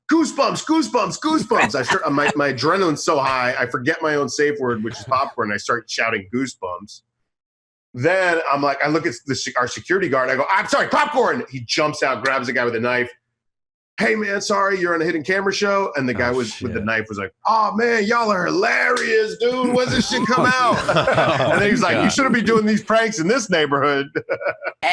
goosebumps, goosebumps, goosebumps. My adrenaline's so high, I forget my own safe word, which is popcorn. I start shouting goosebumps. Then I'm like, I look at our security guard. I go, I'm sorry, popcorn. He jumps out, grabs the guy with a knife. Hey man, sorry, you're on a hidden camera show. And the guy with the knife was like, oh man, y'all are hilarious, dude. When's this shit come out? And then he's like, you shouldn't be doing these pranks in this neighborhood.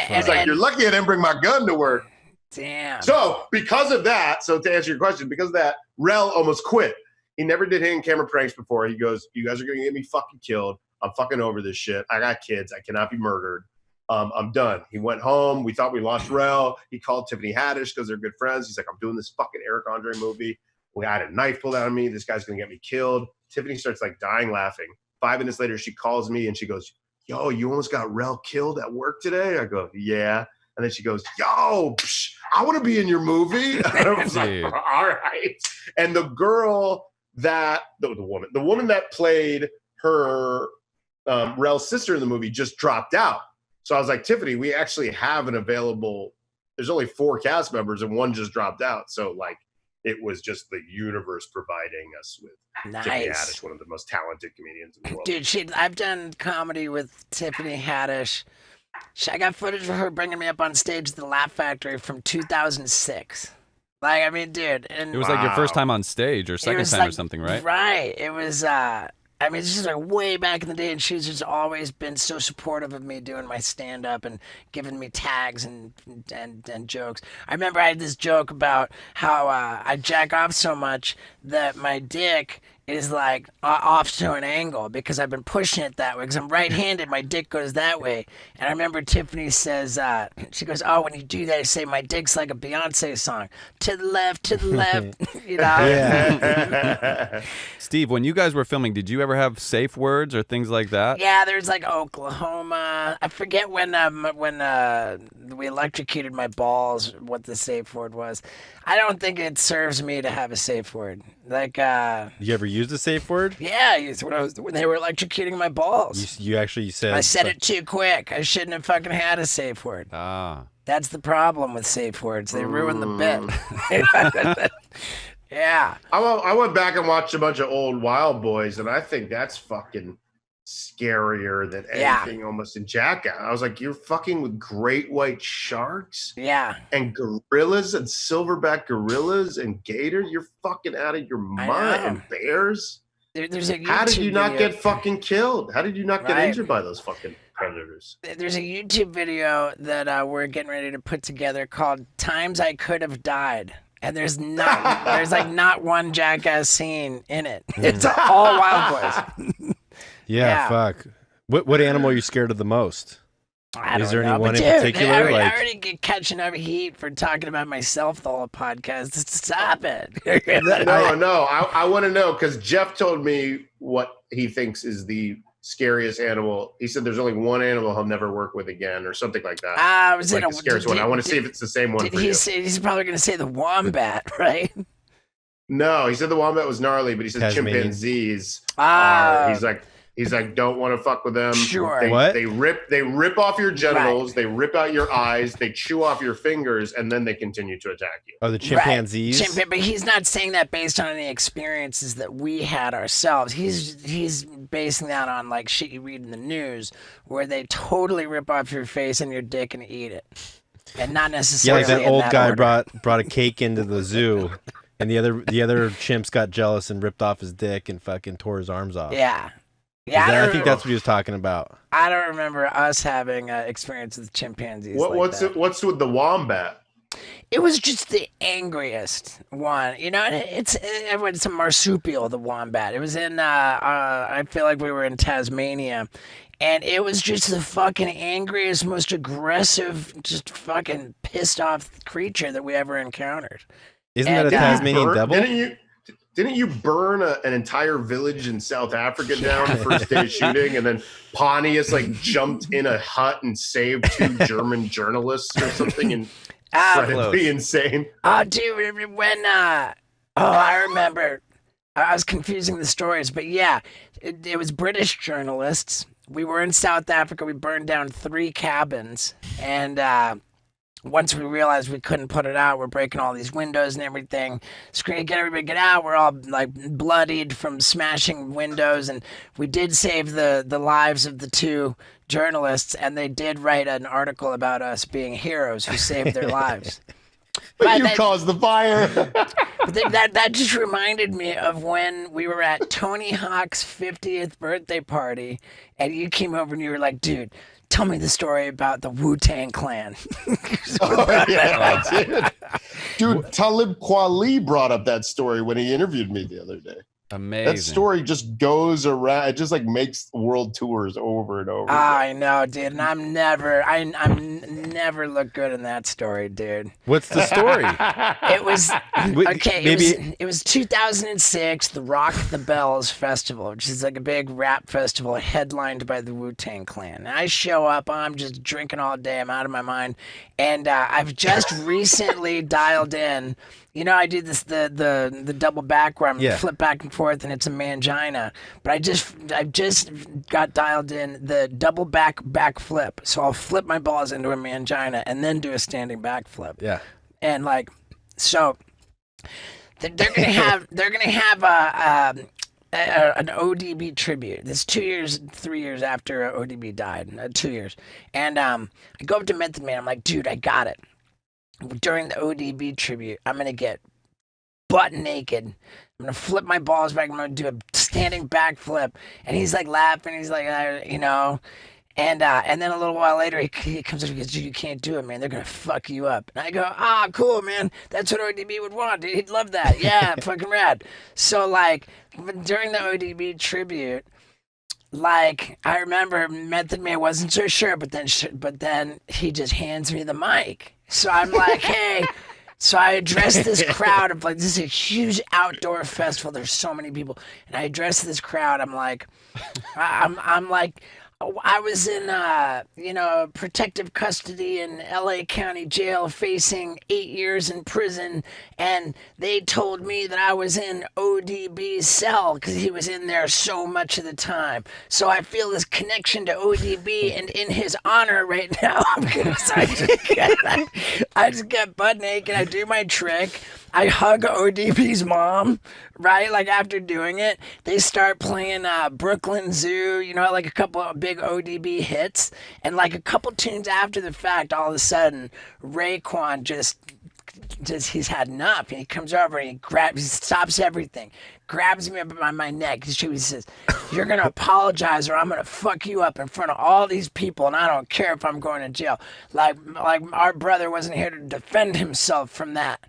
He's like, you're lucky I didn't bring my gun to work. Damn. So because of that, so to answer your question, because of that, Rel almost quit. He never did hidden camera pranks before. He goes, you guys are going to get me fucking killed. I'm fucking over this shit. I got kids. I cannot be murdered. I'm done. He went home. We thought we lost Rel. He called Tiffany Haddish because they're good friends. He's like, I'm doing this fucking Eric Andre movie. We had a knife pulled out of me. This guy's going to get me killed. Tiffany starts like dying laughing. 5 minutes later, she calls me and she goes, yo, you almost got Rel killed at work today? I go, yeah. And then she goes, yo, I want to be in your movie. And I was like, all right. And the girl the woman that played her Rel's sister in the movie just dropped out. So I was like, Tiffany, we actually have an available, there's only 4 cast members and one just dropped out. So like, it was just the universe providing us with Tiffany Haddish, one of the most talented comedians in the world. Dude, I've done comedy with Tiffany Haddish. I got footage of her bringing me up on stage at the Laugh Factory from 2006. Like, I mean, dude. And it was like your first time on stage or second time or something, right? Right. It was, I mean, this is like way back in the day, and she's just always been so supportive of me doing my stand-up and giving me tags and jokes. I remember I had this joke about how I jack off so much that my dick is like off to an angle because I've been pushing it that way. Because I'm right-handed, my dick goes that way. And I remember Tiffany says, she goes, oh, when you do that, you say, my dick's like a Beyonce song. To the left, you know? Yeah. Steve, when you guys were filming, did you ever have safe words or things like that? Yeah, there's like Oklahoma. I forget when we electrocuted my balls, what the safe word was. I don't think it serves me to have a safe word. Like, you ever used a safe word? Yeah, when they were electrocuting my balls. You actually said... I said it too quick. I shouldn't have fucking had a safe word. That's the problem with safe words. They ruin the bit. Yeah. I went back and watched a bunch of old Wild Boys, and I think that's fucking scarier than anything almost in Jackass. I was like, you're fucking with great white sharks? Yeah. And gorillas and silverback gorillas and gators? You're fucking out of your mind. And bears? There's a YouTube How did you not video. get fucking killed? How did you not get injured by those fucking predators? There's a YouTube video that we're getting ready to put together called Times I Could Have Died. And there's not one Jackass scene in it. It's all Wild Boys. Yeah, fuck. What animal are you scared of the most? Is there any one in particular? I already get catching up heat for talking about myself the whole podcast. Stop it. No. I want to know because Jeff told me what he thinks is the scariest animal. He said there's only one animal he'll never work with again or something like that. Was like the scariest one. I want to see if it's the same one for you. He's probably going to say the wombat, right? No, he said the wombat was gnarly, but he said chimpanzees He's like, don't want to fuck with them. Sure. They rip off your genitals, they rip out your eyes, they chew off your fingers, and then they continue to attack you. Oh, the chimpanzees? Right. But he's not saying that based on any experiences that we had ourselves. He's basing that on like shit you read in the news, where they totally rip off your face and your dick and eat it, and not necessarily. Yeah, like that old guy brought a cake into the zoo, and the other chimps got jealous and ripped off his dick and fucking tore his arms off. Yeah. Yeah, I think that's what he was talking about. I don't remember us having experience with chimpanzees. What's with the wombat? It was just the angriest one, you know. It's a marsupial, the wombat. It was in I feel like we were in Tasmania, and it was just the fucking angriest, most aggressive, just fucking pissed off creature that we ever encountered. Isn't that a Tasmanian devil? Didn't you burn an entire village in South Africa down the first day of shooting, and then Pontius jumped in a hut and saved 2 German journalists or something incredibly insane? Oh, dude, when I remember, I was confusing the stories, but yeah, it was British journalists. We were in South Africa. We burned down 3 cabins, and once we realized we couldn't put it out, we're breaking all these windows and everything. Get everybody get out. We're all like bloodied from smashing windows. And we did save the lives of the 2 journalists, and they did write an article about us being heroes who saved their lives. But you caused the fire. that just reminded me of when we were at Tony Hawk's 50th birthday party, and you came over and you were like, dude, tell me the story about the Wu-Tang Clan. Dude, Talib Kweli brought up that story when he interviewed me the other day. Amazing. That story just goes around. It just makes world tours over and over. I know, dude, and I'm never look good in that story, dude. What's the story? It was It was 2006, the Rock the Bells Festival, which is like a big rap festival headlined by the Wu-Tang Clan. And I show up, I'm just drinking all day, I'm out of my mind, and I've just recently dialed in. You know, I do the double back where I'm flip back and forth, and it's a mangina. But I just got dialed in the double back flip. So I'll flip my balls into a mangina and then do a standing back flip. Yeah. And so they're gonna have an ODB tribute. This 3 years after ODB died. 2 years, and I go up to Method Man. I'm like, dude, I got it. During the ODB tribute, I'm going to get butt naked. I'm going to flip my balls back. I'm going to do a standing back flip. And he's like laughing. He's like, you know. And then a little while later, he comes up and goes, dude, you can't do it, man. They're going to fuck you up. And I go, cool, man. That's what ODB would want. Dude. He'd love that. Yeah, fucking rad. So, during the ODB tribute, I remember Method Man wasn't so sure, but then he just hands me the mic. So I'm like, hey. So I address this crowd of this is a huge outdoor festival. There's so many people, and I address this crowd. I'm like, I was in, protective custody in L.A. County Jail facing 8 years in prison, and they told me that I was in ODB's cell because he was in there so much of the time. So I feel this connection to ODB, and in his honor right now, I just get butt naked, I do my trick, I hug ODB's mom, right? Like after doing it, they start playing Brooklyn Zoo, like a couple of big ODB hits. And like a couple tunes after the fact, all of a sudden, Raekwon just he's had enough. And he comes over and he stops everything, grabs me up by my neck. He says, "You're going to apologize or I'm going to fuck you up in front of all these people. And I don't care if I'm going to jail." Like our brother wasn't here to defend himself from that.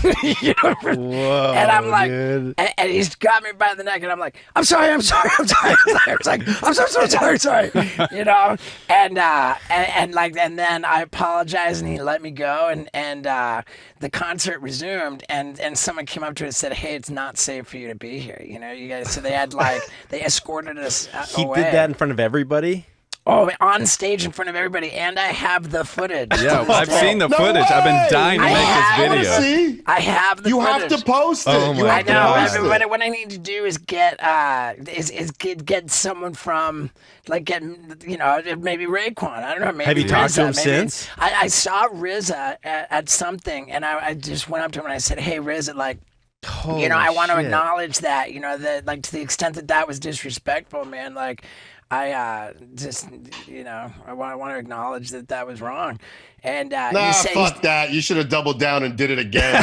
Whoa, and I'm like, dude. And he's got me by the neck, and I'm like, I'm sorry. I was like, I'm so sorry, and then I apologized, and he let me go, and the concert resumed, and someone came up to us and said, "Hey, it's not safe for you to be here, you guys." So they had they escorted us He away. did that in front of everybody? Oh, on stage in front of everybody, and I have the footage. Yeah, I've seen the footage. I've been dying to make this video. I have the You footage. have to post it. Oh You my have to I post know. it. What I need to do is get get someone from get maybe Raekwon. I don't know. Maybe Have you talked to him RZA, since? I saw RZA at something, and I just went up to him and I said, "Hey, RZA, I want to acknowledge that, that to the extent that was disrespectful, man, I want to acknowledge that was wrong." And he said, fuck that. You should have doubled down and did it again.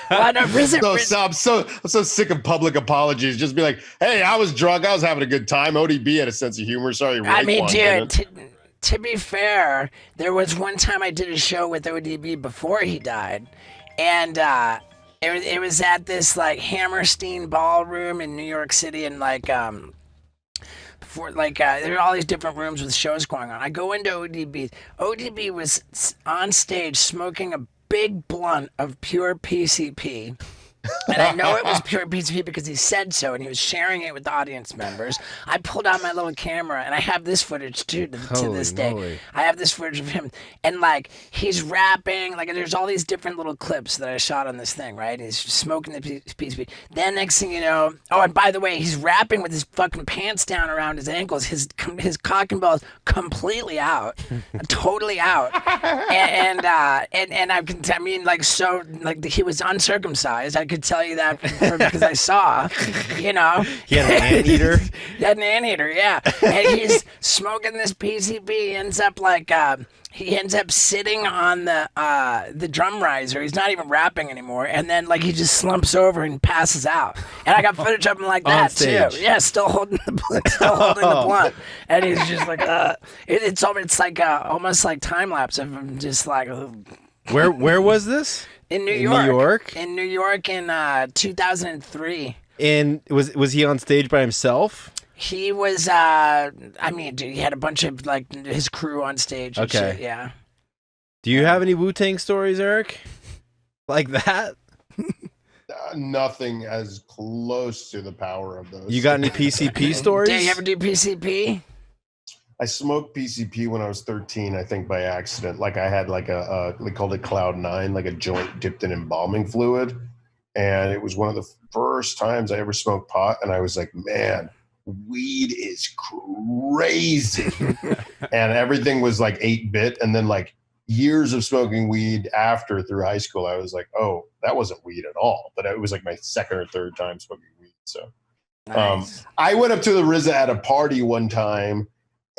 well, no, I'm so sick of public apologies. Just be like, "Hey, I was drunk. I was having a good time. ODB had a sense of humor. Sorry, I mean, Raekwon dude, didn't." to be fair, there was one time I did a show with ODB before he died, and it was at this Hammerstein Ballroom in New York City, and there are all these different rooms with shows going on. I go into ODB. ODB was on stage smoking a big blunt of pure PCP. And I know it was pure PCP because he said so, and he was sharing it with the audience members. I pulled out my little camera, and I have this footage too to this day. Moly. I have this footage of him, and he's rapping. There's all these different little clips that I shot on this thing, right? He's smoking the PCP. Then next thing you know, and by the way, he's rapping with his fucking pants down around his ankles. His cock and balls completely out, totally out, and he was uncircumcised. I could tell you that because I saw, He had an anteater? He had an anteater, yeah. And he's smoking this PCP. He ends up sitting on the drum riser. He's not even rapping anymore. And then he just slumps over and passes out. And I got footage of him like that too. Yeah, still holding the blunt. And he's just it's almost like time lapse of him just Where was this? In New York? In New York in 2003. And was he on stage by himself? He was, he had a bunch of his crew on stage. And Okay. shit, yeah. Do you have any Wu-Tang stories, Eric? Like that? Nothing as close to the power of those. You got any PCP stories? Did you ever do PCP? I smoked PCP when I was 13, I think by accident. I had they called it Cloud 9, a joint dipped in embalming fluid. And it was one of the first times I ever smoked pot. And I was like, man, weed is crazy. And everything was 8-bit. And then years of smoking weed through high school, I was like, oh, that wasn't weed at all. But it was my second or third time smoking weed. So Nice. I went up to the RZA at a party one time,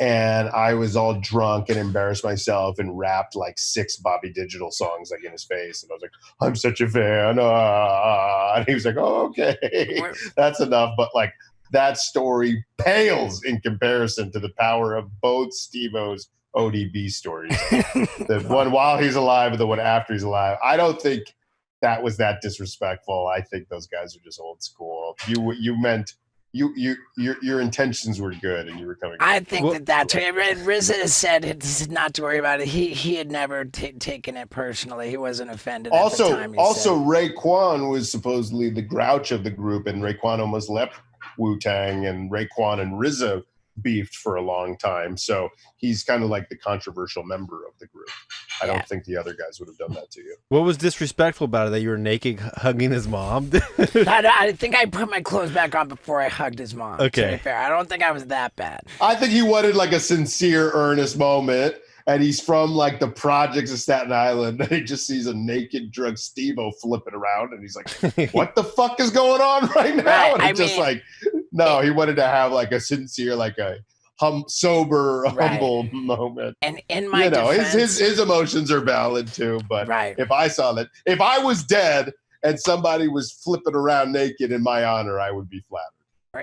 and I was all drunk and embarrassed myself and rapped 6 Bobby Digital songs in his face. And I was like, "I'm such a fan." And he was like, "Oh, okay, that's enough." But that story pales in comparison to the power of both Steve-O's ODB stories. The one while he's alive and the one after he's alive. I don't think that was that disrespectful. I think those guys are just old school. You meant your intentions were good, and you were coming. I think that's right. RZA said it's not to worry about it. He had never taken it personally. He wasn't offended. Also, at the time, Raekwon was supposedly the grouch of the group, and Raekwon almost left Wu-Tang, and Raekwon and RZA beefed for a long time. So he's kind of like the controversial member of the group. I don't think the other guys would have done that to you. What was disrespectful about it, that you were naked hugging his mom? I think I put my clothes back on before I hugged his mom. Okay. To be fair, I don't think I was that bad. I think he wanted like a sincere, earnest moment. And he's from like the projects of Staten Island. And he just sees a naked drunk Steve-O flipping around. And he's like, what the fuck is going on right now? Right, And he wanted to have like a sincere, like a sober, humble moment. And in my defense, his emotions are valid too. But if I saw that, if I was dead and somebody was flipping around naked in my honor, I would be flattered.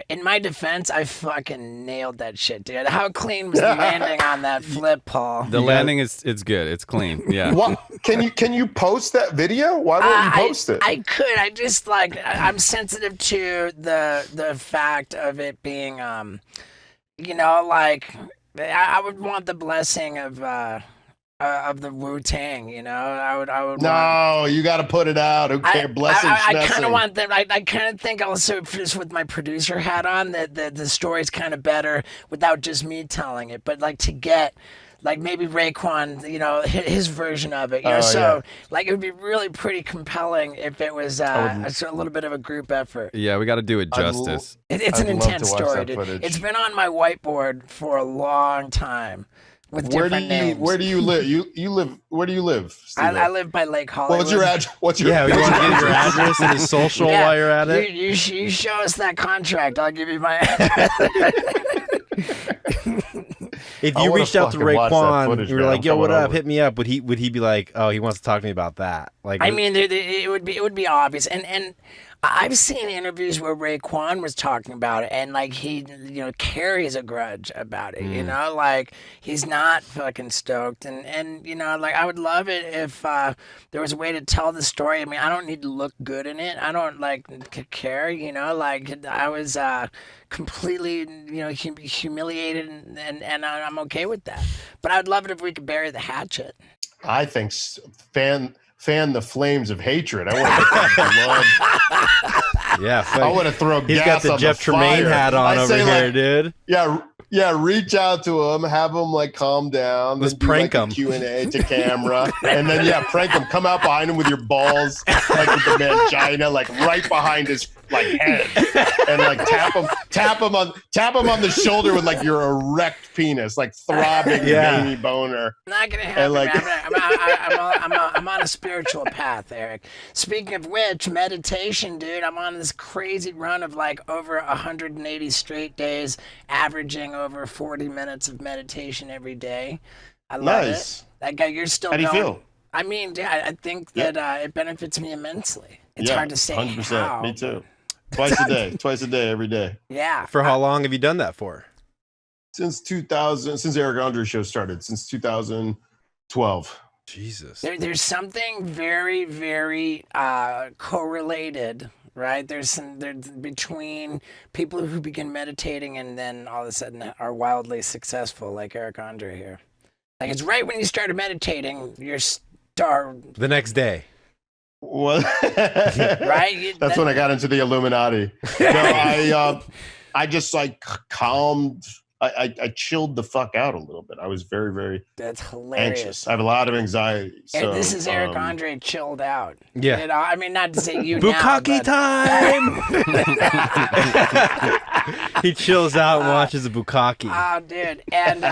In my defense, I fucking nailed that shit, dude. How clean was the landing on that flip, Paul? The landing it's good. It's clean. Yeah. What, can you post that video? Why won't you post it? I could. I just I'm sensitive to the fact of it being I would want the blessing of the Wu-Tang, I would. No, you got to put it out. Okay, blessing. I kind of want them. I kind of think also, just with my producer hat on, that the story's kind of better without just me telling it. But to get maybe Raekwon, his version of it. It would be really pretty compelling if it was a little bit of a group effort. Yeah, we got to do it justice. It's an intense story, dude. It's been on my whiteboard for a long time. With different names. Where do you live? Where do you live? I live by Lake Hollywood. What's your address? We want to get your address and his social while you're at it. You show us that contract. I'll give you my If you reached out to Raekwon, you were like, "Yo, what up? Hit me up." Would he be like, "Oh, he wants to talk to me about that"? It would be obvious, and I've seen interviews where Raekwon was talking about it, and he carries a grudge about it. He's not fucking stoked, and I would love it if there was a way to tell the story. I mean, I don't need to look good in it. I don't care. I was completely humiliated, and I'm okay with that. But I'd love it if we could bury the hatchet. I think fan the flames of hatred. I want to blood. Yeah, I want to throw he's gas got the on Jeff the Tremaine fire. hat on over here, dude. Yeah, reach out to him, have him calm down. Let's prank him. Q&A to camera, and then prank him. Come out behind him with your balls, with the mangina, right behind his head, and tap him on the shoulder with your erect penis, throbbing veiny boner. Not gonna happen. I'm on a spiritual path, Eric. Speaking of which, meditation, dude. I'm on this crazy run of over 180 straight days, averaging over 40 minutes of meditation every day. I love it. That guy, you're still going. How do you feel? I mean, I think that it benefits me immensely. It's hard to say 100%. How. Me too. Twice a day, every day. Yeah. For how long have you done that for? Since 2000, since Eric Andre show started, since 2012. Jesus. There's something very, very correlated, right? There's between people who begin meditating and then all of a sudden are wildly successful, like Eric Andre here. It's right when you started meditating, you're the next day. What? Right? That's when I got into the Illuminati. No, I just calmed. I chilled the fuck out a little bit. I was very, very That's hilarious. Anxious. I have a lot of anxiety. So, and this is Eric Andre chilled out. Yeah. I mean, not to say you Bukkake time! He chills out and watches a bukkake. Oh, dude. And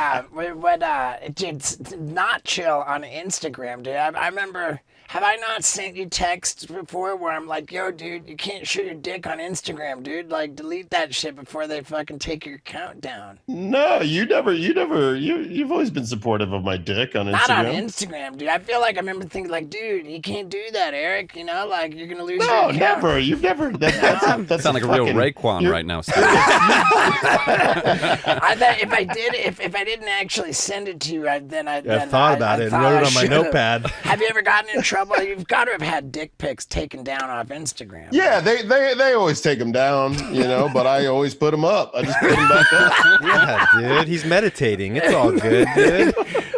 it's not chill on Instagram, dude. I remember... Have I not sent you texts before where I'm like, yo, dude, you can't show your dick on Instagram, dude. Delete that shit before they fucking take your account down. No, you've always been supportive of my dick on Instagram. Not on Instagram, dude. I feel I remember thinking dude, you can't do that, Eric. You're going to lose your account. No, never. You've never. That sounds like a real Raekwon right now, Steve. I thought if I didn't actually send it to you, I thought about it and wrote it on my notepad. Have you ever gotten in trouble? You've got to have had dick pics taken down off Instagram. Yeah, they always take them down, but I always put them up. I just put them back up. Yeah, dude, he's meditating. It's all good, dude.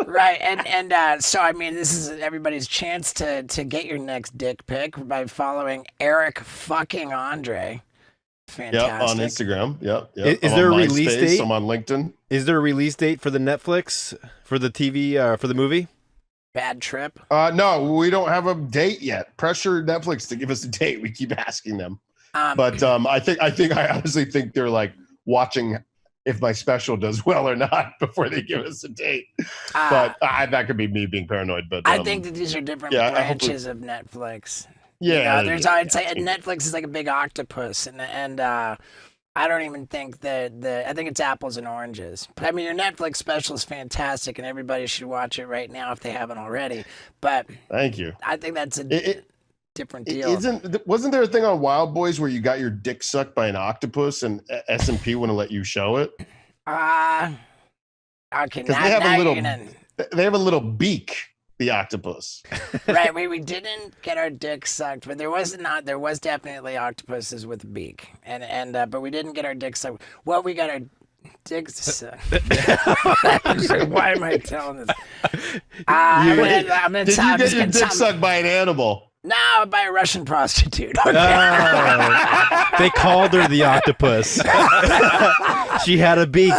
Right, and so I mean, this is everybody's chance to get your next dick pic by following Eric fucking Andre. Fantastic. Yep, on Instagram. Yep. Is there a release date? I'm on LinkedIn. Is there a release date for the Netflix, for the TV, for the movie? Bad Trip? No, we don't have a date yet. Pressure Netflix to give us a date. We keep asking them. But I honestly think they're like watching if my special does well or not before they give us a date. But that could be me being paranoid. But I think that these are different branches of Netflix. Yeah, I'd say Netflix is like a big octopus, and I don't even think that I think it's apples and oranges. But I mean, your Netflix special is fantastic, and everybody should watch it right now if they haven't already. But thank you. I think that's a different deal. Wasn't there a thing on Wild Boys where you got your dick sucked by an octopus, and S&P wouldn't let you show it? Okay, because they have a little beak. The octopus. Right, we didn't get our dick sucked, but there was definitely octopuses with a beak, and but we didn't get our dick sucked. Well, we got our dicks sucked. Why am I telling this? I'm gonna did you get your dick sucked by an animal? No, by a Russian prostitute. Okay. They called her the octopus. She had a beak.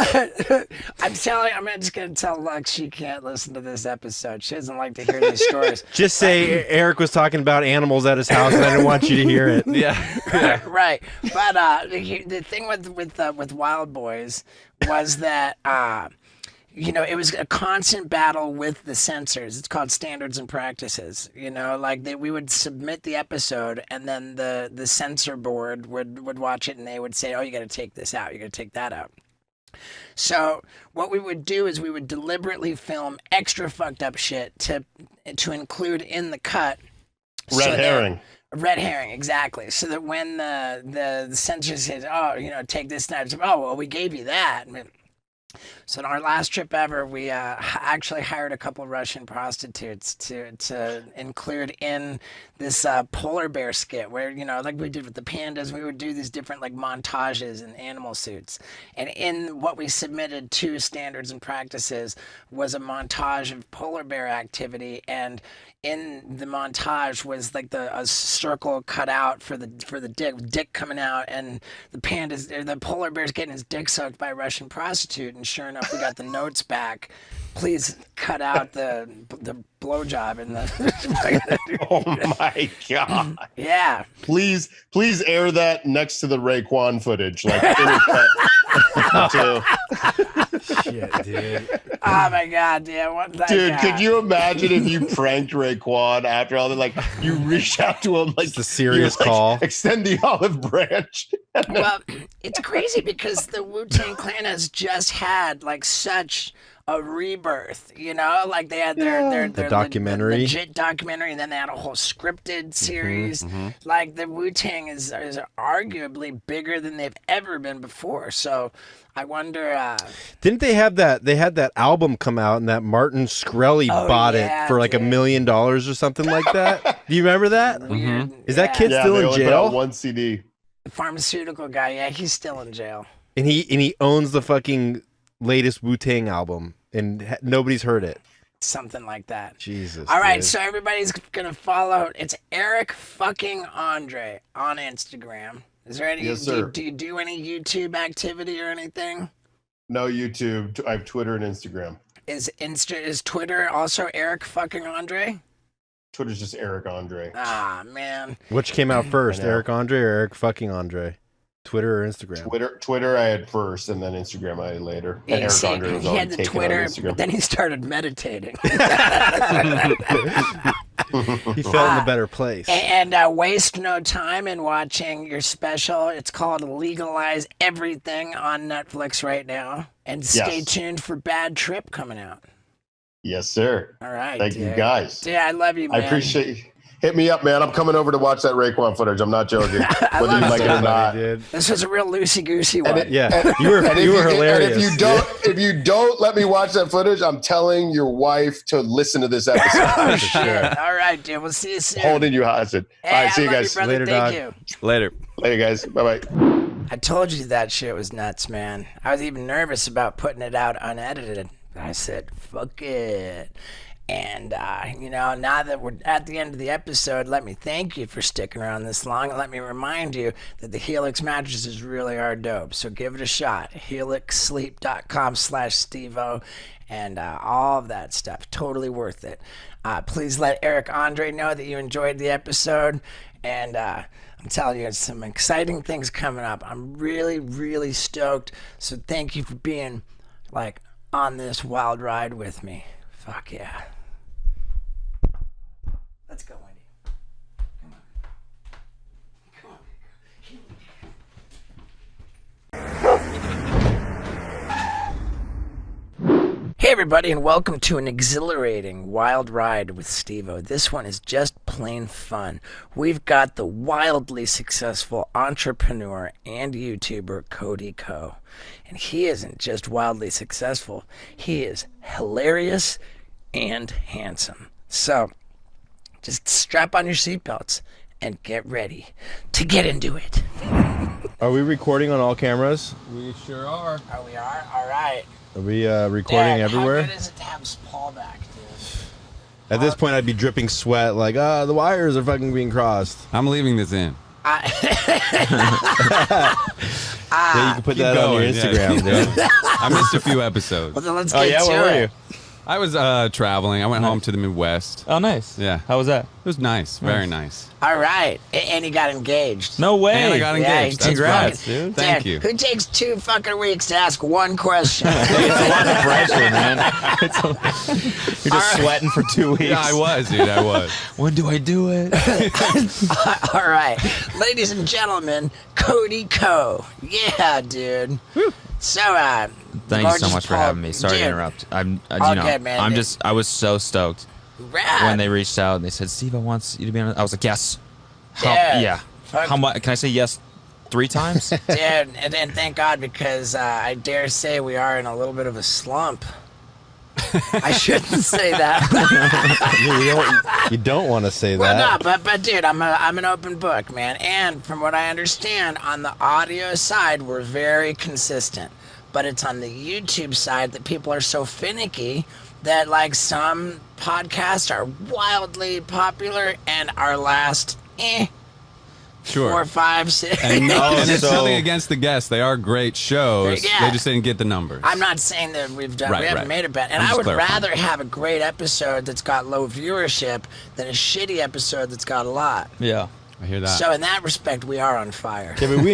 I'm just going to tell Lux she can't listen to this episode. She doesn't like to hear these stories. Just say Eric was talking about animals at his house and I didn't want you to hear it. Yeah. Right. But the thing with Wild Boys was that it was a constant battle with the censors. It's called standards and practices. We would submit the episode, and then the censor board would watch it, and they would say, "Oh, you got to take this out. You got to take that out." So what we would do is we would deliberately film extra fucked up shit to include in the cut. Red herring, exactly. So that when the censor says, "Oh, take this knife," oh, well, we gave you that. So on our last trip ever, we actually hired a couple Russian prostitutes to include in this polar bear skit where, like we did with the pandas, we would do these different like montages in animal suits. And in what we submitted to standards and practices was a montage of polar bear activity, and in the montage was like a circle cut out for the dick coming out, and the polar bear's getting his dick sucked by a Russian prostitute. And sure enough, we got the notes back. Please cut out the blowjob in the. Oh my god! Yeah. Please air that next to the Raekwon footage, like Shit, dude. Oh my god, dude! Could you imagine if you pranked Raekwon after all that? Like you reach out to him, like it's a serious call. Extend the olive branch. Well, it's crazy because the Wu-Tang Clan has just had like such a rebirth, like they had their documentary, legit documentary, and then they had a whole scripted series. Like the Wu-Tang is arguably bigger than they've ever been before. So I wonder. Didn't they have that? They had that album come out, and that Martin Shkreli bought it for like $1 million or something like that. Do you remember that? Is that kid still in jail? One CD. The pharmaceutical guy, yeah, he's still in jail. And he owns the fucking latest Wu-Tang album, and nobody's heard it. Something like that. Jesus. All right, dude. so everybody's gonna follow. It's Eric fucking Andre on Instagram. Is there any? Yes, sir. Do you do any YouTube activity or anything? No YouTube. I have Twitter and Instagram. Is Twitter also Eric fucking Andre? Twitter's just Eric Andre. Ah, man. Which came out first, Eric Andre or Eric fucking Andre? Twitter or Instagram? Twitter I had first, and then Instagram I had later. Yeah, and Eric Andre was he had the Twitter, but then he started meditating. He felt in a better place. And waste no time in watching your special. It's called Legalize Everything on Netflix right now. And stay tuned for Bad Trip coming out. Yes, sir. All right. Thank you, guys. Yeah, I love you, man. I appreciate you. Hit me up, man. I'm coming over to watch that Raekwon footage. I'm not joking. Whether you like it or not. This was a real loosey-goosey one. You were hilarious. And if you don't let me watch that footage, I'm telling your wife to listen to this episode. Oh, shit. All right, dude. We'll see you soon. Holding you hostage. Hey, all right, see you guys. Later, Thank you. Later, guys. Bye-bye. I told you that shit was nuts, man. I was even nervous about putting it out unedited. I said, fuck it. And, now that we're at the end of the episode, let me thank you for sticking around this long. And let me remind you that the Helix mattresses really are dope. So give it a shot. HelixSleep.com/Stevo and all of that stuff. Totally worth it. Please let Eric Andre know that you enjoyed the episode. And I'm telling you, it's some exciting things coming up. I'm really, really stoked. So thank you for being, on this wild ride with me. Fuck yeah. Let's go, Wendy. Come on. Hey everybody, and welcome to an exhilarating wild ride with Stevo. This one is just plain fun. We've got the wildly successful entrepreneur and YouTuber Cody Co. And he isn't just wildly successful, he is hilarious and handsome. So, just strap on your seatbelts and get ready to get into it. Are we recording on all cameras? We sure are. Oh, we are? All right. Are we recording everywhere? How good is it to have Paul back, dude? At this point, I'd be dripping sweat, the wires are fucking being crossed. I'm leaving this in. Yeah, you can put that on your Instagram, dude. I missed a few episodes. Well, then let's get to where were you? I was traveling. I went home to the Midwest. Oh, nice. Yeah. How was that? It was nice. Very nice. All right. And he got engaged. No way. And I got engaged. Yeah, Congrats, fucking, dude. Thank you. Who takes 2 fucking weeks to ask one question? It's a lot of pressure, man. You're just sweating for 2 weeks. Yeah, I was, dude. I was. When do I do it? All right. Ladies and gentlemen, Cody Co. Yeah, dude. Woo. So, Thank you so much for having me. Sorry to interrupt. I was so stoked when they reached out and they said, "Steve, I want you to be on." I was like, "Yes." Yeah. How much? Can I say yes 3 times? Dude, and thank God, because I dare say we are in a little bit of a slump. I shouldn't say that. You don't want to say well, that. No, but dude, I'm an open book, man. And from what I understand, on the audio side, we're very consistent. But it's on the YouTube side that people are so finicky that some podcasts are wildly popular and our last Sure. 4, 5, 6. And it's nothing against the guests. They are great shows. Yeah. They just didn't get the numbers. I'm not saying that we haven't made it bad. And I would rather have a great episode that's got low viewership than a shitty episode that's got a lot. Yeah. I hear that. So in that respect, we are on fire. Yeah, but we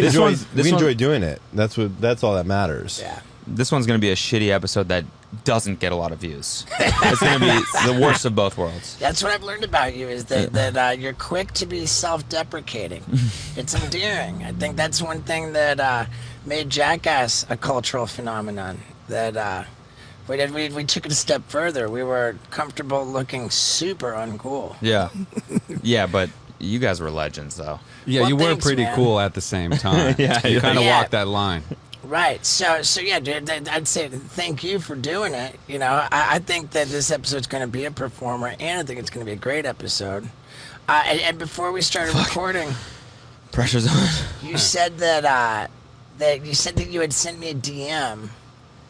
enjoy doing it. That's all that matters. Yeah. This one's going to be a shitty episode that doesn't get a lot of views. It's going to be the worst of both worlds. That's what I've learned about you, is that you're quick to be self-deprecating. It's endearing. I think that's one thing that made Jackass a cultural phenomenon. That we took it a step further. We were comfortable looking super uncool. Yeah. Yeah, but you guys were legends, though. Yeah, Well, you were thanks, pretty man. cool at the same time. Yeah, you kind of yeah. walked that line. Right. So yeah, dude, I'd say thank you for doing it. I think that this episode's going to be a performer, and I think it's going to be a great episode. And before we started recording, Pressure's on. you said that you had sent me a DM.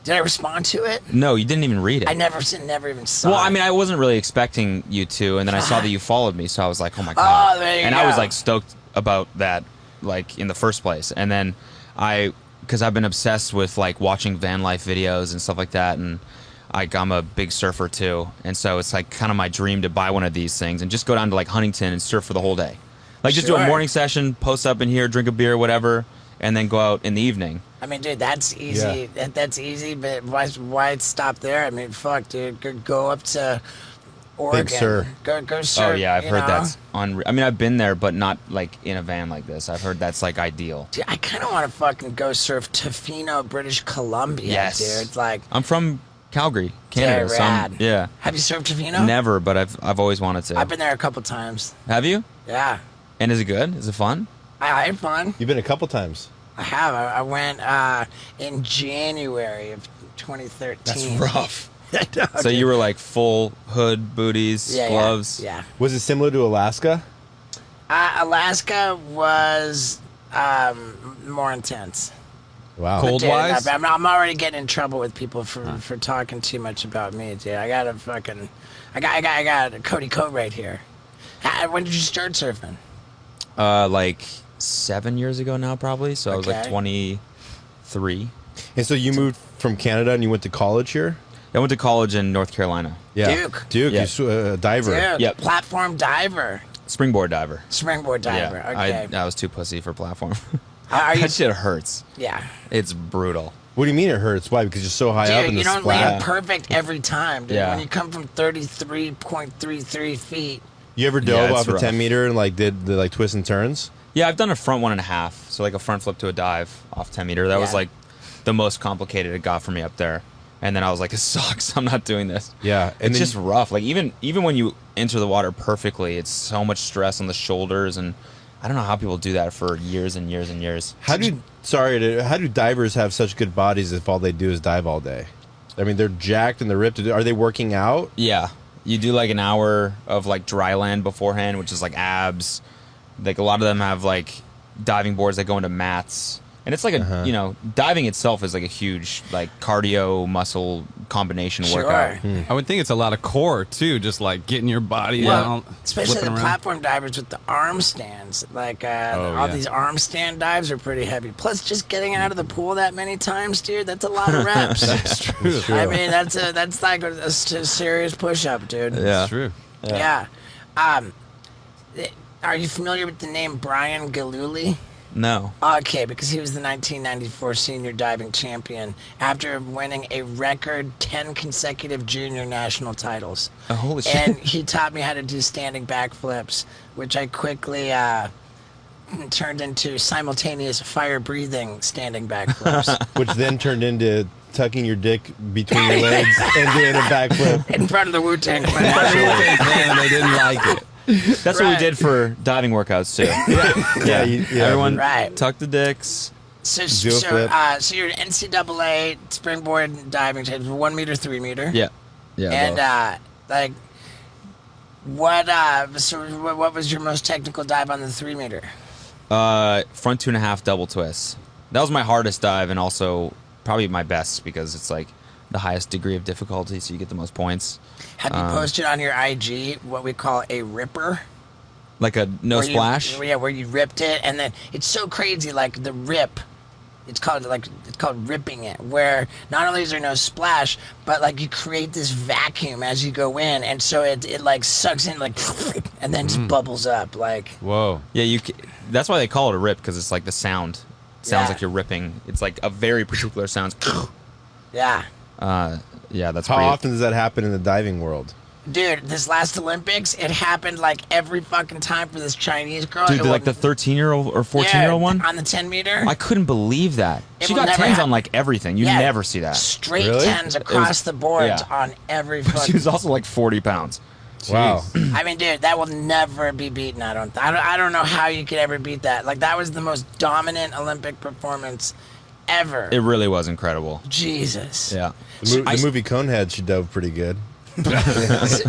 Did I respond to it? No, you didn't even read it. I never even saw. Well, it. I mean, I wasn't really expecting you to, and then I saw that you followed me, so I was like, oh my God. Oh, there you and go. I was stoked about that, in the first place. And then because I've been obsessed with watching van life videos and stuff like that, and I'm a big surfer too, and so it's kind of my dream to buy one of these things and just go down to Huntington and surf for the whole day. Just do a morning session, post up in here, drink a beer, whatever, and then go out in the evening. I mean, dude, that's easy. Yeah. That's easy, but why stop there? I mean, fuck, dude, go up to Oregon. Big Sur. Go surf. Oh yeah, I've heard that's unreal. I mean, I've been there, but not in a van like this. I've heard that's ideal. Dude, I kind of want to fucking go surf Tofino, British Columbia, Yes, dude. I'm from Calgary, Canada. So yeah. Have you surfed Tofino? Never, but I've always wanted to. I've been there a couple times. Have you? Yeah. And is it good? Is it fun? I had fun. You've been a couple times. I have. I went in January of 2013. That's rough. So you were full hood, booties, gloves. Yeah. Was it similar to Alaska? Alaska was more intense. Wow. Cold Dude, wise? I'm already getting in trouble with people for talking too much about me, dude. I gotta fucking I got a Cody coat right here. When did you start surfing? Like 7 years ago now, probably. So I was like 23. And so you moved from Canada and you went to college here? I went to college in North Carolina. Yeah. Duke, yeah. you diver. Duke, Yep. Platform diver. Springboard diver. Springboard diver. Yeah. Okay. I was too pussy for platform. Are you? That shit hurts. Yeah. It's brutal. What do you mean it hurts? Why? Because you're so high up in the you don't splat. land perfect every time, dude. Yeah. When you come from 33.33 feet. You ever dove off a rough. 10 meter and like did the like twists and turns? Yeah, I've done a front 1.5. So like a front flip to a dive off 10 meter. That was like the most complicated it got for me up there. And then I was like, it sucks. I'm not doing this. Yeah. And It's just rough. Like even when you enter the water perfectly, it's so much stress on the shoulders, and I don't know how people do that for years and years and years. How do divers have such good bodies if all they do is dive all day? I mean, they're jacked and they're ripped. Are they working out? Yeah. You do like an hour of like dry land beforehand, which is like abs. Like a lot of them have like diving boards that go into mats. And it's like a, diving itself is like a huge like cardio muscle combination workout. I would think it's a lot of core too, just like getting your body out. Especially the platform divers with the arm stands. Like these arm stand dives are pretty heavy. Plus just getting out of the pool that many times, dude, that's a lot of reps. That's true. I mean, that's like a serious push-up, dude. Yeah. That's true. Yeah. Are you familiar with the name Brian Galuli? No. Okay, because he was the 1994 senior diving champion after winning a record 10 consecutive junior national titles. Oh, holy shit. And he taught me how to do standing backflips, which I quickly turned into simultaneous fire-breathing standing backflips. Which then turned into tucking your dick between your legs and doing a backflip. In front of the Wu-Tang Clan. Man, they didn't like it. That's what we did for diving workouts too. Everyone tuck the dicks. So you're an NCAA springboard diving team, 1 meter, 3 meter. Yeah. And what was your most technical dive on the 3 meter? Front 2.5 double twists. That was my hardest dive, and also probably my best because it's like the highest degree of difficulty, so you get the most points. Have you posted on your IG what we call a ripper? Like a no splash? Where you ripped it, and then it's so crazy. Like the rip, it's called ripping it. Where not only is there no splash, but like you create this vacuum as you go in, and so it like sucks in like, and then just bubbles up like. Whoa. Yeah, that's why they call it a rip, because it's like the sound. It sounds like you're ripping. It's like a very particular sound. Yeah. That's How often does that happen in the diving world? Dude, this last Olympics, it happened like every fucking time for this Chinese girl. Dude, like the 13-year-old or 14-year-old one? On the 10 meter? I couldn't believe that. She got 10s on like everything. You never see that. Straight 10s across the board on every fucking... She was also like 40 pounds. Wow. I mean, dude, that will never be beaten. I don't know how you could ever beat that. Like, that was the most dominant Olympic performance ever. It really was incredible. Jesus. Yeah. The movie Conehead, she dove pretty good.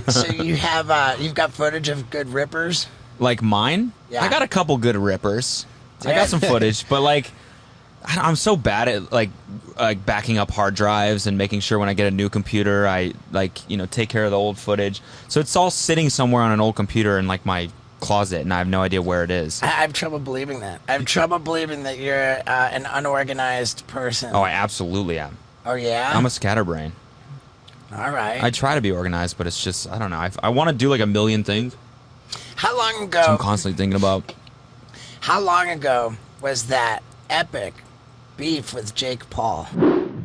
So you've got footage of good rippers? Like mine? Yeah. I got a couple good rippers. I got some footage, but like I'm so bad at like backing up hard drives and making sure when I get a new computer I take care of the old footage. So it's all sitting somewhere on an old computer in like my closet, and I have no idea where it is. I have trouble believing that. I have trouble believing that you're an unorganized person. Oh, I absolutely am. Oh, yeah? I'm a scatterbrain. All right. I try to be organized, but it's just, I don't know. I want to do like a million things. How long ago? I'm constantly thinking about. How long ago was that epic beef with Jake Paul?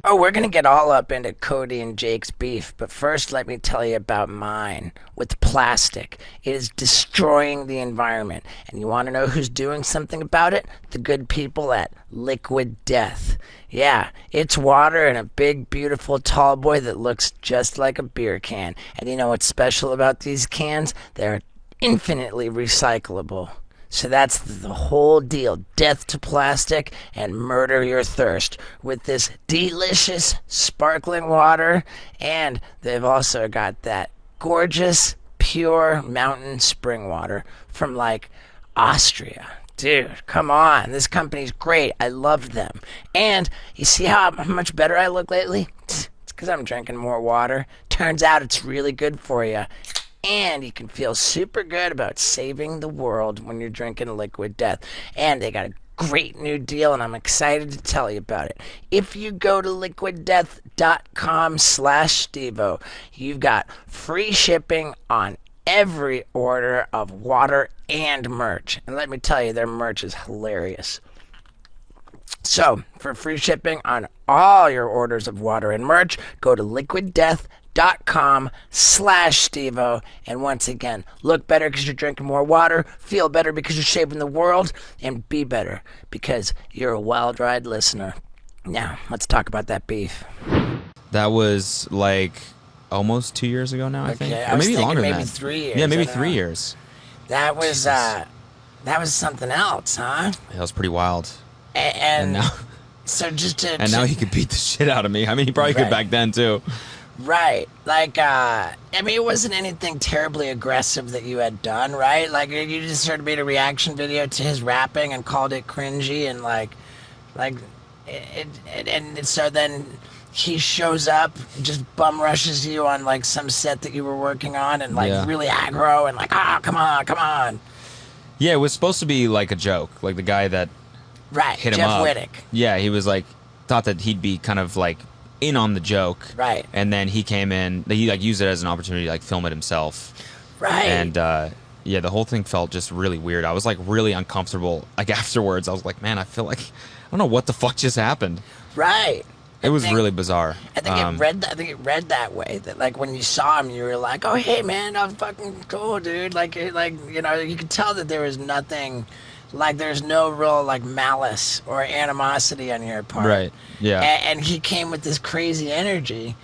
Oh, we're going to get all up into Cody and Jake's beef, but first let me tell you about mine with plastic. It is destroying the environment, and you want to know who's doing something about it? The good people at Liquid Death. Yeah, it's water in a big, beautiful, tall boy that looks just like a beer can. And you know what's special about these cans? They're infinitely recyclable. So that's the whole deal. Death to plastic and murder your thirst with this delicious sparkling water. And they've also got that gorgeous, pure mountain spring water from like Austria. Dude, come on. This company's great. I love them. And you see how much better I look lately? It's because I'm drinking more water. Turns out it's really good for you. And you can feel super good about saving the world when you're drinking Liquid Death. And they got a great new deal, and I'm excited to tell you about it. If you go to liquiddeath.com/Stevo, you've got free shipping on every order of water and merch. And let me tell you, their merch is hilarious. So, for free shipping on all your orders of water and merch, go to liquiddeath.com/Stevo. And once again, look better because you're drinking more water, feel better because you're saving the world, and be better because you're a Wild Ride listener. Now, let's talk about that beef. That was like almost 2 years ago now, I think. Or maybe longer than that. Maybe 3 years. Yeah, maybe 3 years. That was something else, huh? That was pretty wild. And now, so just to... And now he could beat the shit out of me. I mean, he probably could back then, too. Right. Like, I mean, it wasn't anything terribly aggressive that you had done, right? Like, you just sort of made a reaction video to his rapping and called it cringy and, and so then he shows up, just bum rushes you on, like, some set that you were working on and, like, really aggro and, like, come on. Yeah, it was supposed to be, like, a joke. Like, the guy that hit him up. Jeff Wittick. Yeah, he was, like, thought that he'd be kind of, like, in on the joke. Right. And then he came in, he, like, used it as an opportunity to, like, film it himself. Right. And, yeah, the whole thing felt just really weird. I was, like, really uncomfortable. Like, afterwards, I was like, man, I feel like, I don't know what the fuck just happened. Right. It was really bizarre. I think it read that way. That like when you saw him, you were like, "Oh, hey, man, I'm fucking cool, dude." Like you know, you could tell that there was nothing, like there's no real like malice or animosity on your part. Right. Yeah. And he came with this crazy energy.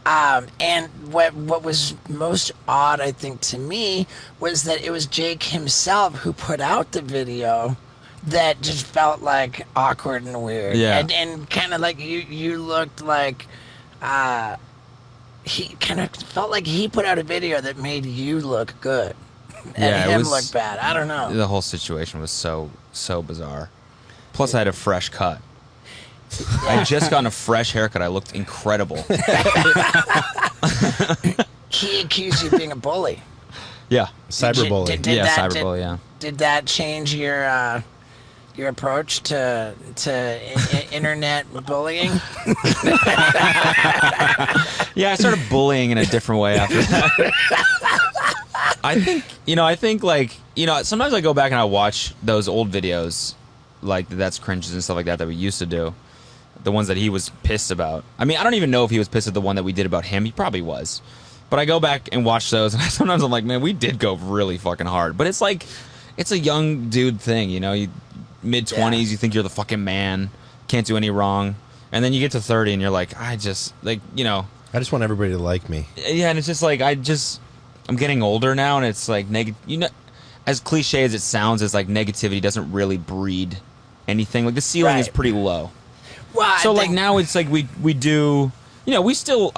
And what was most odd, I think, to me, was that it was Jake himself who put out the video. That just felt like awkward and weird. Yeah. And kind of like you looked like he kind of felt like he put out a video that made you look good and him look bad. I don't know. The whole situation was so bizarre. Plus, I had a fresh cut. I had just gotten a fresh haircut. I looked incredible. He accused you of being a bully. Yeah. Cyberbully. Cyberbully, yeah. Did that change your approach to internet bullying? Yeah, I started bullying in a different way after that. I think sometimes I go back and I watch those old videos, like That's Cringes and stuff like that we used to do. The ones that he was pissed about. I mean, I don't even know if he was pissed at the one that we did about him. He probably was. But I go back and watch those, and sometimes I'm like, man, we did go really fucking hard. But it's like, it's a young dude thing, you know? Mid-20s, you think you're the fucking man, can't do any wrong. And then you get to 30 and you're like, I just want everybody to like me. Yeah, and it's just like, I'm getting older now, and it's like, as cliche as it sounds, it's like negativity doesn't really breed anything. Like, the ceiling is pretty low. Well, so, like, now it's like we do... You know, we still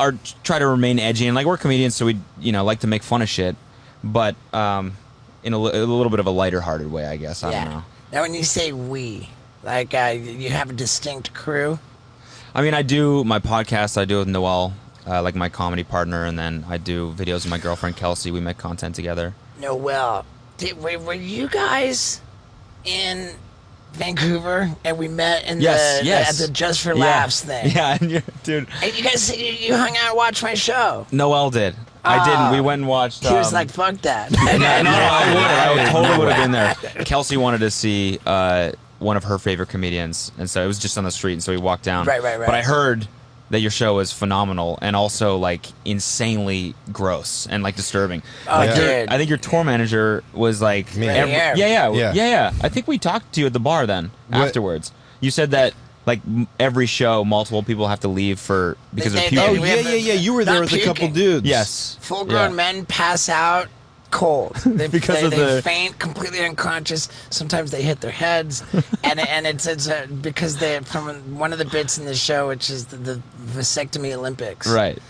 try to remain edgy, and like we're comedians, so we like to make fun of shit, but in a little bit of a lighter-hearted way, I guess. I don't know. Now, when you say we, like you have a distinct crew. I mean, I do my podcast. I do it with Noel, like my comedy partner, and then I do videos with my girlfriend Kelsey. We make content together. Noel, were you guys in Vancouver, and we met at the Just for Laughs thing. Yeah, dude. And you guys, you hung out and watched my show. Noel did. I didn't. We went and watched. He was like, "Fuck that." No, I totally would have been there. Kelsey wanted to see one of her favorite comedians, and so it was just on the street, and so we walked down. Right. But I heard that your show is phenomenal and also like insanely gross and like disturbing. Oh, dude. I think your tour manager was like, Me. Yeah. I think we talked to you at the bar then afterwards. You said that like every show, multiple people have to leave because of puking. Oh yeah. You were there with a couple dudes. Yes. Full-grown men pass out cold. They faint, completely unconscious. Sometimes they hit their heads, and it's because they from one of the bits in the show, which is the vasectomy Olympics. Right.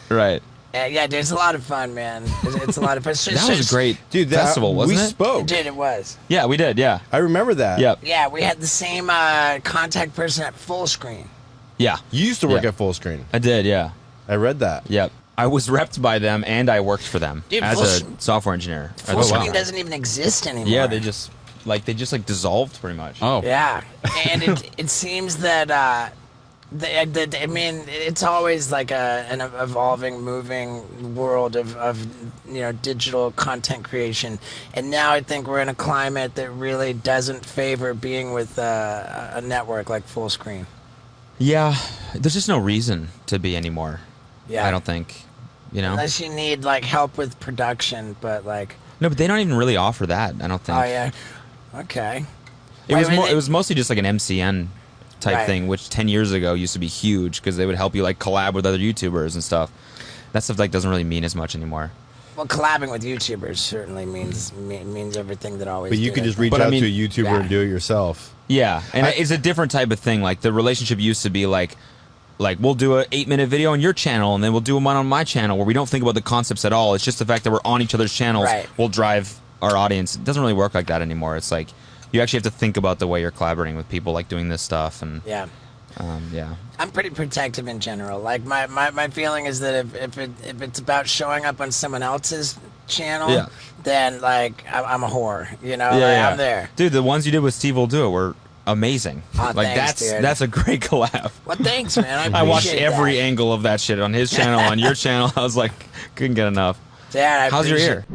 Yeah, dude, it's a lot of fun, man. It's a lot of fun. That was a great festival, wasn't it? We spoke. Dude, it was. Yeah, we did. Yeah, I remember that. Yep. Yeah, we had the same contact person at Full Screen. Yeah, you used to work at Full Screen. I did. Yeah. I read that. Yep. I was repped by them, and I worked for them as a software engineer. Full screen doesn't even exist anymore. Yeah, they just dissolved pretty much. Oh. Yeah, and it seems that I mean, it's always like an evolving, moving world of digital content creation, and now I think we're in a climate that really doesn't favor being with a network like full screen. Yeah, there's just no reason to be anymore. Yeah, I don't think, unless you need like help with production, but like no, but they don't even really offer that. I don't think. Oh yeah, okay. It was mostly just like an MCN type thing, which 10 years ago used to be huge because they would help you like collab with other YouTubers and stuff. That stuff like doesn't really mean as much anymore. Well, collabing with YouTubers certainly means everything that always. But you could just reach out to a YouTuber and do it yourself. Yeah, and it's a different type of thing. Like the relationship used to be like we'll do an 8-minute video on your channel, and then we'll do one on my channel, where we don't think about the concepts at all. It's just the fact that we're on each other's channels will drive our audience. It doesn't really work like that anymore. It's like you actually have to think about the way you're collaborating with people, like doing this stuff. And yeah. I'm pretty protective in general. Like my feeling is that if it's about showing up on someone else's channel, then like I'm a whore. I'm there. Dude, the ones you did with Steve Will Do It were amazing. Like thanks, that's a great collab. Well, thanks, man. I watched every angle of that shit on his channel, on your channel. I was like, couldn't get enough. Dad, how's your ear?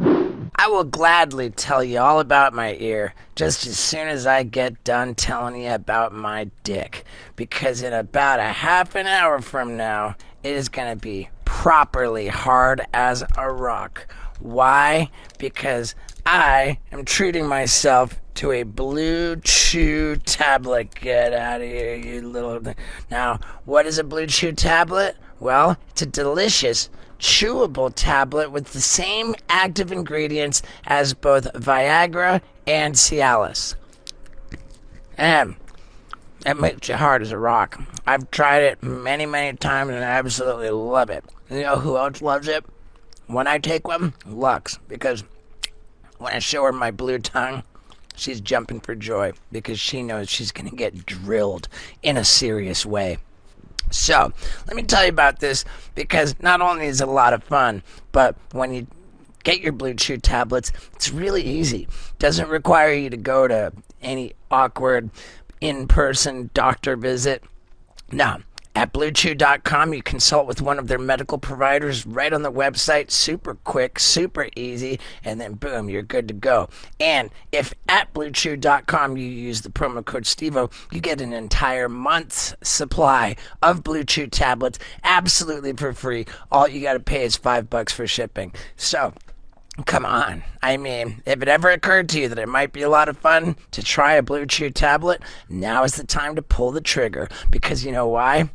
I will gladly tell you all about my ear just as soon as I get done telling you about my dick. Because in about a half an hour from now, it is going to be properly hard as a rock. Why? Because I am treating myself to a Blue Chew tablet. Get out of here, you little... Now, what is a Blue Chew tablet? Well, it's a delicious, chewable tablet with the same active ingredients as both Viagra and Cialis. And it makes you hard as a rock. I've tried it many, many times and I absolutely love it. You know who else loves it? When I take one, Lux, because when I show her my blue tongue, she's jumping for joy because she knows she's going to get drilled in a serious way. So, let me tell you about this because not only is it a lot of fun, but when you get your Blue Chew tablets, it's really easy. Doesn't require you to go to any awkward in-person doctor visit. No. At BlueChew.com, you consult with one of their medical providers right on the website. Super quick, super easy, and then boom, you're good to go. And if at BlueChew.com you use the promo code STEVO, you get an entire month's supply of Blue Chew tablets absolutely for free. All you got to pay is $5 for shipping. So, come on. I mean, if it ever occurred to you that it might be a lot of fun to try a Blue Chew tablet, now is the time to pull the trigger. Because you know why?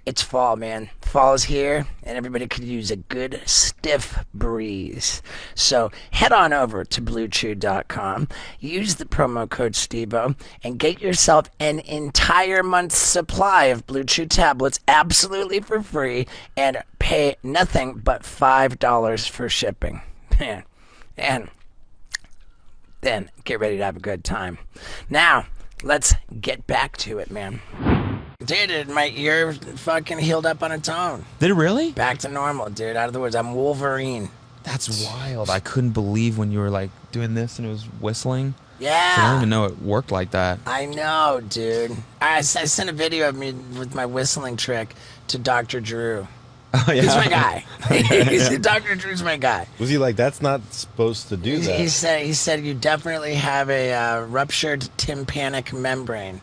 It's fall, man. Fall is here, and everybody could use a good, stiff breeze. So head on over to BlueChew.com, use the promo code STEVO, and get yourself an entire month's supply of Blue Chew tablets absolutely for free, and pay nothing but $5 for shipping. Man, and then get ready to have a good time. Now, let's get back to it, man. Dude, my ear fucking healed up on its own. Did it really? Back to normal, dude. Out of the woods. I'm Wolverine. That's wild. I couldn't believe when you were like doing this and it was whistling. Yeah. So I didn't even know it worked like that. I know, dude. I sent a video of me with my whistling trick to Dr. Drew. Oh, yeah. He's my guy. Dr. Drew's my guy. Was he like, that's not supposed to do that? He said you definitely have a ruptured tympanic membrane.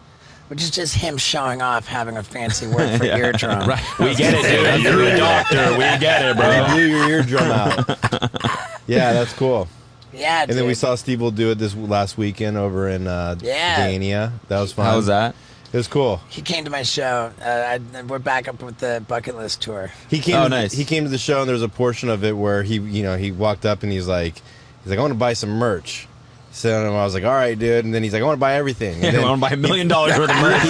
Which is just him showing off having a fancy word for eardrum. Right. We get it, dude. You're a doctor. We get it, bro. You blew your eardrum out. Yeah, that's cool. Yeah, and then we saw Steve will do it this last weekend over in Dania. That was fun. How was that? It was cool. He came to my show. We're back up with the bucket list tour. He came. Nice. He came to the show, and there was a portion of it where he walked up and he's like, I want to buy some merch. So I was like, all right, dude. And then he's like, I want to buy everything. And then, I want to buy $1 million worth of merch.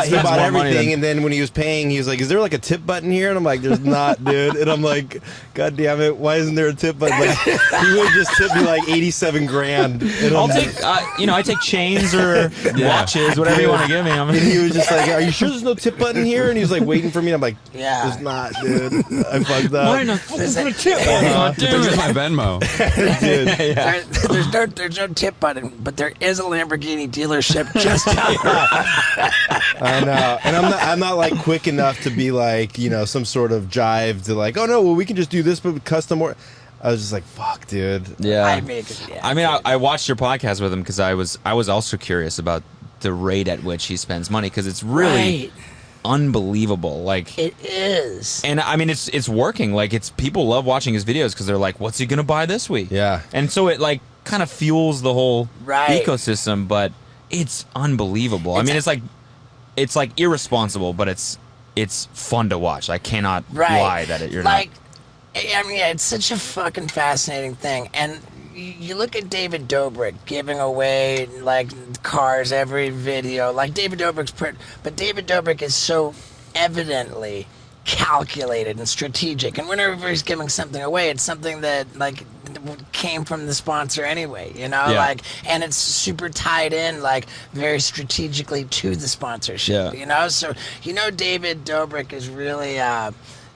he bought everything. And then when he was paying, he was like, is there like a tip button here? And I'm like, there's not, dude. And I'm like, God damn it. Why isn't there a tip button? Like, he would just tip me like 87 grand. And I'll take, I take chains or watches, whatever you want to give me. And he was just like, are you sure there's no tip button here? And he was like waiting for me. And I'm like, there's not, dude. I fucked up. Why not? There's a tip button. There's my Venmo. There's no tip button, but there is a Lamborghini dealership just out there. I know, and I'm not like quick enough to be like, you know, some sort of jive to like, oh no, well we can just do this but with custom or. I was just like, fuck, dude. Yeah. I mean, I watched your podcast with him because I was also curious about the rate at which he spends money because it's really unbelievable. Like it is, and I mean, it's working. Like it's people love watching his videos because they're like, what's he gonna buy this week? Yeah, and so it like kind of fuels the whole ecosystem, but it's unbelievable. I mean, it's like irresponsible, but it's fun to watch. I cannot lie that you're like, not. I mean, it's such a fucking fascinating thing, and you look at David Dobrik giving away like cars every video, like David Dobrik's but David Dobrik is so evidently calculated and strategic, and whenever he's giving something away, it's something that like came from the sponsor anyway, you know, like, and it's super tied in like very strategically to the sponsorship, you know. So you know, David Dobrik is really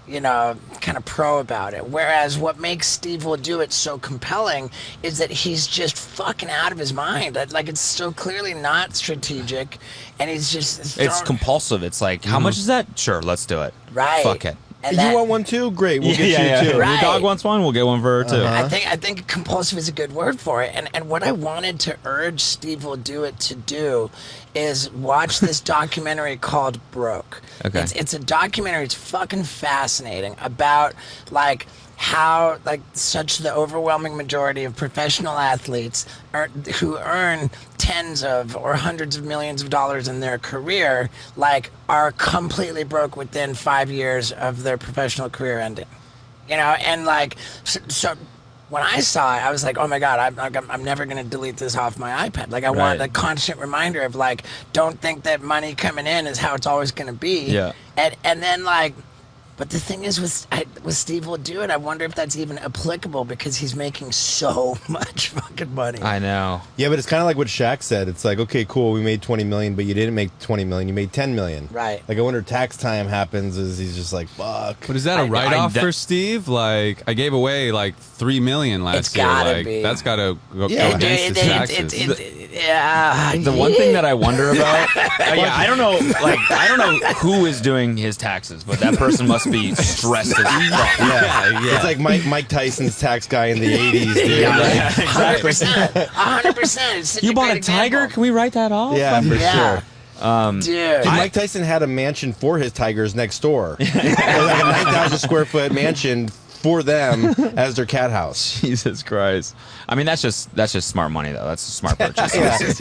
you know, kind of pro about it. Whereas what makes Steve Will Do It so compelling is that he's just fucking out of his mind. Like, it's so clearly not strategic, and he's just... It's compulsive. It's like, how much is that? Sure, let's do it. Right. Fuck it. And you want one too? Great, we'll get you too. Right. Your dog wants one, we'll get one for her too. I think compulsive is a good word for it. And what I wanted to urge Steve Will Do It to do is watch this documentary called Broke. Okay. It's a documentary. It's fucking fascinating about like how like such the overwhelming majority of professional athletes who earn tens of or hundreds of millions of dollars in their career like are completely broke within 5 years of their professional career ending, you know. And like so when I saw it, I was like, oh my God, I'm never going to delete this off my iPad. Like I want a constant reminder of like, don't think that money coming in is how it's always going to be. Yeah. And then like, but the thing is, with Steve Will Do It, I wonder if that's even applicable because he's making so much fucking money. I know. Yeah, but it's kind of like what Shaq said. It's like, okay, cool, we made 20 million, but you didn't make 20 million, you made 10 million. Right. Like I wonder tax time happens is he's just like, fuck. But is that a write-off for Steve? Like, I gave away like $3 million last year. Like, that's got to go against his taxes. The one thing that I wonder about, I don't know, like I don't know who is doing his taxes, but that person must be stressed as fuck. Yeah. It's like Mike Tyson's tax guy in the 80s, dude. Exactly. 100%. You bought a tiger? Can we write that off? Yeah, for sure. Dude. Mike Tyson had a mansion for his tigers next door. It was like a 9,000 square foot mansion for them as their cat house. Jesus Christ. I mean, that's just smart money though. That's a smart purchase.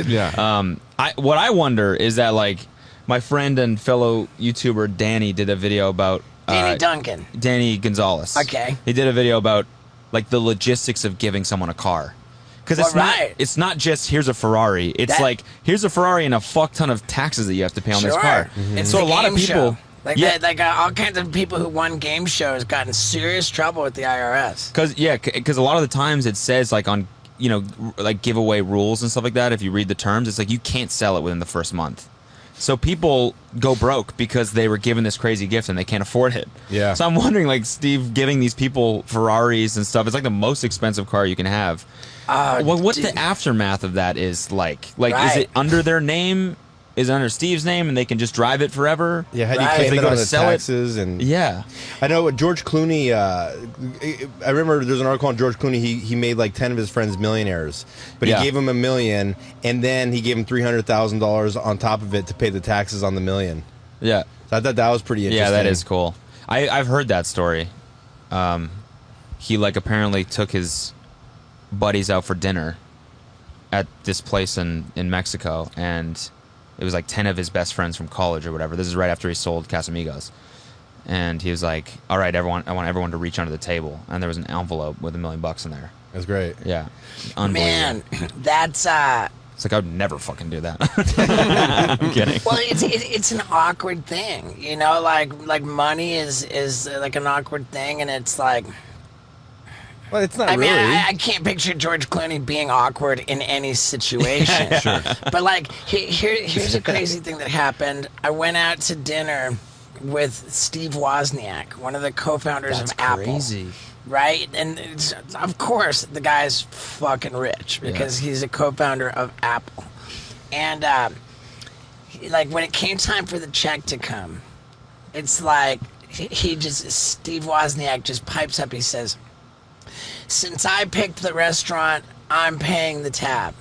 What I wonder is that like my friend and fellow YouTuber Danny did a video about Danny Gonzalez. Okay. He did a video about like the logistics of giving someone a car. Because it's not just here's a Ferrari. It's like here's a Ferrari and a fuck ton of taxes that you have to pay on this car. It's so a lot of people all kinds of people who won game shows got in serious trouble with the IRS. Because a lot of the times it says like on like giveaway rules and stuff like that. If you read the terms, it's like you can't sell it within the first month. So people go broke because they were given this crazy gift and they can't afford it. Yeah. So I'm wondering, like, Steve giving these people Ferraris and stuff, it's like the most expensive car you can have. What the aftermath of that is like? Like, is it under their name? Is it under Steve's name and they can just drive it forever? Yeah, how do you claim it on the taxes? And I know what George Clooney, I remember there's an article on George Clooney, he made like 10 of his friends millionaires, but he gave them $1 million and then he gave them $300,000 on top of it to pay the taxes on the $1 million. Yeah. So I thought that was pretty interesting. Yeah, that is cool. I've heard that story. He like apparently took his buddies out for dinner at this place in Mexico, and it was like 10 of his best friends from college or whatever. This is right after he sold Casamigos. And he was like, all right, everyone, I want everyone to reach under the table. And there was an envelope with $1 million in there. That's great. Yeah, unbelievable. Man, that's It's like I would never fucking do that. I'm kidding. well, it's an awkward thing, you know. Like money is like an awkward thing, and it's like. Well, it's not I mean, really. I can't picture George Clooney being awkward in any situation. Sure. But like, here's a crazy thing that happened. I went out to dinner with Steve Wozniak, one of the co-founders of Apple. Crazy. Right? And of course, the guy's fucking rich because he's a co-founder of Apple. And like when it came time for the check to come, it's like Steve Wozniak just pipes up. He says, "Since I picked the restaurant, I'm paying the tab.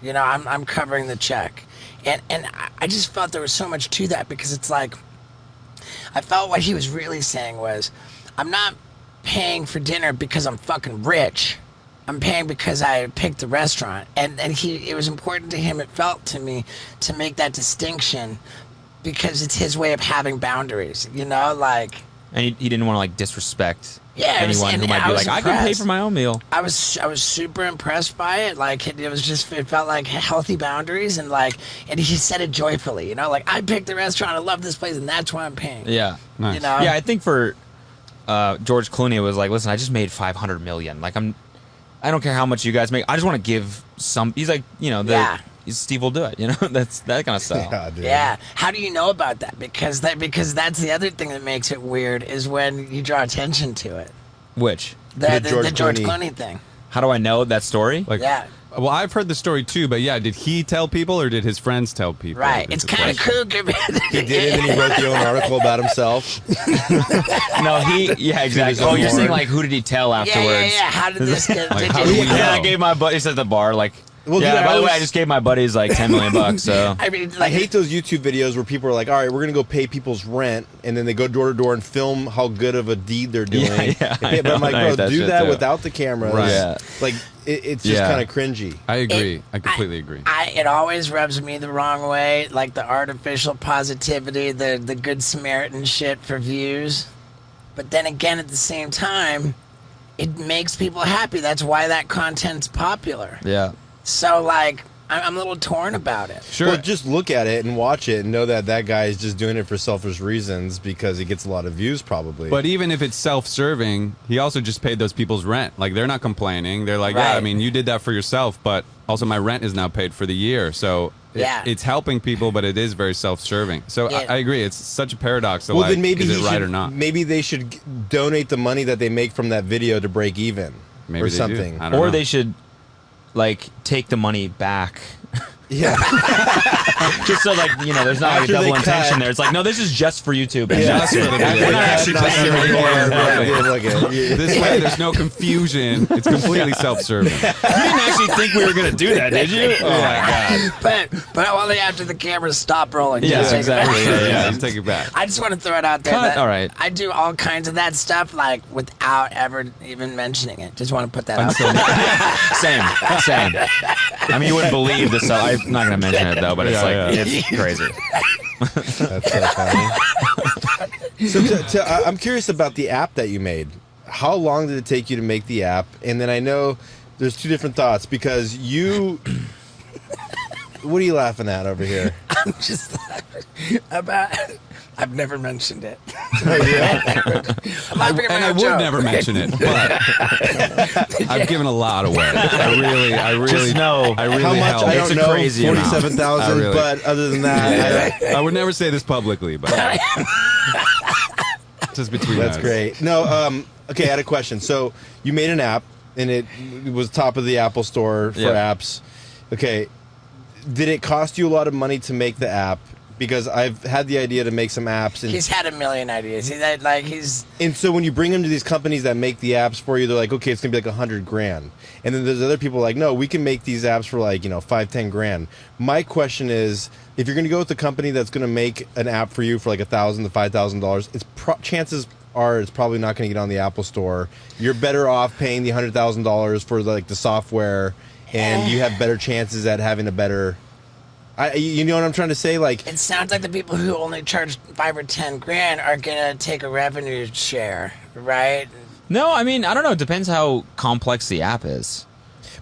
You know, I'm covering the check." And I just felt there was so much to that because it's like, I felt what he was really saying was, I'm not paying for dinner because I'm fucking rich. I'm paying because I picked the restaurant. And it was important to him, it felt to me, to make that distinction because it's his way of having boundaries, you know, like. And he didn't want to like disrespect anyone who might be like, I can pay for my own meal. I was super impressed by it. Like it felt like healthy boundaries and he said it joyfully, you know, like I picked the restaurant, I love this place, and that's why I'm paying. Yeah, nice. You know? Yeah, I think for George Clooney, it was like, listen, I just made $500 million. Like I don't care how much you guys make. I just want to give some. He's like, you know, Steve will do it. You know, that's that kind of stuff. Yeah, dude. Yeah. How do you know about that? Because that's the other thing that makes it weird is when you draw attention to it. Which The George Clooney thing. How do I know that story? Like, Yeah. Well, I've heard the story too, but yeah, did he tell people or did his friends tell people? Right. It's kind of cool. He did it, and he wrote the own article about himself. No, yeah, exactly. Oh, you're saying like, who did he tell afterwards? Yeah. How did this get? Like, how do we know? Yeah, I gave my buddies at the bar like. Well, yeah. dude, By the way, I just gave my buddies like $10 million. So I mean, I hate those YouTube videos where people are like, all right, we're going to go pay people's rent, and then they go door to door and film how good of a deed they're doing. Yeah, But I'm like, bro, do that too. without the cameras. Right. Yeah. Like, it's just kind of cringy. I agree. I completely agree. It always rubs me the wrong way, like the artificial positivity, the good Samaritan shit for views. But then again, at the same time, it makes people happy. That's why that content's popular. yeah. So, like, I'm a little torn about it. Sure. Well, just look at it and watch it and know that guy is just doing it for selfish reasons because he gets a lot of views probably. But even if it's self-serving, he also just paid those people's rent. Like, they're not complaining. They're like, yeah, Right. I mean, you did that for yourself, but also my rent is now paid for the year. So it's helping people, but it is very self-serving. So Yeah. I agree. It's such a paradox. well, then maybe is he it right should, or not? Maybe they should donate the money that they make from that video to break even. Maybe or they something. do. I don't Or know. they should like take the money back. Yeah. Just so like, you know, there's not like a After they double cut. intention there. It's like, no, this is just for YouTube. And Yeah. that's it. We're not actually Not paying serious. anymore. Yeah, look at it. This way, there's no confusion. It's completely self-serving. You didn't actually think we were going to do that, did you? Oh, my God. But only after the cameras stop rolling. Yeah, Just take it back. exactly. Yeah, just take it back. I just want to throw it out there. Cut. That All right. I do all kinds of that stuff, like, without ever even mentioning it. Just want to put that out there. Same. I mean, you wouldn't believe this stuff. I'm not going to mention it, though, but it's it's crazy. That's so funny. So I'm curious about the app that you made. How long did it take you to make the app? And then I know there's two different thoughts because you. What are you laughing at over here? I'm just laughing about. I've never mentioned it. I'm laughing at my And I own would joke. never mention it, but I've given a lot away. I really Just know I really How much? helped. I It's don't a know. crazy amount. 47,000. I really- But other than that, I would never say this publicly, but just between that's us. great. No, okay. I had a question. So you made an app, and it was top of the Apple Store for apps. Okay, did it cost you a lot of money to make the app? Because I've had the idea to make some apps, and He's had a million ideas. He's And so when you bring them to these companies that make the apps for you, they're like, okay, it's gonna be like $100,000. And then there's other people like, no, we can make these apps for like, $5-10 My question is, if you're gonna go with the company that's gonna make an app for you for like $1,000 to $5,000, chances are it's probably not gonna get on the Apple Store. You're better off paying the $100,000 for like the software, and you have better chances at having a better. You know what I'm trying to say? Like, It sounds like the people who only charge $5 or $10 grand are gonna take a revenue share, right? No, I mean, I don't know. It depends how complex the app is.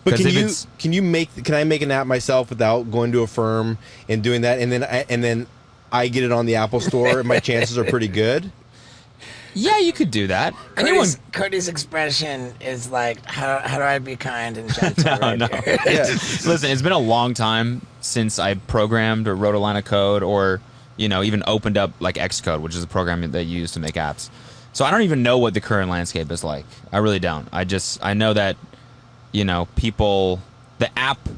But can I make an app myself without going to a firm and doing that, and then I get it on the Apple Store, and my chances are pretty good? Yeah, you could do that. Cody's expression is like, how do I be kind and gentle? No. Yeah. Listen, it's been a long time since I programmed or wrote a line of code or, even opened up like Xcode, which is a program that you use to make apps. So I don't even know what the current landscape is like. I really don't. I know that, the app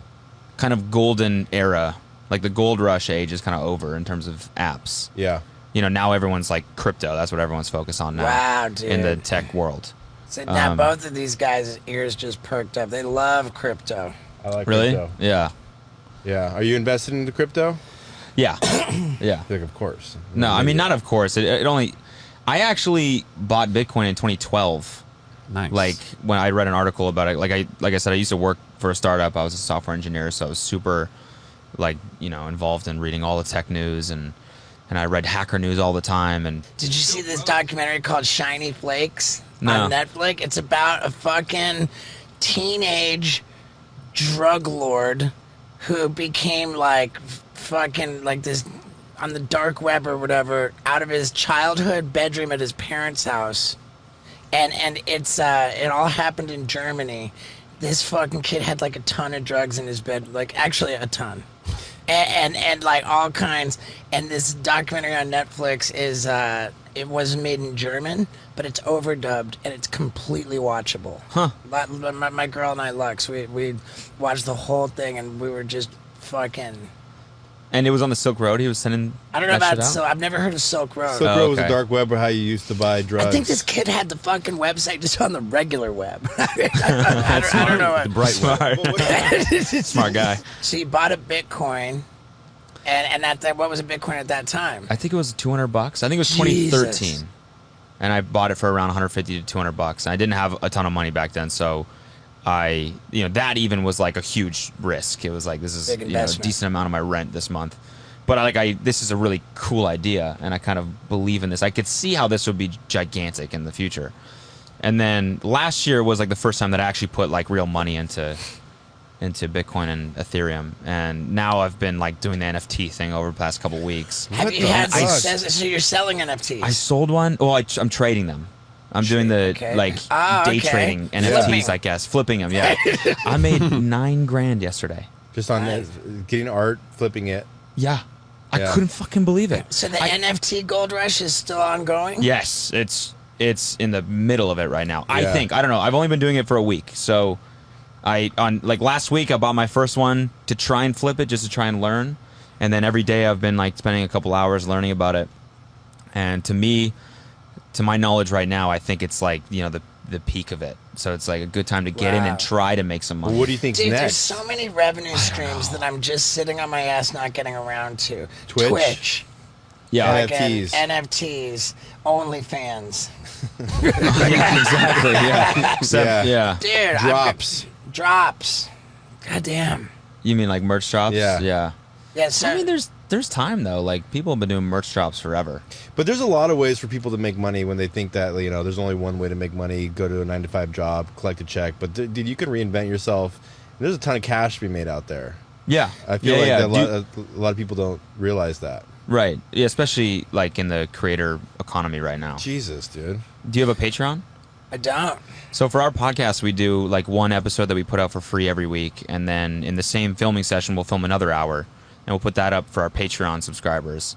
kind of golden era, like the gold rush age is kind of over in terms of apps. Yeah. Now everyone's like crypto. That's what everyone's focused on now. Wow, dude. In the tech world. So now both of these guys' ears just perked up. They love crypto. I like really? crypto. Yeah. Yeah. Are you invested into crypto? Yeah. Yeah. Like, of course. No, I mean, not of course. I actually bought Bitcoin in 2012. Nice. Like when I read an article about it, like I said, I used to work for a startup. I was a software engineer, so I was super, involved in reading all the tech news and I read hacker news all the time. And did you see this documentary called Shiny Flakes on Netflix? It's about a fucking teenage drug lord who became fucking this on the dark web or whatever out of his childhood bedroom at his parents' house. And it's it all happened in Germany. This fucking kid had a ton of drugs in his bed, actually a ton. And all kinds. And this documentary on Netflix is it was made in German, but it's overdubbed and it's completely watchable. Huh. My girl and I, Lux, we watched the whole thing and we were just fucking. And it was on the Silk Road. He was sending. I don't know about I've never heard of Silk Road. Silk Road was a dark web, or how you used to buy drugs. I think this kid had the fucking website just on the regular web. I don't know. The bright web. Smart guy. So you bought a Bitcoin, and what was a Bitcoin at that time? I think it was $200. I think it was 2013, and I bought it for around 150 to $200. And I didn't have a ton of money back then, so that even was a huge risk. It was this is a decent amount of my rent this month. But this is a really cool idea, and I kind of believe in this. I could see how this would be gigantic in the future. And then last year was the first time that I actually put real money into Bitcoin and Ethereum. And now I've been doing the NFT thing over the past couple weeks. Have you had success? So you're selling NFTs? I sold one. Well, I'm trading them. I'm doing the day trading NFTs, I guess, flipping them. Yeah, I made $9,000 yesterday. Just on getting art, flipping it. Yeah, I couldn't fucking believe it. So the NFT gold rush is still ongoing? Yes, it's in the middle of it right now. I think. I don't know. I've only been doing it for a week, so last week I bought my first one to try and flip it, just to try and learn, and then every day I've been spending a couple hours learning about it, and to my knowledge right now, I think it's the peak of it. So it's a good time to get in and try to make some money. Well, what do you think's next? There's so many revenue streams that I'm just sitting on my ass not getting around to. Twitch. Yeah. NFTs. OnlyFans. Yeah, exactly. Yeah. Dude. Drops. God damn. You mean merch drops? Yeah. Yeah, so I mean, there's time though. People have been doing merch drops forever. But there's a lot of ways for people to make money when they think that there's only one way to make money: go to a 9-to-5 job, collect a check. But dude, you can reinvent yourself. There's a ton of cash to be made out there. Yeah, I feel that a lot of people don't realize that. Right. Yeah, especially in the creator economy right now. Jesus, dude. Do you have a Patreon? I don't. So for our podcast, we do one episode that we put out for free every week, and then in the same filming session, we'll film another hour. And we'll put that up for our Patreon subscribers.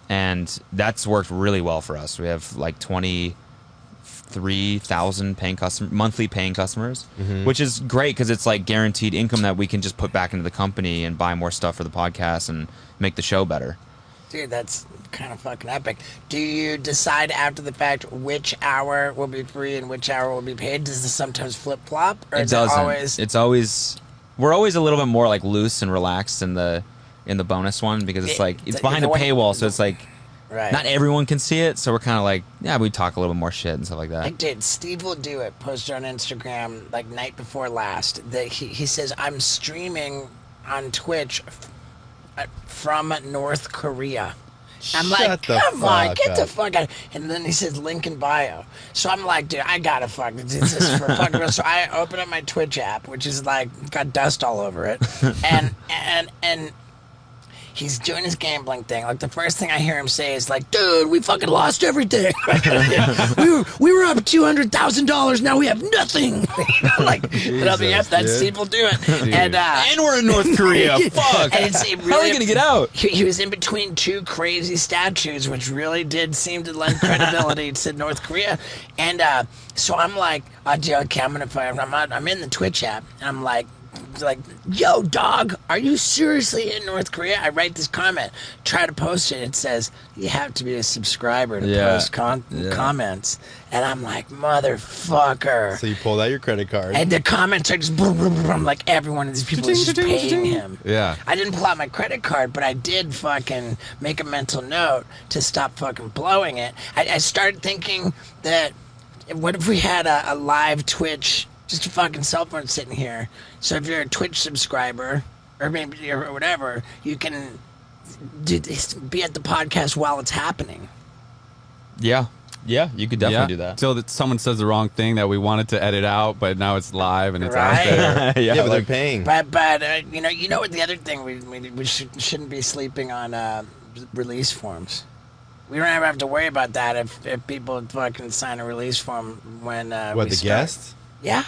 And that's worked really well for us. We have 23,000 monthly paying customers, which is great because it's guaranteed income that we can just put back into the company and buy more stuff for the podcast and make the show better. Dude, that's kind of fucking epic. Do you decide after the fact which hour will be free and which hour will be paid? Does this sometimes flip-flop? Or It doesn't. It's always... We're always a little bit more loose and relaxed in the bonus one because it's it's behind a paywall, so it's right. Not everyone can see it, so we're kind of we talk a little bit more shit and stuff like that. I did. Steve will do it. Posted on Instagram night before last that he says I'm streaming on Twitch from North Korea. I'm like, come on, get the fuck out. And then he says link in bio. So I'm like, dude, I gotta fuck this. This is for fucking real. So I open up my Twitch app, which is like got dust all over it, and he's doing his gambling thing. Like the first thing I hear him say is like, "Dude, we fucking lost everything. we were up $200,000. Now we have nothing." Like, yep, that's Steve will do it. And we're in North Korea. Fuck. And it really, how are we gonna get out? He was in between two crazy statues, which really did seem to lend credibility to North Korea. And so I'm like, okay, I'm in the Twitch app, and I'm like, yo, dog, are you seriously in North Korea? I write this comment, try to post it. It says you have to be a subscriber to post comments, and I'm like, motherfucker. So you pulled out your credit card, and the comments are just boom, boom, boom, like every one of these people is just paying him. Yeah, I didn't pull out my credit card, but I did fucking make a mental note to stop fucking blowing it. I started thinking that what if we had a live Twitch, just a fucking cell phone sitting here. So if you're a Twitch subscriber, or maybe or whatever, you can be at the podcast while it's happening. Yeah, you could definitely do that. So that someone says the wrong thing that we wanted to edit out, but now it's live and it's out Right. there. but they're paying. But you know what? The other thing we shouldn't be sleeping on release forms. We don't ever have to worry about that if people fucking sign a release form when What, we the start. guests? Yeah.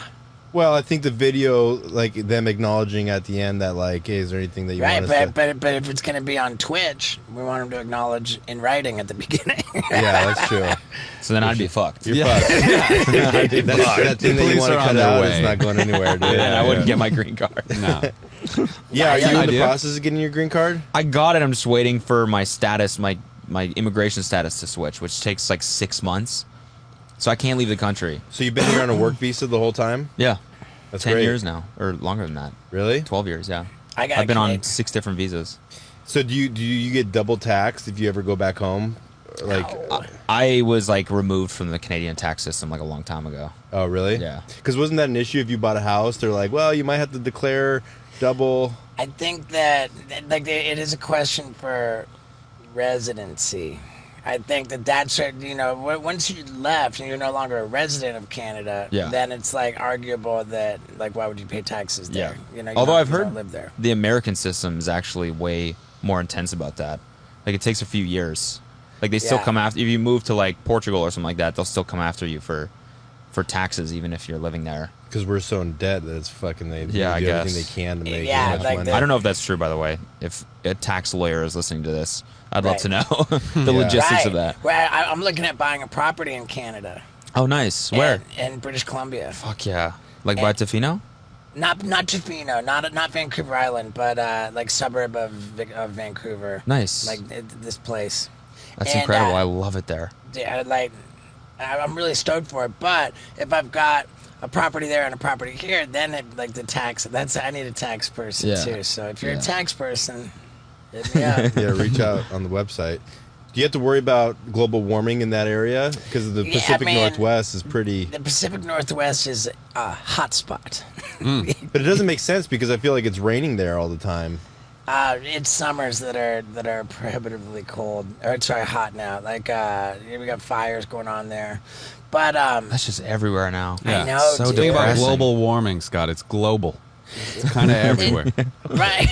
Well, I think the video, like them acknowledging at the end that, like, hey, is there anything that you want us to... But if it's going to be on Twitch, we want them to acknowledge in writing at the beginning. Yeah, that's true. So then I'd be fucked. You're fucked. That thing that you want to cut out is not going anywhere, dude. Yeah, I wouldn't get my green card. No. Yeah, are you in the process of getting your green card? I got it. I'm just waiting for my status, my immigration status to switch, which takes like 6 months. So I can't leave the country. So you've been here on a work visa the whole time? Yeah. That's 10 great. years now, or longer than that. Really? 12 years, yeah. I've been on 6 different visas. So do you get double taxed if you ever go back home? Like, I was like removed from the Canadian tax system like a long time ago. oh, really? Yeah. Because wasn't that an issue if you bought a house? They're like, well, you might have to declare double. I think that like it is a question for residency. I think that's, you know, once you left and you're no longer a resident of Canada, then it's like arguable that, like, why would you pay taxes there? Yeah. You know, although I've heard live there. the American system is actually way more intense about that. Like it takes a few years. Like they still come after if you move to like Portugal or something like that. They'll still come after you for taxes even if you're living there. Because we're so in debt that it's fucking they do I guess. everything they can to make Yeah, as much like money. I don't know if that's true, by the way. If a tax lawyer is listening to this, I'd love Right. to know the logistics of that. Well, I'm looking at buying a property in Canada. Oh, nice. Where? In British Columbia. Fuck yeah. Like by Tofino? Not Tofino, not Vancouver Island, but like suburb of Vancouver. Nice. Like this place. That's And, incredible. I love it there. Yeah, like I'm really stoked for it. But if I've got a property there and a property here, then like the tax. I need a tax person too. So if you're a tax person, hit me up. Yeah, reach out on the website. Do you have to worry about global warming in that area? Because the Pacific Northwest is pretty... The Pacific Northwest is a hot spot. But it doesn't make sense because I feel like it's raining there all the time. It's summers that are prohibitively cold. Or sorry, hot now. Like we got fires going on there. But that's just everywhere now. I know. So Think about depressing. global warming, Scott. It's global. It's kind of everywhere. Right.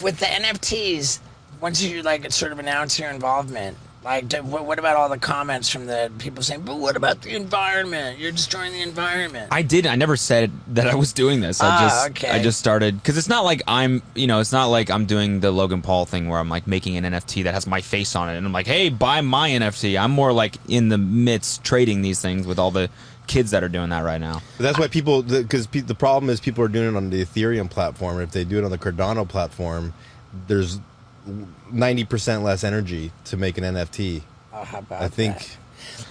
With the NFTs, once you like sort of announce your involvement, like what about all the comments from the people saying, but what about the environment? You're destroying the environment. I never said that I was doing this. I just started because it's not like it's not like I'm doing the Logan Paul thing where I'm like making an NFT that has my face on it and I'm like, hey, buy my NFT. I'm more like in the midst trading these things with all the kids that are doing that right now. But that's why the problem is people are doing it on the Ethereum platform. If they do it on the Cardano platform, there's 90% less energy to make an NFT. Oh, how about I think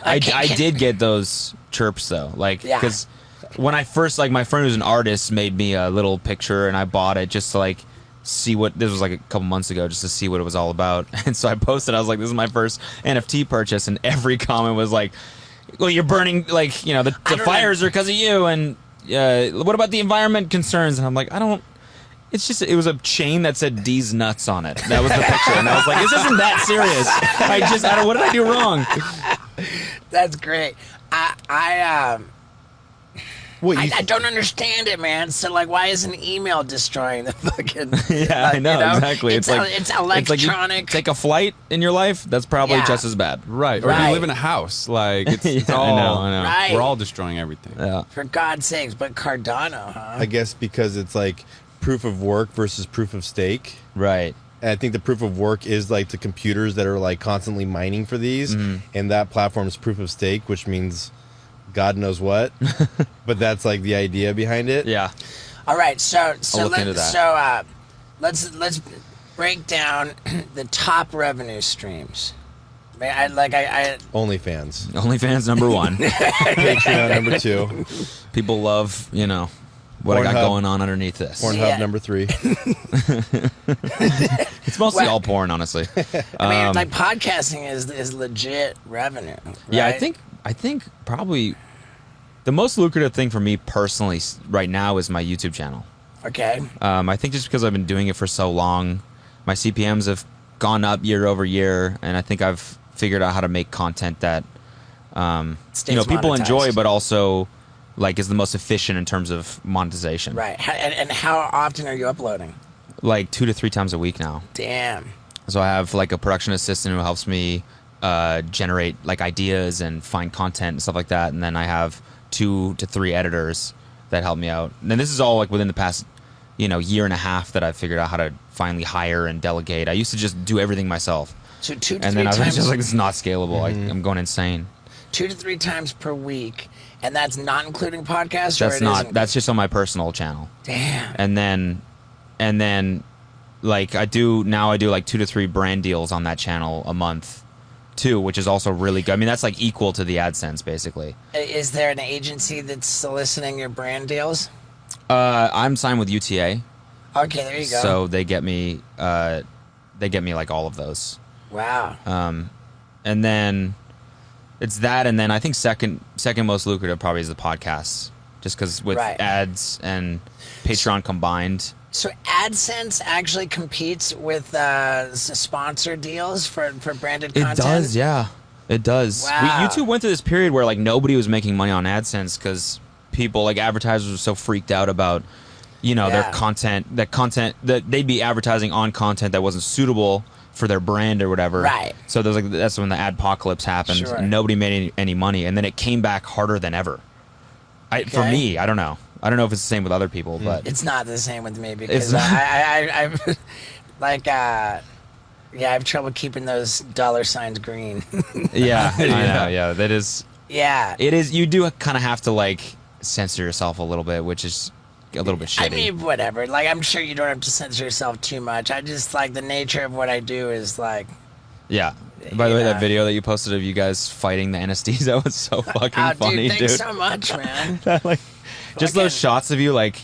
that? I did get those chirps though, like because when I first my friend who's an artist made me a little picture and I bought it just to like see what this was like a couple months ago just to see what it was all about, and so I posted. I was like, this is my first NFT purchase, and every comment was like, well, you're burning the fires are because of you, and what about the environment concerns? And I'm like, I don't. it was a chain that said D's nuts on it. That was the picture. And I was like, this isn't that serious. What did I do wrong? That's great. I don't understand it, man. So, like, why isn't email destroying the fucking... Yeah, I know, exactly. It's electronic. It's like you take a flight in your life, that's probably just as bad. Right. Or you live in a house. Like, it's all... I know. Right. We're all destroying everything. Yeah. For God's sakes, but Cardano, huh? I guess because it's like proof of work versus proof of stake. Right. And I think the proof of work is like the computers that are like constantly mining for these. And that platform is proof of stake, which means... God knows what, but that's like the idea behind it. Yeah. All right, so let's break down the top revenue streams. OnlyFans. OnlyFans number 1. Patreon number 2. People love, what I got going on underneath this. Pornhub number 3. It's mostly all porn, honestly. I mean, like podcasting is legit revenue. Right? Yeah, I think probably the most lucrative thing for me personally right now is my YouTube channel. Okay. I think just because I've been doing it for so long, my CPMs have gone up year over year, and I think I've figured out how to make content that people enjoy, but also like is the most efficient in terms of monetization. Right. And how often are you uploading? Like 2 to 3 times a week now. Damn. So I have like a production assistant who helps me generate like ideas and find content and stuff like that, and then I have 2 to 3 editors that help me out. And this is all like within the past year and a half that I've figured out how to finally hire and delegate. I used to just do everything myself. So 2 to 3 times. And then I was just like, this is not scalable. I'm going insane. 2 to 3 times per week, and that's not including podcasts. That's just on my personal channel. Damn. And then like I do like 2 to 3 brand deals on that channel a month too, which is also really good. I mean, that's like equal to the AdSense basically. Is there an agency that's soliciting your brand deals? I'm signed with UTA. Okay, there you go. So they get me like all of those. Wow. And then it's that, and then I think second most lucrative probably is the podcasts, just because with ads and Patreon combined. So AdSense actually competes with sponsor deals for branded content? It does, yeah. It does. Wow. YouTube went through this period where like nobody was making money on AdSense because people, like advertisers, were so freaked out about, their content, that they'd be advertising on content that wasn't suitable for their brand or whatever. Right. So there's that's when the adpocalypse happened. Sure. And nobody made any money, and then it came back harder than ever. For me, I don't know. I don't know if it's the same with other people, but it's not the same with me because I I have trouble keeping those dollar signs green. Yeah, I know. Yeah, that is. Yeah, it is. You do kind of have to like censor yourself a little bit, which is a little bit shitty. I mean, whatever. Like, I'm sure you don't have to censor yourself too much. I just like the nature of what I do is like. Yeah. By the way, that video that you posted of you guys fighting the NSDs, that was so fucking funny, dude. Thanks so much, man. Just those shots of you like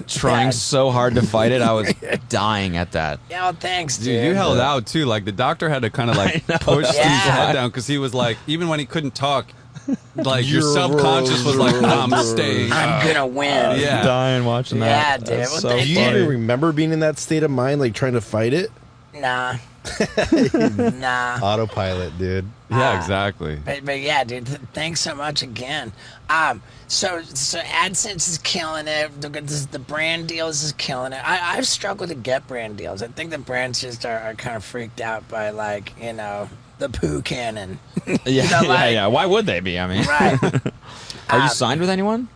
trying so hard to fight it, I was dying at that. Yeah, well, thanks, dude. You held out too. Like the doctor had to kind of like push his head down because he was like, even when he couldn't talk, like your subconscious was like, I'm staying. I'm gonna win. Yeah, dying watching that. Yeah, dude. Well, so do you even remember being in that state of mind, like trying to fight it? Nah. Nah. Autopilot, dude. Yeah, exactly. But yeah, dude. Thanks so much again. So AdSense is killing it. The brand deals is killing it. I've struggled to get brand deals. I think the brands just are kind of freaked out by like the poo cannon. Yeah. Why would they be? I mean, right. Are you signed with anyone?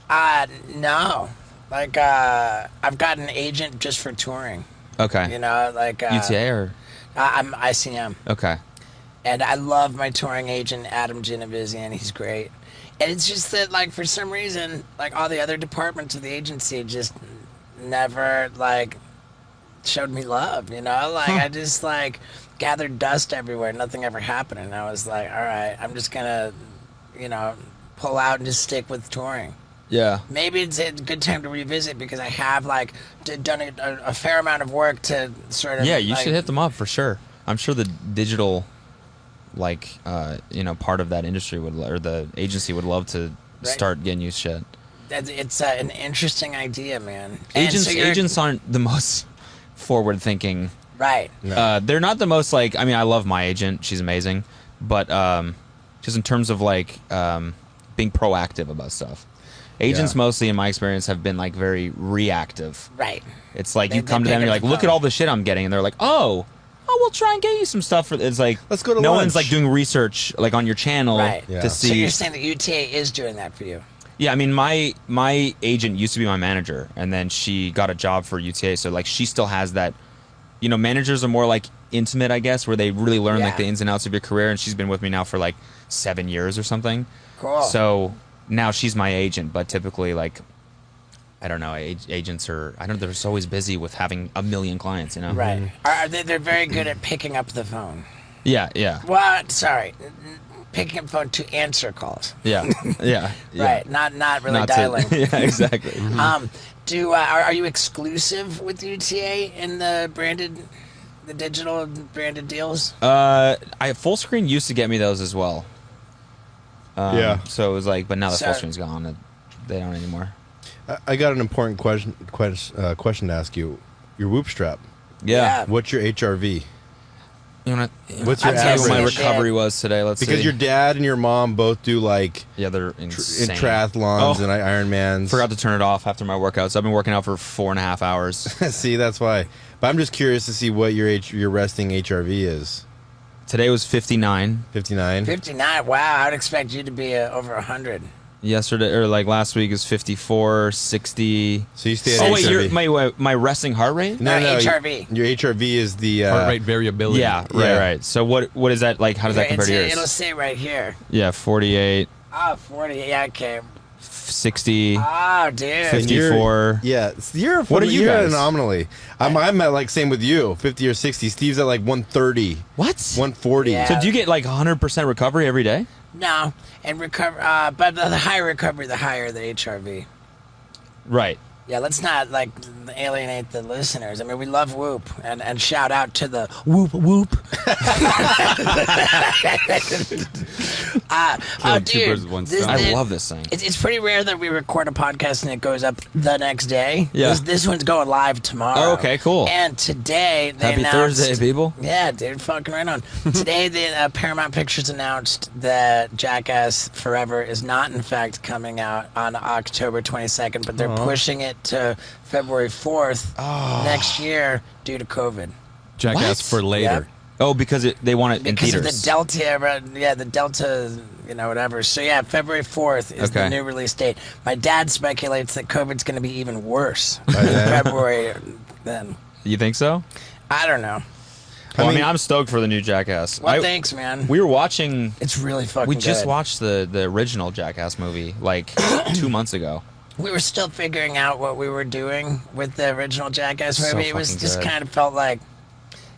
No. Like I've got an agent just for touring. Okay. Like UTA or I'm ICM. Okay. And I love my touring agent, Adam Genovizian. He's great. And it's just that, like, for some reason, like, all the other departments of the agency just never, like, showed me love, Like, I just, like, gathered dust everywhere. Nothing ever happened. And I was like, all right, I'm just going to, pull out and just stick with touring. Yeah. Maybe it's a good time to revisit because I have, like, done a fair amount of work to sort of... Yeah, you should hit them up for sure. I'm sure the digital... part of that industry or the agency would love to start getting you shit. it's an interesting idea, man. Agents aren't the most forward-thinking. Right. No. They're not the most like. I mean, I love my agent; she's amazing. But just in terms of like being proactive about stuff, agents mostly, in my experience, have been like very reactive. Right. It's like you come to them and you're like, "Look at all the shit I'm getting," and they're like, "Oh, we'll try and get you some stuff." It's like let's go to no lunch. one's like doing research like on your channel to see. So you're saying that UTA is doing that for you? Yeah, I mean, my agent used to be my manager, and then she got a job for UTA, so like she still has that. You know, managers are more like intimate, I guess, where they really learn like the ins and outs of your career, and she's been with me now for like 7 years or something. Cool. So now she's my agent, but typically, like, I don't know, agents are, they're just always busy with having a million clients, you know? Right. They're very good at picking up the phone. Yeah, yeah. Well, sorry. Picking up the phone to answer calls. Yeah, yeah. Right. Not really dialing. Yeah, exactly. Are you exclusive with UTA in the digital branded deals? Full Screen used to get me those as well. So it was like, but now the Full Screen's gone. They don't anymore. I got an important question to ask you. Your Whoop strap. Yeah. What's your HRV? What's your average? What my recovery was today? Let's see. Because your dad and your mom both do like they're insane. in triathlons and Ironmans. Forgot to turn it off after my workouts. I've been working out for 4.5 hours. See, that's why. But I'm just curious to see what your resting HRV is. Today was 59. 59. 59. Wow, I would expect you to be over 100. Yesterday or like last week is 54, 60. So you stay at HRV. My resting heart rate? No, HRV. Your HRV is the heart rate variability. Yeah, right. So what is that like? How does that compare to yours? It'll say right here. Yeah, 48. Oh, 40. Yeah, okay. 60. Oh, dude. 54. What are you guys? an anomaly. I'm at like same with you, 50 or 60. Steve's at like 130. What? 140. Yeah. So do you get like 100% recovery every day? No, and but the higher recovery, the higher the HRV. Right. Yeah, let's not like alienate the listeners. I mean, we love Whoop, and shout out to the Whoop. Dude, I love this thing. It's pretty rare that we record a podcast and it goes up the next day. Yeah. This one's going live tomorrow. Oh, okay, cool. And today they Happy announced, Thursday, people. Yeah, dude, fucking right on. Today, the Paramount Pictures announced that Jackass Forever is not, in fact, coming out on October 22nd, but they're pushing it to February 4th next year due to COVID. Jackass for later. Yep. Oh, because they want it in theaters. Because of the Delta, whatever. So, yeah, February 4th is the new release date. My dad speculates that COVID's going to be even worse in February then. You think so? I don't know. Well, I mean, I'm stoked for the new Jackass. Well, thanks, man. We were watching... It's really fucking good. We just watched the original Jackass movie, like, 2 months ago. We were still figuring out what we were doing with the original Jackass movie. So It was just good. kind of felt like,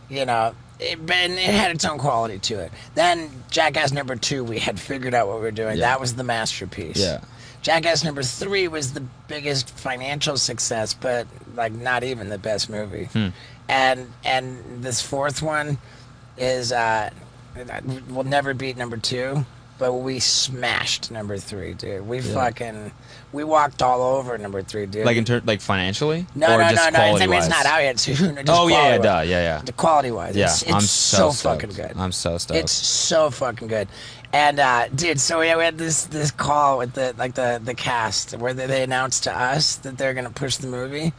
it had its own quality to it. Then Jackass number 2, we had figured out what we were doing. Yeah. That was the masterpiece. Yeah. Jackass number 3 was the biggest financial success, but like not even the best movie. And this fourth one is will never beat number 2, but we smashed number 3, dude. We walked all over number 3, dude. Like financially? No. Or just I mean, quality-wise? it's not out yet. So Yeah. The quality-wise, Yeah, it's so fucking good. I'm so stoked. It's so fucking good. And dude, so we had this call with the cast where they announced to us that they're gonna push the movie.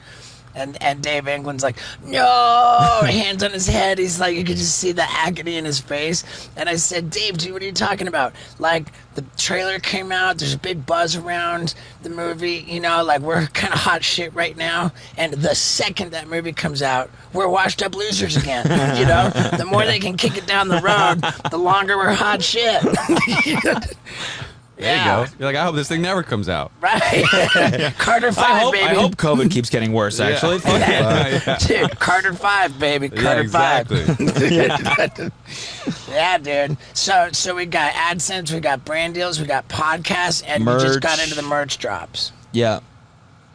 And Dave England's like, no, hands on his head. He's like, you could just see the agony in his face. And I said, Dave, dude, what are you talking about? Like, the trailer came out. There's a big buzz around the movie. Like, we're kind of hot shit right now. And the second that movie comes out, we're washed up losers again. The more they can kick it down the road, the longer we're hot shit. There you go. You're like, I hope this thing never comes out. Right. Carter 5, baby. I hope COVID keeps getting worse, actually. Dude, Carter 5, baby. Carter 5. Yeah, dude. So we got AdSense, we got brand deals, we got podcasts, and we just got into the merch drops. Yeah.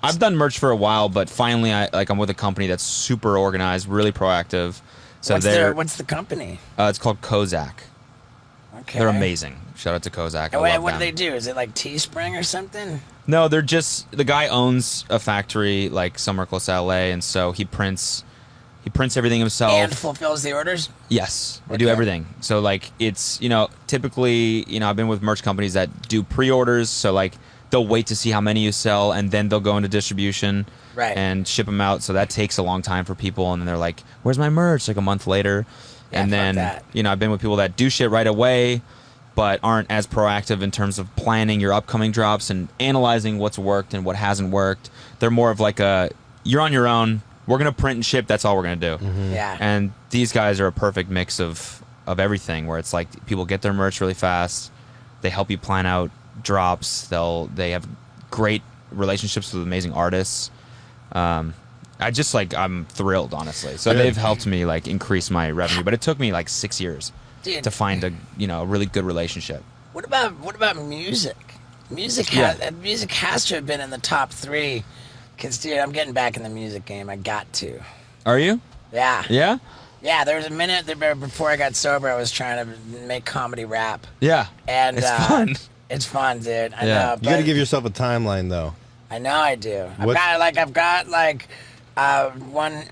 I've done merch for a while, but finally I'm with a company that's super organized, really proactive. So what's the company? It's called Kozak. Okay. They're amazing. Shout out to Kozak. And wait, what do they do? Is it like Teespring or something? No, they're just, the guy owns a factory like somewhere close to LA, and so he prints everything himself and fulfills the orders. Yes, they do everything. So like it's, typically, I've been with merch companies that do pre-orders, so like they'll wait to see how many you sell and then they'll go into distribution and ship them out. So that takes a long time for people, and then they're like, where's my merch? Like a month later. And then I've been with people that do shit right away but aren't as proactive in terms of planning your upcoming drops and analyzing what's worked and what hasn't worked. They're more of like you're on your own. We're going to print and ship. That's all we're going to do. Mm-hmm. Yeah. And these guys are a perfect mix of everything, where it's like people get their merch really fast. They help you plan out drops. They have great relationships with amazing artists. I'm thrilled, honestly. So they've helped me like increase my revenue, but it took me like 6 years to find a really good relationship. What about music? Music has to have been in the top 3. Because, dude, I'm getting back in the music game. I got to. Are you? Yeah. Yeah? Yeah, there was a minute there before I got sober, I was trying to make comedy rap. Yeah. And it's fun. It's fun, dude. I know. You got to give yourself a timeline, though. I know I do. I've got one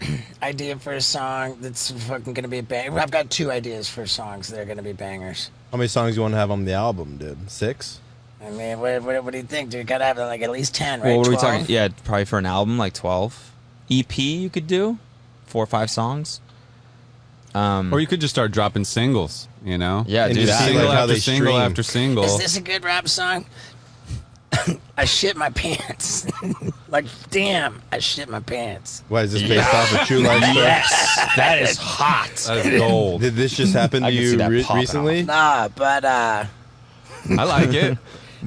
idea for a song that's fucking going to be a banger. I've got 2 ideas for songs that are going to be bangers. How many songs you want to have on the album, dude? 6? I mean, what do you think, dude? Gotta have like at least 10, right? Well, what 12? are we talking? Yeah, probably for an album, like 12. EP you could do 4 or 5 songs. Or you could just start dropping singles, Yeah, and do that. Single like how after they single stream. after single. Is this a good rap song? I shit my pants. Like, damn, I shit my pants. Why, is this based off of true life stuff? Yes, That is hot. That's gold. Did this just happen to I can see you that popping recently? Nah, but I like it.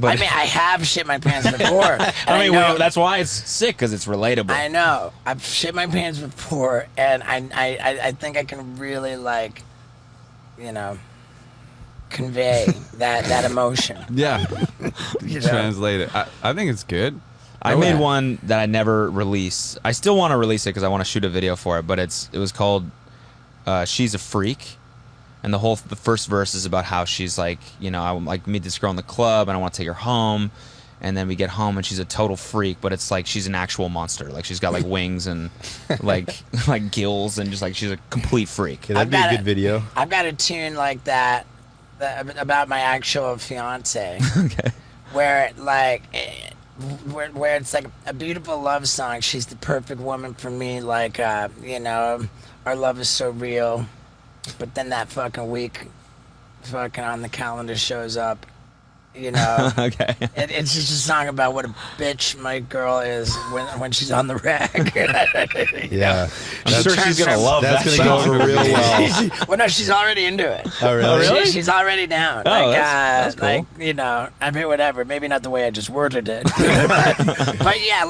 I mean, I have shit my pants before. That's why it's sick, because it's relatable. I know. I've shit my pants before, and I think I can really convey that emotion. Yeah. Translate it. I think it's good. I made one that I never released. I still want to release it because I want to shoot a video for it, but it was called She's a Freak. And the first verse is about how she's like, I like meet this girl in the club and I want to take her home. And then we get home and she's a total freak, but it's like she's an actual monster. Like she's got like wings and like gills and just like she's a complete freak. Yeah, that'd be a good video. I've got a tune like that about my actual fiance. Okay. Where it's like a beautiful love song. She's the perfect woman for me. Like, our love is so real. But then that fucking week fucking on the calendar shows up, Okay. It's just a song about what a bitch my girl is when she's on the rack. Yeah. I'm sure she's going to love that. That's going to go over real well. Well, no, she's already into it. Oh, really? She's already down. Oh, that's cool. I mean, whatever. Maybe not the way I just worded it. but yeah,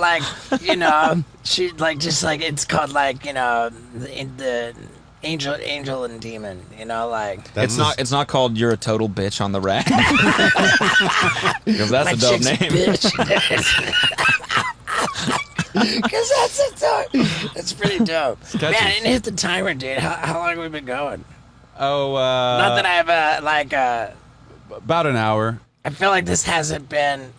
she it's called the Angel and Demon, It's not called You're a Total Bitch on the Rack. Because that's a dope name. Because that's pretty dope. Man, I didn't hit the timer, dude. How long have we been going? Not that I have about an hour. I feel like this hasn't been,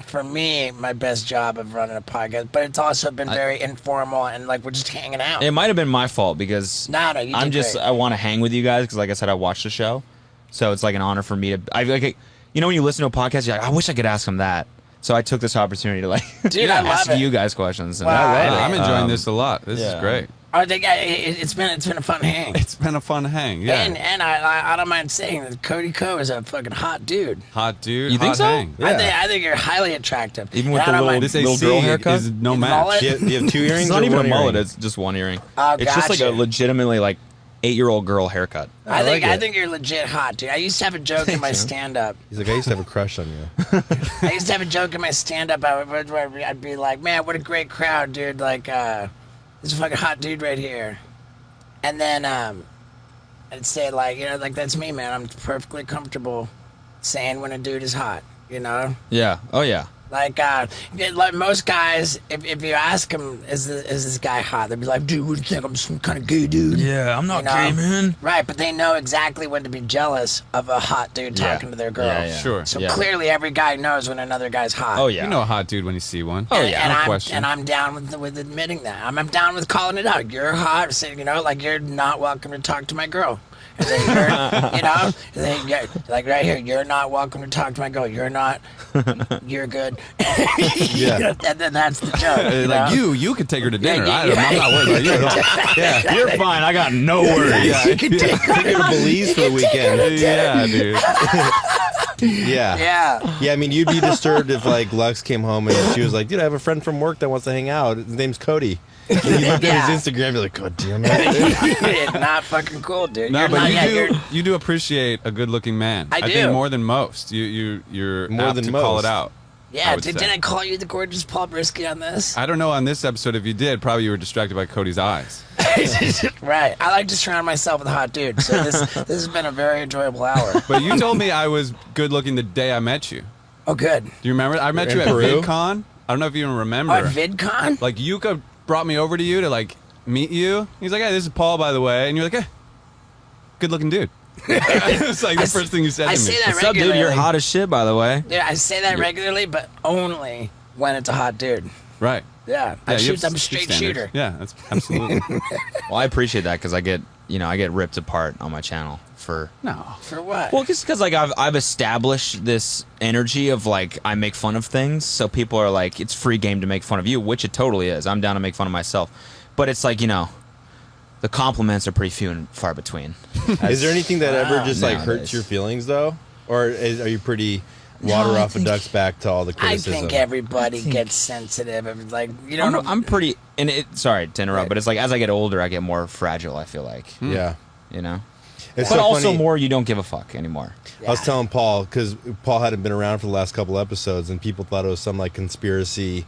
for me, my best job of running a podcast, but it's also been very informal and we're just hanging out. It might have been my fault because No, you did great. I want to hang with you guys because, like I said, I watched the show, so it's like an honor for me to. When you listen to a podcast, you're like, I wish I could ask them that. So I took this opportunity to Dude, I love ask it. you guys questions. And Wow. I love it. I'm enjoying this a lot. This is great. It's been a fun hang. It's been a fun hang. Yeah. And I don't mind saying that Cody Co is a fucking hot dude. Hot dude. You think hot so? Hang. I think you're highly attractive. Even with And I the don't mind- This little AC girl haircut? is no You match. mullet? Do you have 2 earrings? It's not or even a one mullet. earring? It's just one earring. Oh, It's just like a gotcha. legitimately 8-year-old girl haircut. I think you're legit hot, dude. I used to have a joke in my stand-up. He's like, I used to have a crush on you. I used to have a joke in my stand-up. I'd be like, man, what a great crowd, dude. This is a fucking hot dude right here. And then I'd say, that's me, man. I'm perfectly comfortable saying when a dude is hot, Yeah. Oh yeah. Like most guys, if you ask them, is this guy hot? They'd be like, dude, what do you think? I'm some kind of gay dude. Yeah, I'm not gay, man. Right, but they know exactly when to be jealous of a hot dude talking to their girl. Yeah. Sure. So clearly every guy knows when another guy's hot. Oh, yeah. You know a hot dude when you see one. Oh, yeah. No question. And I'm down with admitting that. I'm down with calling it out. You're hot. So, like you're not welcome to talk to my girl. And then like right here, you're not welcome to talk to my girl. You're not. You're good. Yeah. And then that's the joke. You could take her to dinner. I'm not worried about you at all. Yeah, you're fine. I got no worries. Yeah. You can take her to Belize for the weekend. Yeah, dude. Yeah. I mean, you'd be disturbed if like Lux came home and she was like, "Dude, I have a friend from work that wants to hang out. His name's Cody." And you looked at his Instagram, you're like, "God damn it!" It's not fucking cool, dude. No, but you do appreciate a good-looking man. I do. think more than most. You're More apt than to most. call it out. Yeah, did I call you the gorgeous Paul Brisky on this? I don't know on this episode if you did. Probably you were distracted by Cody's eyes. Right. I like to surround myself with a hot dude, so this has been a very enjoyable hour. But you told me I was good-looking the day I met you. Oh, good. Do you remember? I met you at Peru? VidCon. I don't know if you even remember. Oh, at VidCon? Like Yuka brought me over to you to like meet you. He's like, "Hey, this is Paul, by the way," and you're like, "Hey, good-looking dude." It's like the first thing you said to me. I say that What's up, regularly. dude? You're hot as shit, by the way. Yeah, I say that regularly, but only when it's a hot dude. Right. Yeah, I'm a straight shooter. Yeah, that's absolutely. Well, I appreciate that because I get ripped apart on my channel for For what? Well, just because like I've established this energy of like I make fun of things, so people are like, it's free game to make fun of you, which it totally is. I'm down to make fun of myself, but it's like the compliments are pretty few and far between. Is there anything that ever just like Nowadays. hurts your feelings though, or are you pretty water off a duck's back to all the I criticism? think everybody gets sensitive. Like I'm pretty, and sorry to interrupt, but it's like as I get older, I get more fragile. I feel like, Yeah. It's but so also funny. more you don't give a fuck anymore. I was telling Paul because Paul hadn't been around for the last couple episodes, and people thought it was some like conspiracy,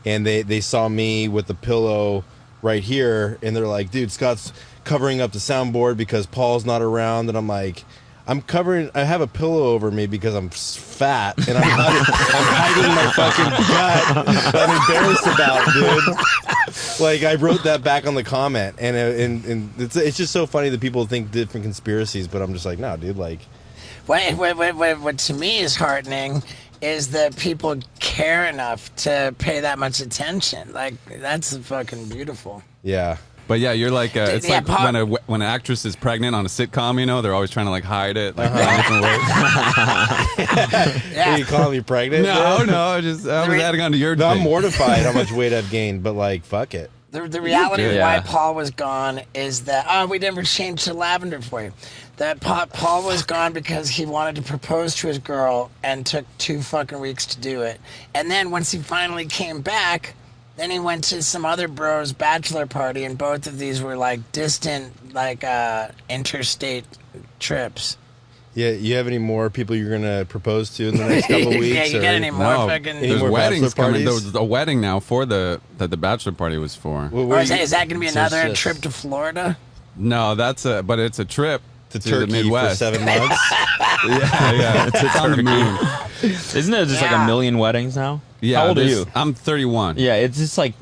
and they saw me with the pillow right here, and they're like, "Dude, Scott's covering up the soundboard because Paul's not around," and I'm like, I have a pillow over me because I'm fat and I'm hiding my fucking gut that I'm embarrassed about, dude. Like, I wrote that back on the comment, and it's just so funny that people think different conspiracies, but I'm just like, no, dude, like. What to me is heartening is that people care enough to pay that much attention. Like, that's fucking beautiful. Yeah. But yeah, you're like it's Yeah, like when an actress is pregnant on a sitcom, they're always trying to like hide it. Like, Are you calling me pregnant? No, I was adding on to your. No, I'm thing. mortified how much weight I've gained, but like, fuck it. The reality of why Paul was gone is that we never changed to lavender for you. That Paul was gone because he wanted to propose to his girl and took 2 fucking weeks to do it. And then once he finally came back, then he went to some other bro's bachelor party, and both of these were like distant, like interstate trips. Yeah, you have any more people you're gonna propose to in the next couple weeks? Yeah, you got any more fucking? There's more weddings bachelor coming. parties? There was a wedding now that the bachelor party was for. Or is that going to be another trip to Florida? No, but it's a trip to the Turkey Midwest. for 7 months? yeah, it's on the moon. Isn't it just like a million weddings now? Yeah, How old are you? I'm 31. Yeah, it's just like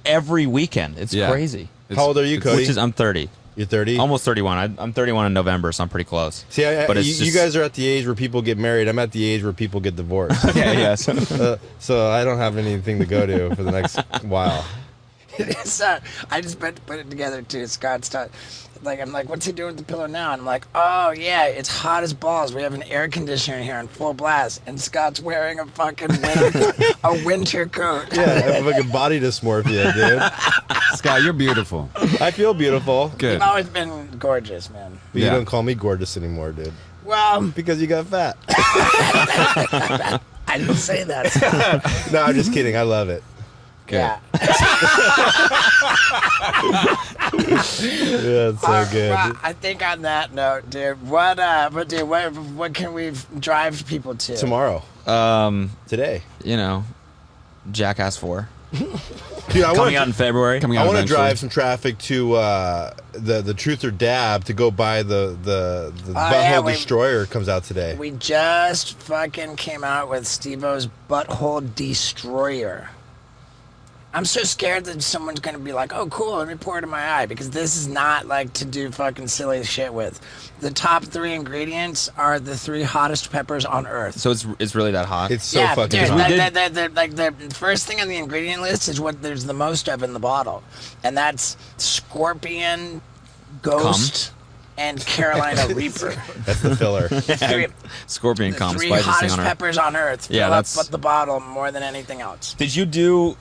every weekend. It's crazy. How old are you, Cody? I'm 30. You're 30? Almost 31. I'm 31 in November, so I'm pretty close. See, but it's you guys are at the age where people get married. I'm at the age where people get divorced. yeah. So I don't have anything to go to for the next while. So I just put it together too. Scott's I'm like, what's he doing with the pillow now? And I'm like, oh yeah, it's hot as balls. We have an air conditioner here on full blast, and Scott's wearing a fucking winter coat. Yeah, I have like a body dysmorphia, dude. Scott, you're beautiful. I feel beautiful. Good. You've always been gorgeous, man. But you don't call me gorgeous anymore, dude. Well, because you got fat. I didn't say that. No, I'm just kidding. I love it. Good. Yeah. Yeah, it's so good. Well, I think on that note, dude, what can we drive people to Tomorrow. Today. Jackass 4. Dude, coming out in February. I want to drive some traffic to the Truth or Dab to go buy the Butthole Destroyer comes out today. We just fucking came out with Steve-O's Butthole Destroyer. I'm so scared that someone's going to be like, oh, cool, let me pour it in my eye, because this is not like to do fucking silly shit with. The top 3 ingredients are the 3 hottest peppers on earth. So it's really that hot? It's so fucking hot. The first thing on the ingredient list is what there's the most of in the bottle, and that's scorpion, ghost, and Carolina Reaper. That's the filler. Scorpion cum, the 3 spiciest hottest thing on earth. peppers on earth. Yeah, that's the bottle more than anything else. Did you do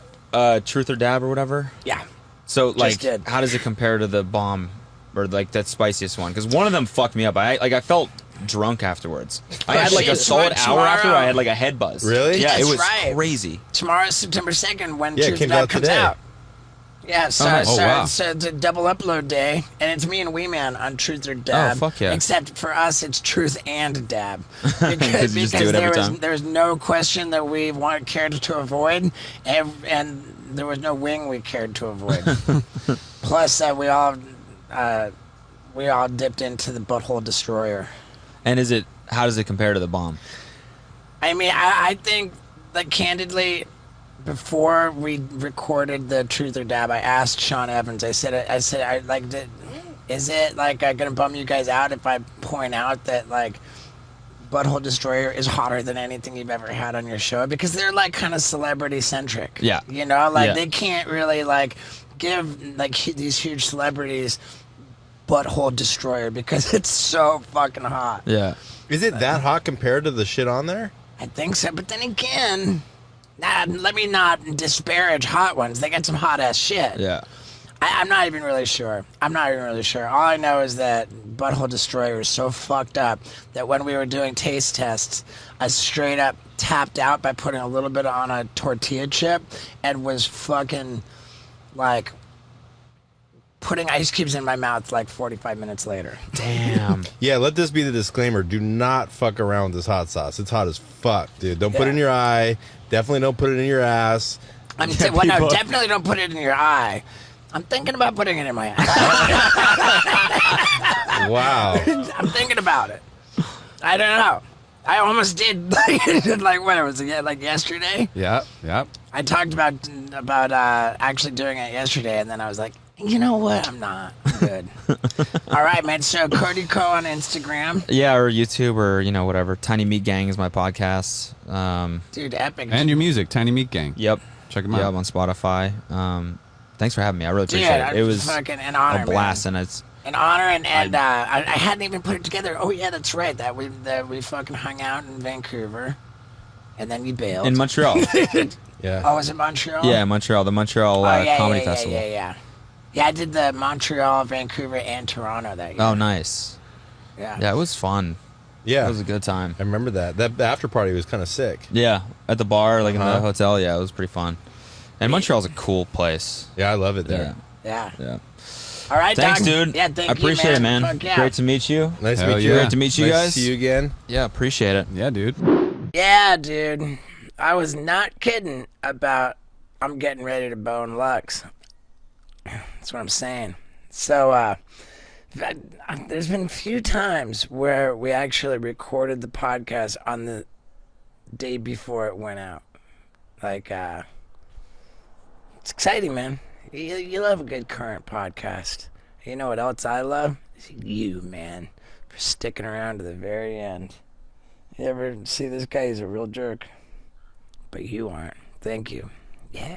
Truth or Dab or whatever? Yeah. So like, how does it compare to the bomb or like that spiciest one? Because one of them fucked me up. I felt drunk afterwards. I had like a solid hour after. I had like a head buzz. Really? Yeah, That's it was right. crazy. Tomorrow's September 2nd when Yeah, Truth it or came Dab out comes today. out. Yeah, so wow. it's a double upload day, and it's me and Wee Man on Truth or Dab. Oh, fuck yeah. Except for us, it's Truth and Dab. Because you just do it every time. There's no question that we cared to avoid, and there was no wing we cared to avoid. Plus, we all dipped into the Butthole Destroyer. And how does it compare to the bomb? I mean, I think, like, candidly, before we recorded the Truth or Dab, I asked Sean Evans. I said, is it like gonna bum you guys out if I point out that like Butthole Destroyer is hotter than anything you've ever had on your show? Because they're like kind of celebrity centric. Yeah. You know, like they can't really like give like these huge celebrities Butthole Destroyer because it's so fucking hot. Yeah. Is it that hot compared to the shit on there? I think so, but then again, let me not disparage hot ones. They got some hot ass shit. Yeah. I'm not even really sure. All I know is that Butthole Destroyer is so fucked up that when we were doing taste tests, I straight up tapped out by putting a little bit on a tortilla chip and was fucking like putting ice cubes in my mouth like 45 minutes later. Damn. Yeah, let this be the disclaimer. Do not fuck around with this hot sauce. It's hot as fuck, dude. Don't put it in your eye. Definitely don't put it in your ass. No, definitely don't put it in your eye. I'm thinking about putting it in my eye. Wow. I'm thinking about it. I don't know. I almost did. Like when it was like yesterday. Yeah. I talked about actually doing it yesterday, and then I was like, you know what? I'm not. I'm good. All right, man. So Cody Co on Instagram. Yeah, or YouTube, or whatever. Tiny Meat Gang is my podcast. Dude, epic. And your music, Tiny Meat Gang. Yep. Check them out. Yeah, I'm on Spotify. Thanks for having me. I really appreciate it. It was fucking an honor, a blast, man. and it's an honor, and I hadn't even put it together. Oh yeah, that's right. That we fucking hung out in Vancouver, and then you bailed in Montreal. Yeah. Oh, was it Montreal? Yeah, Montreal. The Montreal Comedy Festival. Yeah, I did the Montreal, Vancouver, and Toronto that year. Oh, nice. Yeah, it was fun. Yeah. It was a good time. I remember that. The after party was kind of sick. Yeah, at the bar, like in the hotel. Yeah, it was pretty fun. And Montreal's a cool place. Yeah, I love it there. Yeah. All right, thanks, Doc. dude. Yeah, thank you, I appreciate it, man. Fuck yeah. Great to meet you. Nice to meet you. Great to meet you nice guys. To see you again. Yeah, appreciate it. Yeah, dude. Yeah, dude. I was not kidding about I'm getting ready to bone Lux. That's what I'm saying. So, there's been a few times where we actually recorded the podcast on the day before it went out. Like, it's exciting, man. You love a good current podcast. You know what else I love? You, man, for sticking around to the very end. You ever see this guy? He's a real jerk. But you aren't. Thank you. Yeah.